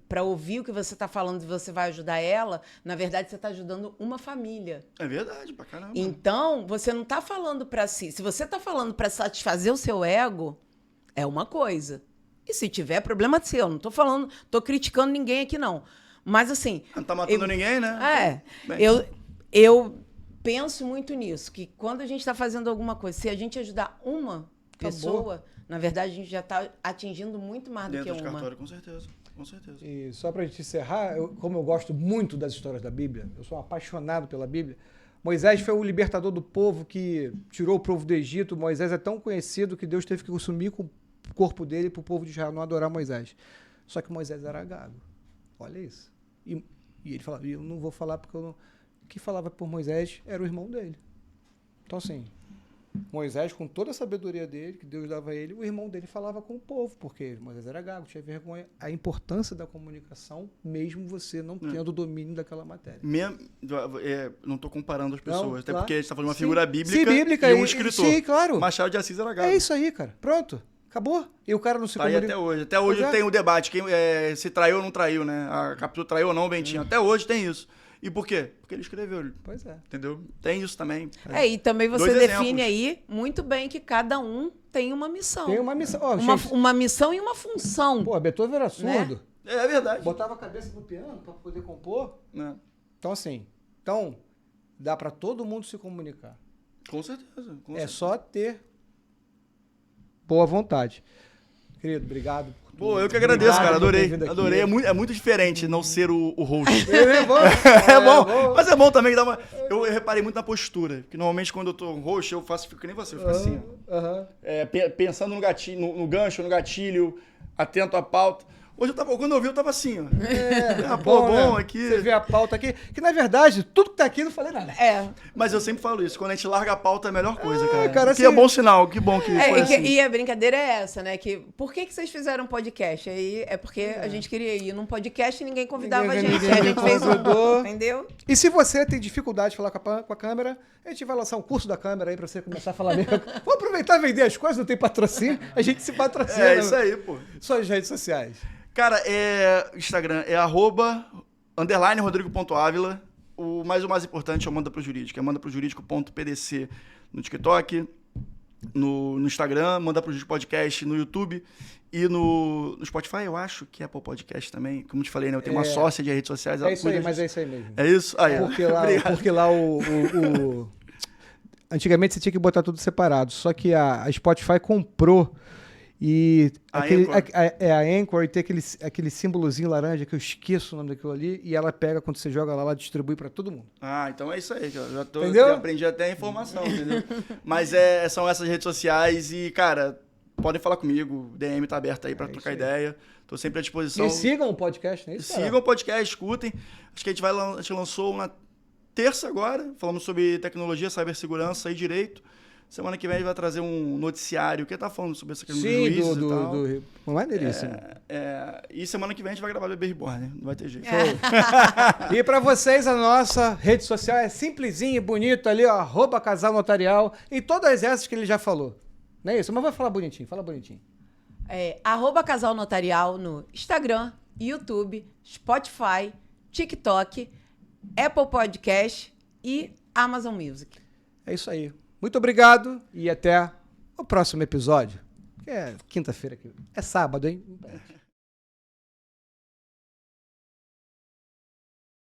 para ouvir o que você está falando e você vai ajudar ela, na verdade, você está ajudando uma família. É verdade, pra caramba. Então, você não está falando para si. Se você está falando para satisfazer o seu ego, é uma coisa. E se tiver, problema seu. Não tô criticando ninguém aqui, não. Mas, assim... Não tá matando ninguém, né? Eu penso muito nisso, que quando a gente está fazendo alguma coisa, se a gente ajudar uma pessoa, na verdade, a gente já está atingindo muito mais do que uma. Dentro do cartório, com certeza. Com certeza. E só para a gente encerrar, como eu gosto muito das histórias da Bíblia, eu sou apaixonado pela Bíblia, Moisés foi o libertador do povo que tirou o povo do Egito. Moisés é tão conhecido que Deus teve que consumir com o corpo dele para o povo de Israel não adorar Moisés. Só que Moisés era gago. Olha isso. E ele falava, eu não vou falar porque eu não... O que falava por Moisés era o irmão dele. Então, assim, Moisés, com toda a sabedoria dele, que Deus dava a ele, o irmão dele falava com o povo, porque Moisés era gago, tinha vergonha. A importância da comunicação, mesmo você não tendo domínio daquela matéria. Não estou comparando as pessoas, Não, até claro. porque a gente está falando de uma figura bíblica, Sim, bíblica e um escritor. Sim, claro. Machado de Assis era gago. É isso aí, cara. Pronto. Acabou. E o cara não se comunica. Até hoje. Até hoje tem o debate, se traiu ou não traiu, né? A Capitu traiu ou não o Bentinho. Até hoje tem isso. E por quê? Porque ele escreveu. Pois é. Entendeu? Tem isso também. E também você define aí muito bem que cada um tem uma missão. Tem uma missão. Uma missão e uma função. Pô, Beethoven era surdo. Né? É verdade. Botava a cabeça no piano para poder compor. Né? Então, assim, dá para todo mundo se comunicar. Com certeza. É só ter boa vontade. Querido, obrigado. Pô, eu que agradeço, cara. Adorei. Adorei. É muito diferente não ser o host. É bom. É bom. Mas é bom também que dá uma... Eu reparei muito na postura. Porque normalmente quando eu tô host, eu fico que nem você, eu fico assim. Pensando no gatilho, no gancho, no gatilho, atento à pauta. Hoje quando eu vi, eu tava assim, ó. Bom, aqui. Você vê a pauta aqui, que na verdade, tudo que tá aqui eu não falei nada. Mas eu sempre falo isso, quando a gente larga a pauta é a melhor coisa, cara. Cara, que é bom sinal, que bom que foi assim. E a brincadeira é essa, né? Que, por que vocês fizeram um podcast? Aí é porque a gente queria ir num podcast e ninguém convidava a gente. A gente fez um, entendeu? E se você tem dificuldade de falar com a câmera, a gente vai lançar um curso da câmera aí pra você começar a falar mesmo. Vamos aproveitar e vender as coisas, não tem patrocínio, a gente se patrocina. É isso aí, pô. Suas redes sociais. Cara, Instagram é @_Rodrigo.Ávila. O mais importante é o Manda Pro Jurídico. É mandaprojurídico.pdc no TikTok, no Instagram, Manda Pro Jurídico Podcast no YouTube e no Spotify, eu acho que é Apple Podcast também. Como te falei, né? Eu tenho uma sócia de redes sociais. É isso aí, mas é isso aí mesmo. É isso? Aí, porque lá antigamente você tinha que botar tudo separado, só que a Spotify comprou. E a Anchor e tem aquele símbolozinho laranja que eu esqueço o nome daquilo ali, e ela pega quando você joga lá, ela distribui pra todo mundo. Então é isso aí, já aprendi até a informação, entendeu? Mas são essas redes sociais e, cara, podem falar comigo, o DM tá aberto aí pra trocar ideia, tô sempre à disposição. E sigam o podcast, não é isso? Sigam o podcast, escutem. Acho que a gente lançou uma terça agora, falamos sobre tecnologia, cibersegurança e direito. Semana que vem a gente vai trazer um noticiário que tá falando sobre essa questão dos juízes e tal. Maneiríssimo. E semana que vem a gente vai gravar o Bebê Reborn, né? Não vai ter jeito. E pra vocês, a nossa rede social é simplesinho e bonito ali, ó, @Casal Notarial, em todas essas que ele já falou. Não é isso? Mas vai falar bonitinho, fala bonitinho. @Casal Notarial no Instagram, YouTube, Spotify, TikTok, Apple Podcast e Amazon Music. É isso aí. Muito obrigado e até o próximo episódio. Que é quinta-feira aqui. É sábado, hein?